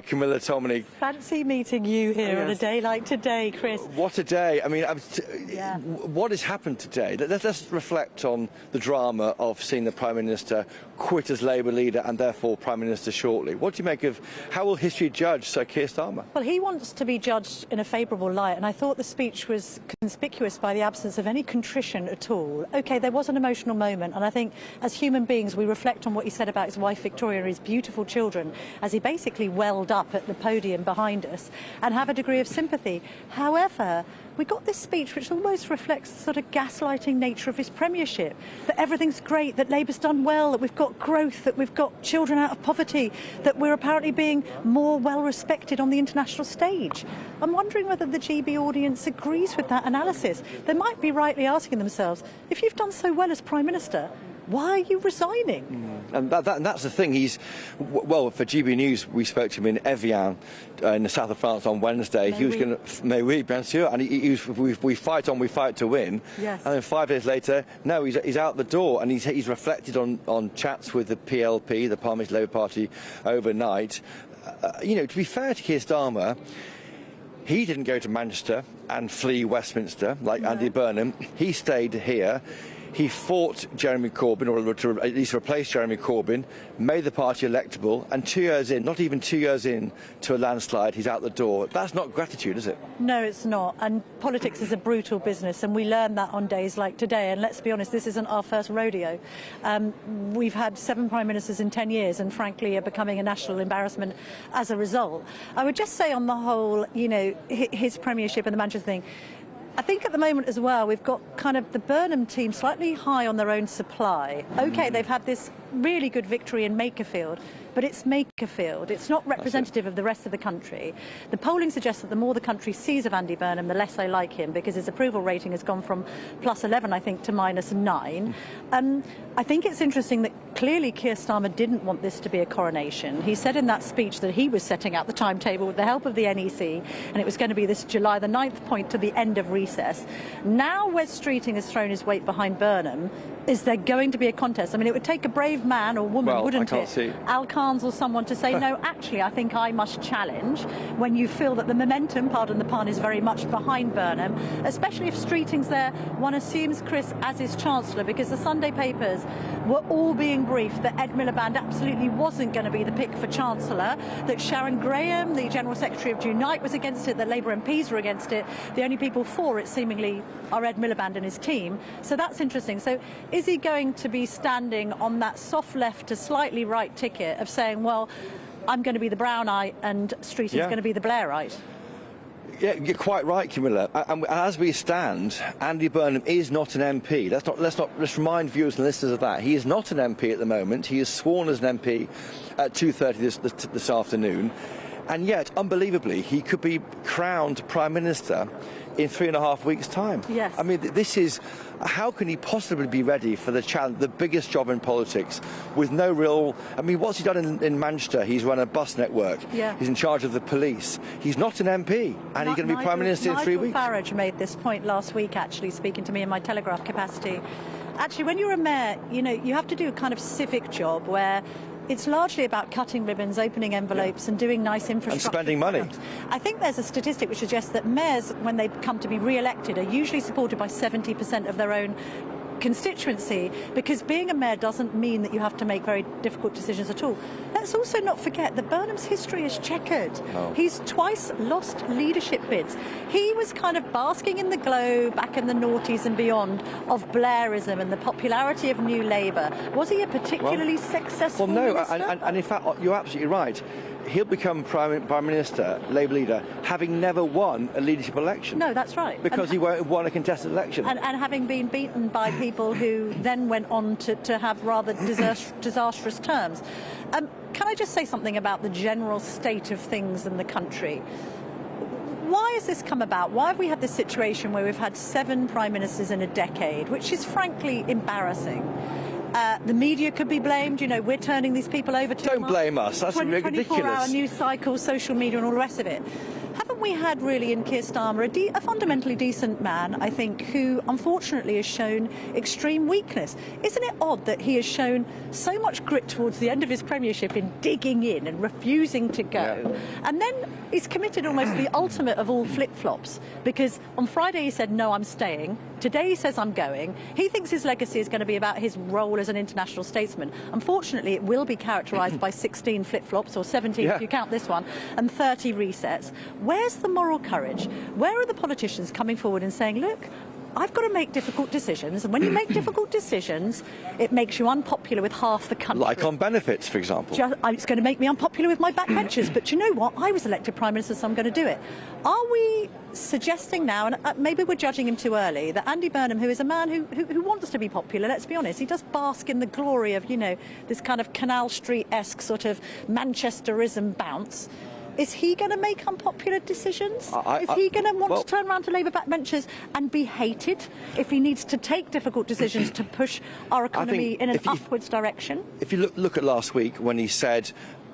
Camilla Tominey. Fancy meeting you here on a day like today, Chris. What a day. I mean, what has happened today? Let's reflect on the drama of seeing the Prime Minister quit as Labour leader and therefore Prime Minister shortly. What do you make of how will history judge Sir Keir Starmer? Well, he wants to be judged in a favourable light, and I thought the speech was conspicuous by the absence of any contrition at all. OK, there was an emotional moment, and I think as human beings we reflect on what he said about his wife Victoria and his beautiful children as he basically welled up at the podium behind us, and have a degree of sympathy. However, we got this speech which almost reflects the sort of gaslighting nature of his premiership, that everything's great, that Labour's done well, that we've got growth, that we've got children out of poverty, that we're apparently being more well respected on the international stage. I'm wondering whether the GB audience agrees with that analysis. They might be rightly asking themselves, if you've done so well as Prime Minister, why are you resigning? And that's the thing. Well, for GBNews, we spoke to him in Evian, in the south of France on Wednesday. He was going to, bien sûr, and we fight on, we fight to win. Yes. And then 5 days later, no, he's out the door, and he's reflected on chats with the PLP, the Parliamentary Labour Party, overnight. You know, to be fair to Keir Starmer, he didn't go to Manchester and flee Westminster like Andy Burnham. He stayed here. He fought Jeremy Corbyn, or to at least replace Jeremy Corbyn, made the party electable, and 2 years in, not even 2 years in, to a landslide, he's out the door. That's not gratitude, is it? No, it's not. And politics is a brutal business, and we learn that on days like today. And let's be honest, this isn't our first rodeo. We've had 7 Prime Ministers in 10 years, and frankly are becoming a national embarrassment as a result. I would just say on the whole, you know, his premiership and the Manchester thing, I think at the moment as well, we've got kind of the Burnham team slightly high on their own supply. OK, they've had this really good victory in Makerfield, but it's Makerfield. It's not representative of the rest of the country. The polling suggests that the more the country sees of Andy Burnham, the less they like him, because his approval rating has gone from +11, I think, to -9. I think it's interesting that clearly Keir Starmer didn't want this to be a coronation. He said in that speech that he was setting out the timetable with the help of the NEC, and it was going to be this July the 9th point to the end of recess. Now Wes Streeting has thrown his weight behind Burnham. Is there going to be a contest? I mean, it would take a brave man or woman, wouldn't it? Al Khan's or someone to say, no, actually, I think I must challenge, when you feel that the momentum, pardon the pun, is very much behind Burnham, especially if Streeting's there. One assumes, Chris, as his Chancellor, because the Sunday papers were all being briefed that Ed Miliband absolutely wasn't going to be the pick for Chancellor, that Sharon Graham, the General Secretary of Unite, was against it, that Labour MPs were against it. The only people for it, seemingly, are Ed Miliband and his team. So that's interesting. So is he going to be standing on that soft left to slightly right ticket of saying, well, I'm going to be the Brownite and Streeting's going to be the Blairite? Yeah, you're quite right, Camilla. And as we stand, Andy Burnham is not an MP. Let's remind viewers and listeners of that. He is not an MP at the moment. He is sworn as an MP at 2:30 this afternoon. And yet, unbelievably, he could be crowned Prime Minister in 3.5 weeks' time. Yes. I mean, this is... How can he possibly be ready for the challenge, the biggest job in politics, with no real... I mean, what's he done in Manchester? He's run a bus network. Yeah. He's in charge of the police. He's not an MP, and he's going to be Prime Minister in 3 weeks. Nigel Farage made this point last week, actually, speaking to me in my Telegraph capacity. Actually, when you're a mayor, you know, you have to do a kind of civic job where it's largely about cutting ribbons, opening envelopes and doing nice infrastructure. And spending money. I think there's a statistic which suggests that mayors, when they come to be re-elected, are usually supported by 70% of their own constituency, because being a mayor doesn't mean that you have to make very difficult decisions at all. Let's also not forget that Burnham's history is checkered. Oh. He's twice lost leadership bids. He was kind of basking in the glow back in the noughties and beyond of Blairism and the popularity of New Labour. Was he a particularly successful minister? And in fact, you're absolutely right. He'll become Prime Minister, Labour leader, having never won a leadership election. No, that's right. Because he won't have won a contested election. And having been beaten by people who then went on to have rather disastrous terms. Can I just say something about the general state of things in the country? Why has this come about? Why have we had this situation where we've had 7 prime ministers in a decade, which is frankly embarrassing? The media could be blamed. You know, we're turning these people over to... Don't blame us. That's ridiculous. 24-hour news cycle, social media and all the rest of it. Haven't we had really in Keir Starmer a fundamentally decent man, I think, who unfortunately has shown extreme weakness? Isn't it odd that he has shown so much grit towards the end of his premiership in digging in and refusing to go? Yeah. And then he's committed almost the ultimate of all flip-flops, because on Friday he said, no, I'm staying. Today he says, I'm going. He thinks his legacy is going to be about his role as an international statesman. Unfortunately, it will be characterised by 16 flip-flops, or 17 if you count this one, and 30 resets. Where's the moral courage? Where are the politicians coming forward and saying, look, I've got to make difficult decisions, and when you make difficult decisions, it makes you unpopular with half the country. Like on benefits, for example. It's going to make me unpopular with my backbenchers, but you know what? I was elected Prime Minister, so I'm going to do it. Are we suggesting now, and maybe we're judging him too early, that Andy Burnham, who is a man who wants to be popular, let's be honest, he does bask in the glory of, you know, this kind of Canal Street-esque sort of Manchesterism bounce, is he going to make unpopular decisions? Is he going to want to turn around to Labour backbenchers and be hated if he needs to take difficult decisions to push our economy in an upwards direction? If you look at last week when he said,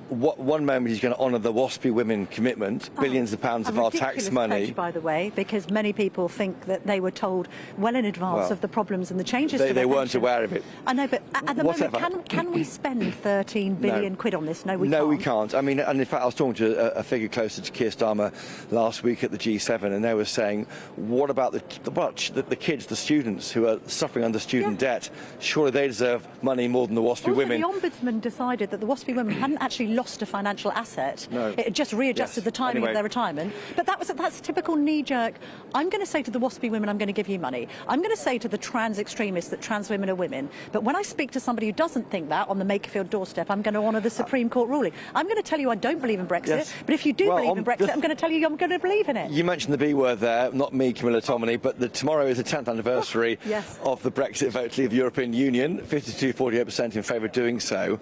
one moment he's going to honour the WASPy women commitment, billions of pounds of our tax money. Pledge, by the way, because many people think that they were told well in advance of the problems and the changes. They weren't aware of it. I know, but at the moment, can we spend 13 billion quid on this? No, we can't. No, we can't. I mean, and in fact, I was talking to a figure closer to Keir Starmer last week at the G7, and they were saying, what about the kids, the students who are suffering under student debt? Surely they deserve money more than the WASPy women. The Ombudsman decided that the WASPy women hadn't actually lost a financial asset. No. It had just readjusted the timing of their retirement. But that's a typical knee-jerk. I'm going to say to the WASPy women, I'm going to give you money. I'm going to say to the trans extremists that trans women are women. But when I speak to somebody who doesn't think that on the Makerfield doorstep, I'm going to honour the Supreme Court ruling. I'm going to tell you I don't believe in Brexit. But if you do believe in Brexit, I'm going to tell you I'm going to believe in it. You mentioned the B word there, not me, Camilla Tominey, but tomorrow is the 10th anniversary of the Brexit vote to leave the European Union, 52-48% in favour of doing so.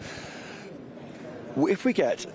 If we get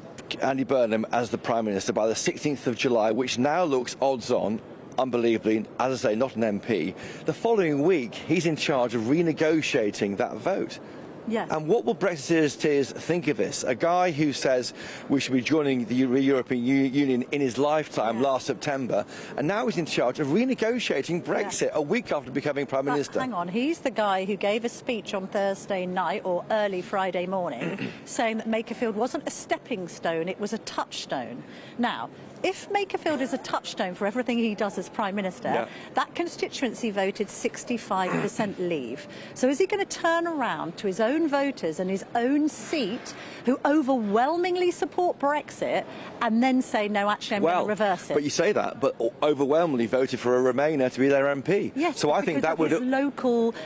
Andy Burnham as the Prime Minister by the 16th of July, which now looks odds on, unbelievably, as I say, not an MP, the following week he's in charge of renegotiating that vote. Yes. And what will Brexiteers think of this? A guy who says we should be joining the European Union in his lifetime last September, and now he's in charge of renegotiating Brexit a week after becoming Prime Minister. Hang on, he's the guy who gave a speech on Thursday night or early Friday morning saying that Makerfield wasn't a stepping stone, it was a touchstone. Now, if Makerfield is a touchstone for everything he does as Prime Minister, that constituency voted 65% leave. So is he going to turn around to his own voters and his own seat, who overwhelmingly support Brexit, and then say, no, actually, I'm going to reverse it? But you say that, but overwhelmingly voted for a Remainer to be their MP. Yes, so I think that would...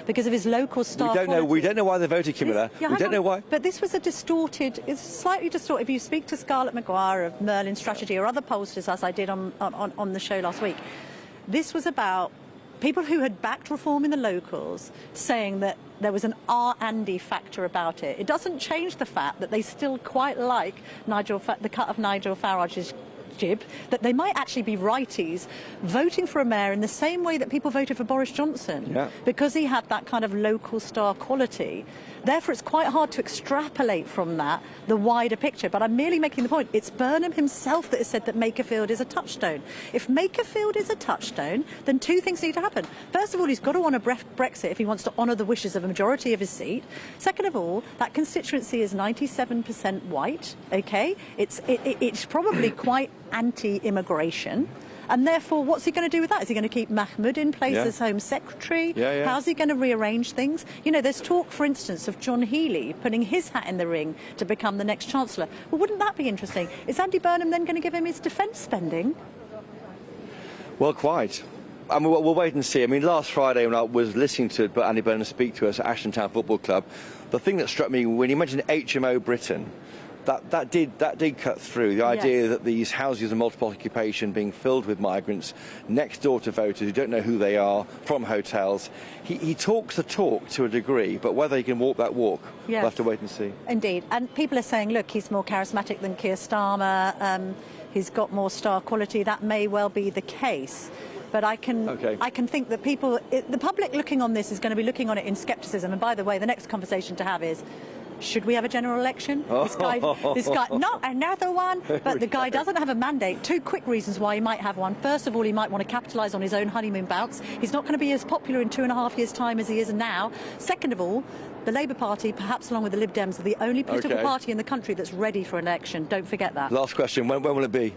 because of his local star We don't know why they voted, Camilla. We don't know why. But this was it's slightly distorted. If you speak to Scarlett Maguire of Merlin Strategy or other pollsters, as I did on the show last week, this was about people who had backed reform in the locals saying that there was an Andy factor about it. It doesn't change the fact that they still quite like the cut of Nigel Farage's jib, that they might actually be righties voting for a mayor in the same way that people voted for Boris Johnson, because he had that kind of local star quality. Therefore, it's quite hard to extrapolate from that the wider picture. But I'm merely making the point. It's Burnham himself that has said that Makerfield is a touchstone. If Makerfield is a touchstone, then two things need to happen. First of all, he's got to honour Brexit if he wants to honour the wishes of a majority of his seat. Second of all, that constituency is 97% white, OK? It's probably quite anti-immigration. And therefore, what's he going to do with that? Is he going to keep Mahmoud in place as Home Secretary? How's he going to rearrange things? You know, there's talk, for instance, of John Healey putting his hat in the ring to become the next Chancellor. Well, wouldn't that be interesting? Is Andy Burnham then going to give him his defence spending? Well, quite. I mean, we'll wait and see. I mean, last Friday when I was listening to Andy Burnham speak to us at Ashton Town Football Club, the thing that struck me when he mentioned HMO Britain, that did cut through. The idea that these houses of multiple occupation being filled with migrants next door to voters who don't know who they are, from hotels. He talks the talk to a degree, but whether he can walk that walk, we'll have to wait and see. Indeed. And people are saying, look, he's more charismatic than Keir Starmer. He's got more star quality. That may well be the case. But I can think that the public looking on this is going to be looking on it in scepticism. And by the way, the next conversation to have is, should we have a general election? This guy, not another one, but the guy doesn't have a mandate. Two quick reasons why he might have one. First of all, he might want to capitalise on his own honeymoon bounce. He's not going to be as popular in 2.5 years' time as he is now. Second of all, the Labour Party, perhaps along with the Lib Dems, are the only political party in the country that's ready for an election. Don't forget that. Last question, when will it be?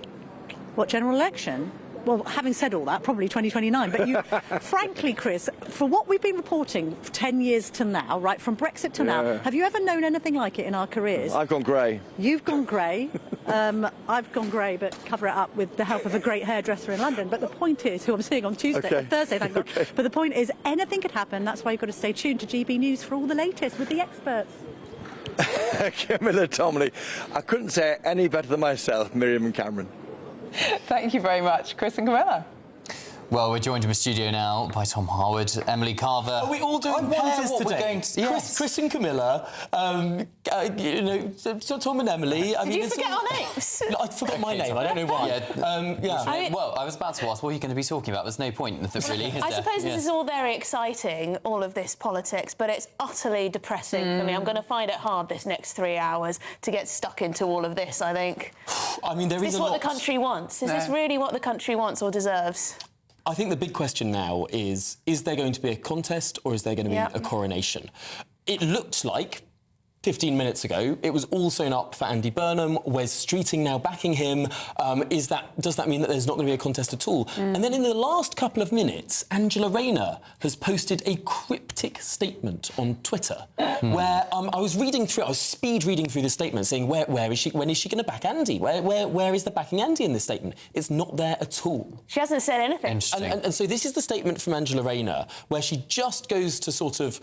What, general election? Well, having said all that, probably 2029. But frankly, Chris, for what we've been reporting 10 years to now, right, from Brexit to now, have you ever known anything like it in our careers? I've gone grey. You've gone grey. I've gone grey, but cover it up with the help of a great hairdresser in London. But the point is, who I'm seeing on Thursday, thank God. But the point is, anything could happen. That's why you've got to stay tuned to GB News for all the latest with the experts. Camilla Tomley, I couldn't say it any better than myself, Miriam and Cameron. Thank you very much, Chris and Camilla. Well, we're joined in the studio now by Tom Harwood, Emily Carver. Are we all doing pairs today? Chris and Camilla, you know, Tom and Emily. Did you forget our names? I forgot my name. I don't know why. Well, I was about to ask, what are you going to be talking about? There's no point, really, is there? I suppose this is all very exciting, all of this politics, but it's utterly depressing for me. I'm going to find it hard this next 3 hours to get stuck into all of this, I think. I mean, there is a lot. Is this what the country wants? Is this really what the country wants or deserves? I think the big question now is there going to be a contest or is there going to be a coronation? It looked like 15 minutes ago, it was all sewn up for Andy Burnham. Wes Streeting now backing him. Does that mean that there's not going to be a contest at all? And then in the last couple of minutes, Angela Rayner has posted a cryptic statement on Twitter where I was speed reading through the statement saying, where is she? When is she going to back Andy? Where is the backing Andy in this statement? It's not there at all. She hasn't said anything. And so this is the statement from Angela Rayner where she just goes to sort of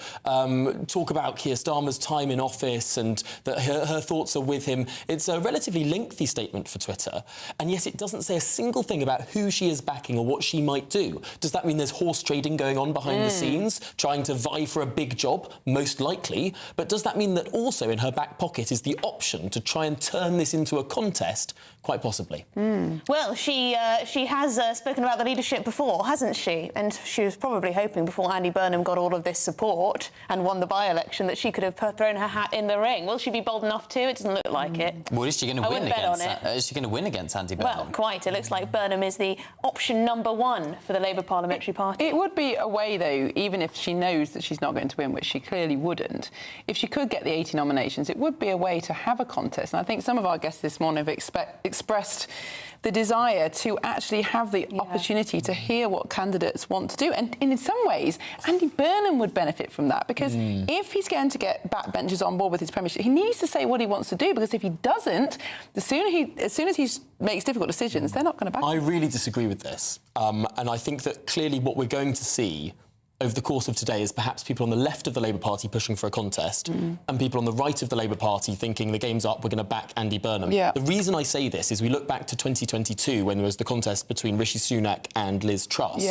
talk about Keir Starmer's time in office office and that her thoughts are with him. It's a relatively lengthy statement for Twitter, and yet it doesn't say a single thing about who she is backing or what she might do. Does that mean there's horse trading going on behind the scenes, trying to vie for a big job? Most likely. But does that mean that also in her back pocket is the option to try and turn this into a contest? Quite possibly. Well, she has spoken about the leadership before, hasn't she? And she was probably hoping before Andy Burnham got all of this support and won the by-election that she could have thrown her hat in the ring. Will she be bold enough to? It doesn't look like it. Well, is she going to win against? Is she going to win against Andy Burnham? Well, quite. It looks like Burnham is the option number one for the Labour Parliamentary Party. It would be a way, though, even if she knows that she's not going to win, which she clearly wouldn't. If she could get the 80 nominations, it would be a way to have a contest. And I think some of our guests this morning have expressed the desire to actually have the opportunity to hear what candidates want to do. And in some ways, Andy Burnham would benefit from that, because if he's going to get backbenchers on board with his premiership, he needs to say what he wants to do, because if he doesn't, as soon as he makes difficult decisions, they're not going to back him. I really disagree with this. And I think that clearly what we're going to see over the course of today is perhaps people on the left of the Labour Party pushing for a contest and people on the right of the Labour Party thinking the game's up, we're going to back Andy Burnham. Yeah. The reason I say this is we look back to 2022 when there was the contest between Rishi Sunak and Liz Truss,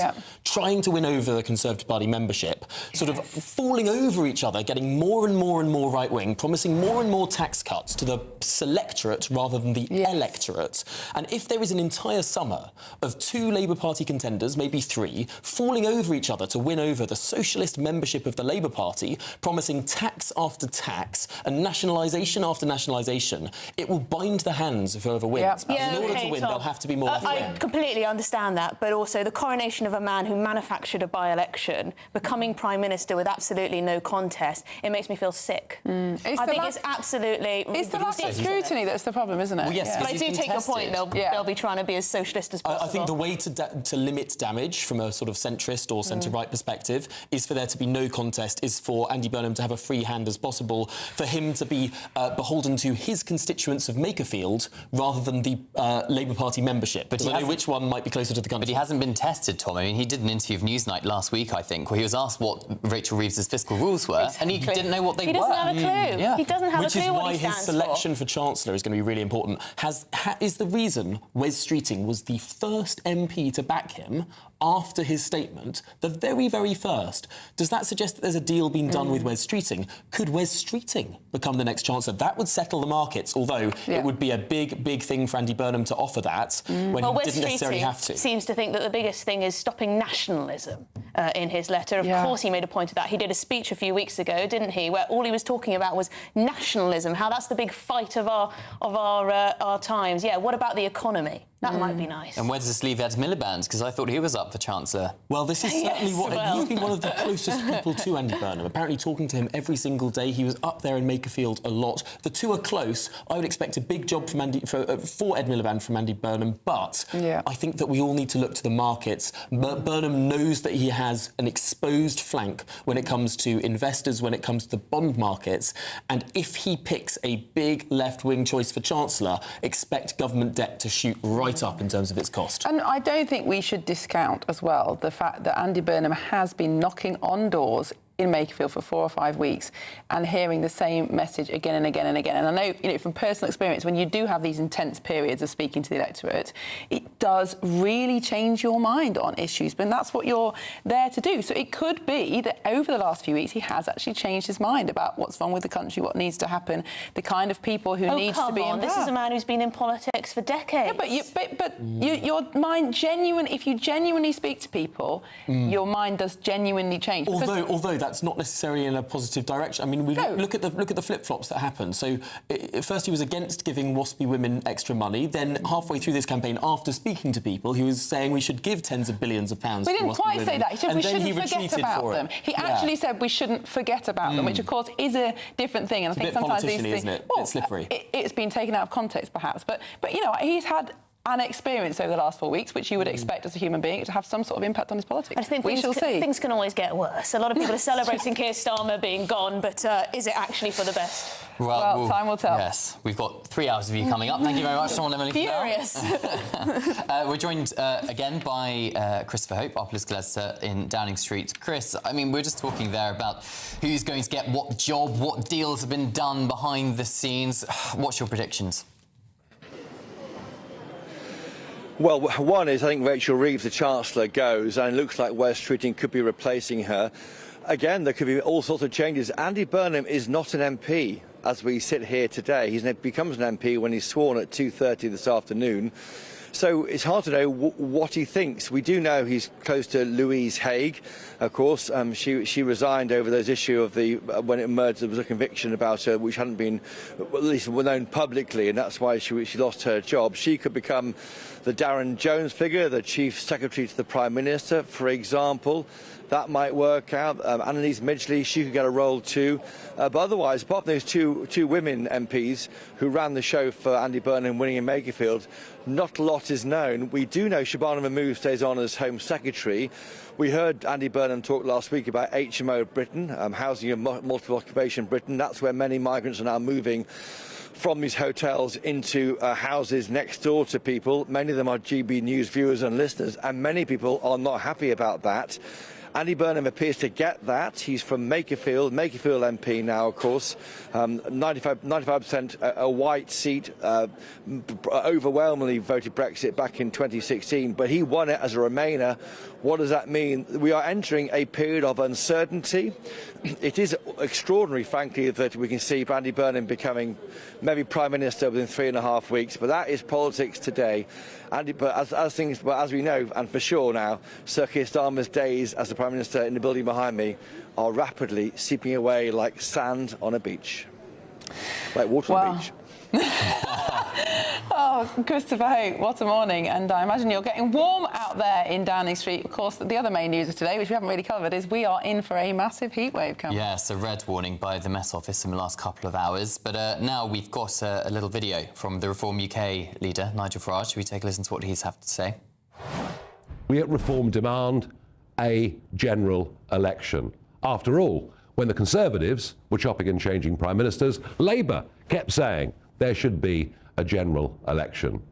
trying to win over the Conservative Party membership, sort of falling over each other, getting more and more and more right-wing, promising more and more tax cuts to the selectorate rather than the electorate. And if there is an entire summer of two Labour Party contenders, maybe three, falling over each other to win over the socialist membership of the Labour Party, promising tax after tax and nationalisation after nationalisation, it will bind the hands of whoever wins. In order to win, Tom, they'll have to be more left-wing. I completely understand that, but also the coronation of a man who manufactured a by-election, becoming Prime Minister with absolutely no contest, it makes me feel sick. I think it's absolutely It's the lack of scrutiny that's the problem, isn't it? Well, yes, But I do take your point. They'll be trying to be as socialist as possible. I think the way to limit damage from a sort of centrist or centre-right perspective is for there to be no contest, is for Andy Burnham to have a free hand as possible, for him to be beholden to his constituents of Makerfield rather than the Labour Party membership. But I know which one might be closer to the country. But he hasn't been tested, Tom. I mean, he did an interview of Newsnight last week, I think, where he was asked what Rachel Reeves's fiscal rules were, and he didn't know what they were. He doesn't have a clue. He doesn't have a clue what he stands for. Which is why his selection for Chancellor is going to be really important. Is the reason Wes Streeting was the first MP to back him after his statement, the very, very first. Does that suggest that there's a deal being done with Wes Streeting? Could Wes Streeting become the next Chancellor? That would settle the markets, although it would be a big, big thing for Andy Burnham to offer that when he didn't necessarily have to. Seems to think that the biggest thing is stopping nationalism in his letter. Of course he made a point of that. He did a speech a few weeks ago, didn't he, where all he was talking about was nationalism, how that's the big fight of our times. Yeah, what about the economy? That might be nice. And where does this leave Ed Miliband? Because I thought he was up for Chancellor. Well, this is certainly he's been one of the closest people to Andy Burnham. Apparently talking to him every single day. He was up there in Makerfield a lot. The two are close. I would expect a big job from for Ed Miliband from Andy Burnham, but I think that we all need to look to the markets. Burnham knows that he has an exposed flank when it comes to investors, when it comes to the bond markets, and if he picks a big left-wing choice for Chancellor, expect government debt to shoot right up in terms of its cost. And I don't think we should discount as well the fact that Andy Burnham has been knocking on doors in Makerfield for 4 or 5 weeks and hearing the same message again and again and again. And I know, from personal experience, when you do have these intense periods of speaking to the electorate, it does really change your mind on issues, but that's what you're there to do. So it could be that over the last few weeks he has actually changed his mind about what's wrong with the country, what needs to happen, the kind of people who needs to be in power. This is a man who's been in politics for decades. Yeah, your mind if you genuinely speak to people, your mind does genuinely change. Although that's not necessarily in a positive direction. I mean, look at the flip-flops that happened. So, first he was against giving WASPy women extra money. Then, halfway through this campaign, after speaking to people, he was saying we should give tens of billions of pounds to WASPy women. We didn't quite say that. He said we shouldn't forget about them. He actually said we shouldn't forget about them, which, of course, is a different thing. And I think sometimes these things... isn't it? A bit slippery. It's been taken out of context, perhaps. But he's had and experience over the last 4 weeks, which you would expect as a human being to have some sort of impact on his politics. I think we shall see. Things can always get worse. A lot of people are celebrating Keir Starmer being gone, but is it actually for the best? Well, time will tell. Yes, we've got 3 hours of you coming up. Thank you very much, Sean and Emily. Furious. We're joined again by Christopher Hope, our political editor in Downing Street. Chris, I mean, we're just talking there about who's going to get what job, what deals have been done behind the scenes. What's your predictions? Well, one is I think Rachel Reeves, the Chancellor, goes, and it looks like Wes Streeting could be replacing her. Again, there could be all sorts of changes. Andy Burnham is not an MP as we sit here today. He becomes an MP when he's sworn at 2:30 this afternoon. So it's hard to know what he thinks. We do know he's close to Louise Haigh, of course. She resigned over those issue of when it emerged there was a conviction about her which hadn't been at least known publicly, and that's why she lost her job. She could become the Darren Jones figure, the Chief Secretary to the Prime Minister, for example. That might work out. Annalise Midgley, she could get a role too. But otherwise, apart from those two women MPs who ran the show for Andy Burnham winning in Makerfield, not a lot is known. We do know Shabana Mahmood stays on as Home Secretary. We heard Andy Burnham talk last week about HMO Britain, housing of multiple occupation Britain. That's where many migrants are now moving from these hotels into houses next door to people. Many of them are GBNews viewers and listeners, and many people are not happy about that. Andy Burnham appears to get that. He's from Makerfield MP now, of course. 95% a white seat, overwhelmingly voted Brexit back in 2016, but he won it as a Remainer. What does that mean? We are entering a period of uncertainty. It is extraordinary, frankly, that we can see Andy Burnham becoming maybe Prime Minister within 3.5 weeks, but that is politics today. But as we know, and for sure now, Sir Keir Starmer's days as the Prime Minister in the building behind me are rapidly seeping away like sand on a beach, like water on a beach. Oh, Christopher Hope, what a morning. And I imagine you're getting warm out there in Downing Street. Of course, the other main news of today, which we haven't really covered, is we are in for a massive heatwave coming. Yes, a red warning by the Met Office in the last couple of hours. But now we've got a little video from the Reform UK leader, Nigel Farage. Should we take a listen to what he's have to say? We at Reform demand a general election. After all, when the Conservatives were chopping and changing prime ministers, Labour kept saying there should be a general election.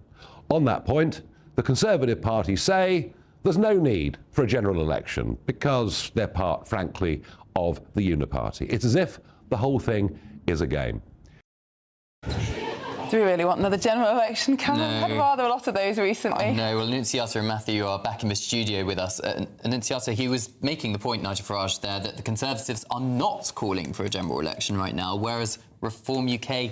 On that point, the Conservative Party say there's no need for a general election because they're part, frankly, of the Uniparty. It's as if the whole thing is a game. Do we really want another general election? We've had rather a lot of those recently. No, well, Annunziata and Matthew are back in the studio with us. Annunziata, he was making the point, Nigel Farage, there, that the Conservatives are not calling for a general election right now, whereas Reform UK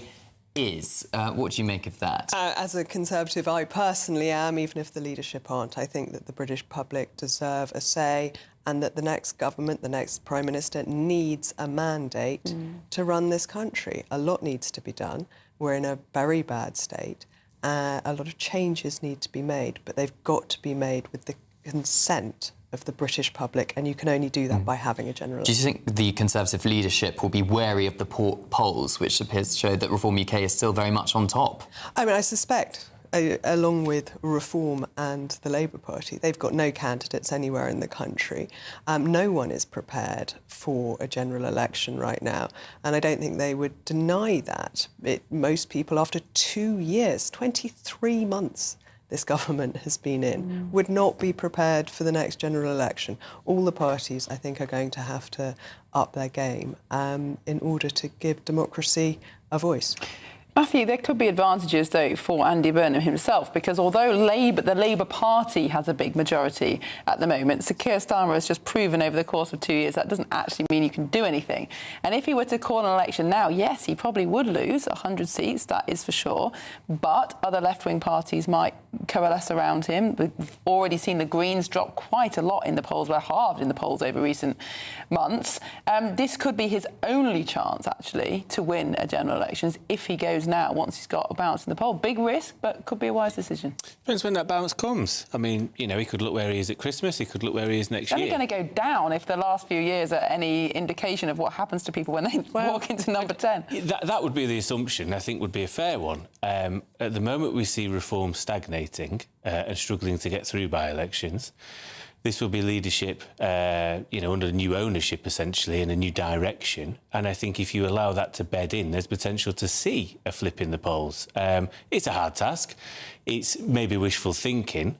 is. What do you make of that? As a Conservative, I personally am, even if the leadership aren't. I think that the British public deserve a say and that the next government, the next Prime Minister, needs a mandate to run this country. A lot needs to be done. We're in a very bad state. A lot of changes need to be made, but they've got to be made with the consent of the British public, and you can only do that by having a general election. Do you think the Conservative leadership will be wary of the polls, which appears to show that Reform UK is still very much on top? I mean, I suspect, along with Reform and the Labour Party, they've got no candidates anywhere in the country. No one is prepared for a general election right now, and I don't think they would deny that. Most people, after 2 years, 23 months, this government has been in, would not be prepared for the next general election. All the parties, I think, are going to have to up their game in order to give democracy a voice. Matthew, there could be advantages, though, for Andy Burnham himself, because although the Labour Party has a big majority at the moment, Sir Keir Starmer has just proven over the course of 2 years that doesn't actually mean you can do anything. And if he were to call an election now, yes, he probably would lose 100 seats, that is for sure, but other left-wing parties might coalesce around him. We've already seen the Greens drop quite a lot in the polls, we're halved in the polls over recent months. This could be his only chance, actually, to win a general election if he goes now once he's got a bounce in the poll. Big risk, but could be a wise decision. Depends when that bounce comes. I mean, you know, he could look where he is at Christmas, he could look where he is next year. It's only going to go down if the last few years are any indication of what happens to people when they walk into number 10. That would be the assumption, I think would be a fair one. At the moment we see reform stagnating and struggling to get through by-elections. This will be leadership, you know, under new ownership, essentially, and a new direction. And I think if you allow that to bed in, there's potential to see a flip in the polls. It's a hard task. It's maybe wishful thinking.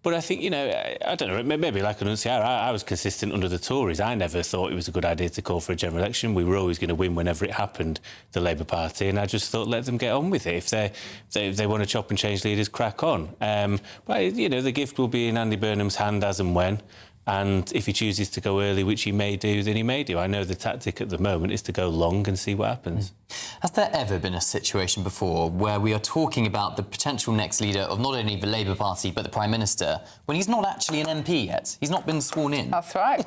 But I think, you know, I don't know, maybe like Annunciar, I was consistent under the Tories. I never thought it was a good idea to call for a general election. We were always going to win whenever it happened, the Labour Party, and I just thought let them get on with it. If they want to chop and change leaders, crack on. But, you know, the gift will be in Andy Burnham's hand as and when. And if he chooses to go early, which he may do, then he may do. I know the tactic at the moment is to go long and see what happens. Has there ever been a situation before where we are talking about the potential next leader of not only the Labour Party but the Prime Minister when he's not actually an MP yet? He's not been sworn in. That's right.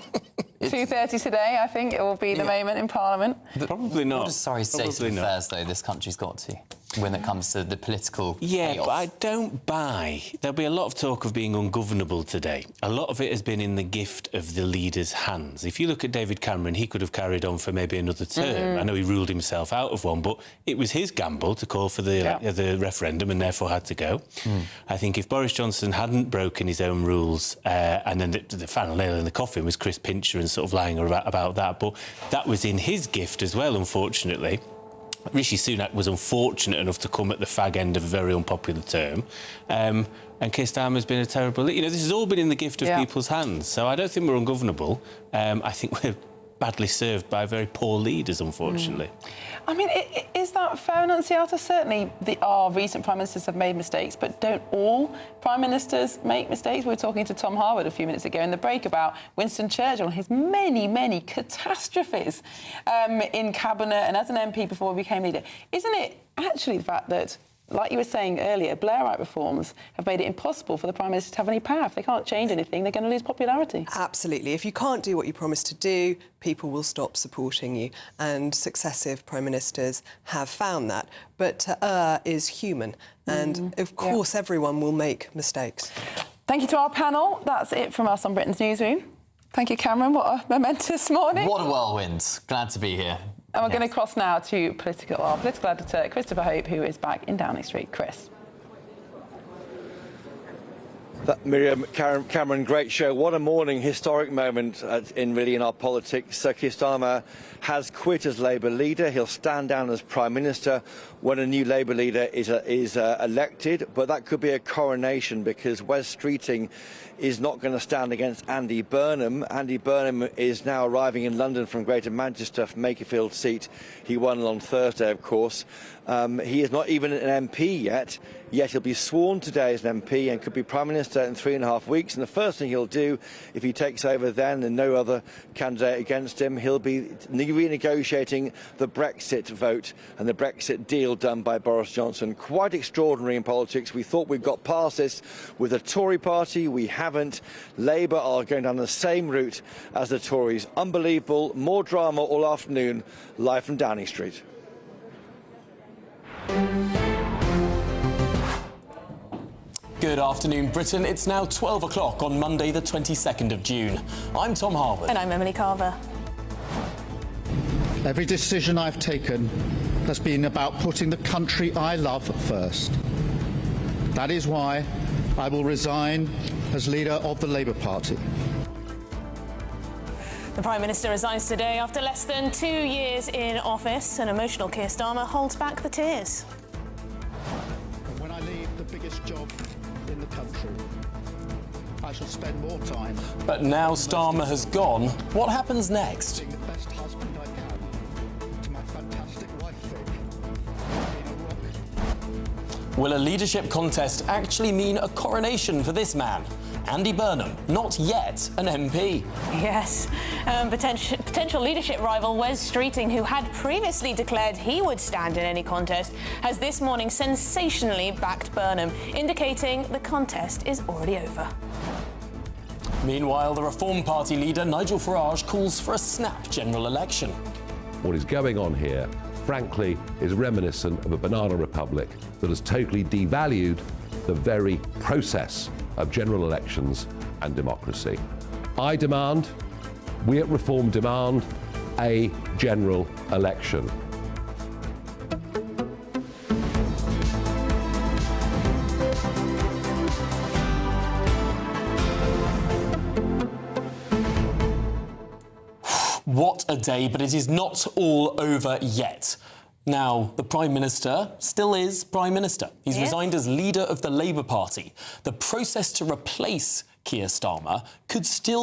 2:30 today, I think it will be the moment in Parliament. Probably not. What a sorry state of affairs, though, this country's got to when it comes to the political chaos. But I don't buy. There'll be a lot of talk of being ungovernable today. A lot of it has been in the gift of the leader's hands. If you look at David Cameron, he could have carried on for maybe another term. I know he ruled himself out of one, but it was his gamble to call for the referendum and therefore had to go. I think if Boris Johnson hadn't broken his own rules, and then the final nail in the coffin was Chris Pincher and sort of lying about that, but that was in his gift as well, unfortunately. Rishi Sunak was unfortunate enough to come at the fag end of a very unpopular term. And Keir Starmer's been a terrible... You know, this has all been in the gift of people's hands. So I don't think we're ungovernable. I think we're badly served by very poor leaders, unfortunately. I mean, is that fair, Annunciata? Certainly our recent Prime Ministers have made mistakes, but don't all Prime Ministers make mistakes? We were talking to Tom Harwood a few minutes ago in the break about Winston Churchill and his many, many catastrophes in Cabinet and as an MP before he became leader. Isn't it actually the fact that, like you were saying earlier, Blairite reforms have made it impossible for the Prime Minister to have any power? If they can't change anything, they're going to lose popularity. Absolutely. If you can't do what you promised to do, people will stop supporting you. And successive Prime Ministers have found that. But to err is human. And, of course, everyone will make mistakes. Thank you to our panel. That's it from us on Britain's Newsroom. Thank you, Cameron. What a momentous morning. What a whirlwind. Glad to be here. And we're going to cross now to our political editor, Christopher Hope, who is back in Downing Street. Chris. Miriam, Cameron, great show. What a morning, historic moment in our politics. Keir Starmer has quit as Labour leader. He'll stand down as Prime Minister when a new Labour leader is elected. But that could be a coronation because Wes Streeting is not going to stand against Andy Burnham. Andy Burnham is now arriving in London from Greater Manchester from Makerfield seat. He won on Thursday, of course. He is not even an MP yet he'll be sworn today as an MP and could be Prime Minister in 3.5 weeks. And the first thing he'll do, if he takes over then and no other candidate against him, he'll be renegotiating the Brexit vote and the Brexit deal done by Boris Johnson. Quite extraordinary in politics. We thought we'd got past this with the Tory party. We haven't. Labour are going down the same route as the Tories. Unbelievable. More drama all afternoon, live from Downing Street. Good afternoon, Britain. It's now 12 o'clock on Monday, the 22nd of June. I'm Tom Harwood. And I'm Emily Carver. Every decision I've taken has been about putting the country I love first. That is why I will resign as leader of the Labour Party. The Prime Minister resigns today after less than 2 years in office. An emotional Keir Starmer holds back the tears. When I leave the biggest job in the country, I shall spend more time. But now Starmer has gone, what happens next? Being the best husband I can to my fantastic wife, Vic. Will a leadership contest actually mean a coronation for this man? Andy Burnham, not yet an MP. Yes. Potential leadership rival Wes Streeting, who had previously declared he would stand in any contest, has this morning sensationally backed Burnham, indicating the contest is already over. Meanwhile, the Reform Party leader Nigel Farage calls for a snap general election. What is going on here frankly, is reminiscent of a banana republic that has totally devalued the very process of general elections and democracy. I demand, we at Reform demand, a general election. What a day, but it is not all over yet. Now, the Prime Minister still is Prime Minister. He's resigned as leader of the Labour Party. The process to replace Keir Starmer could still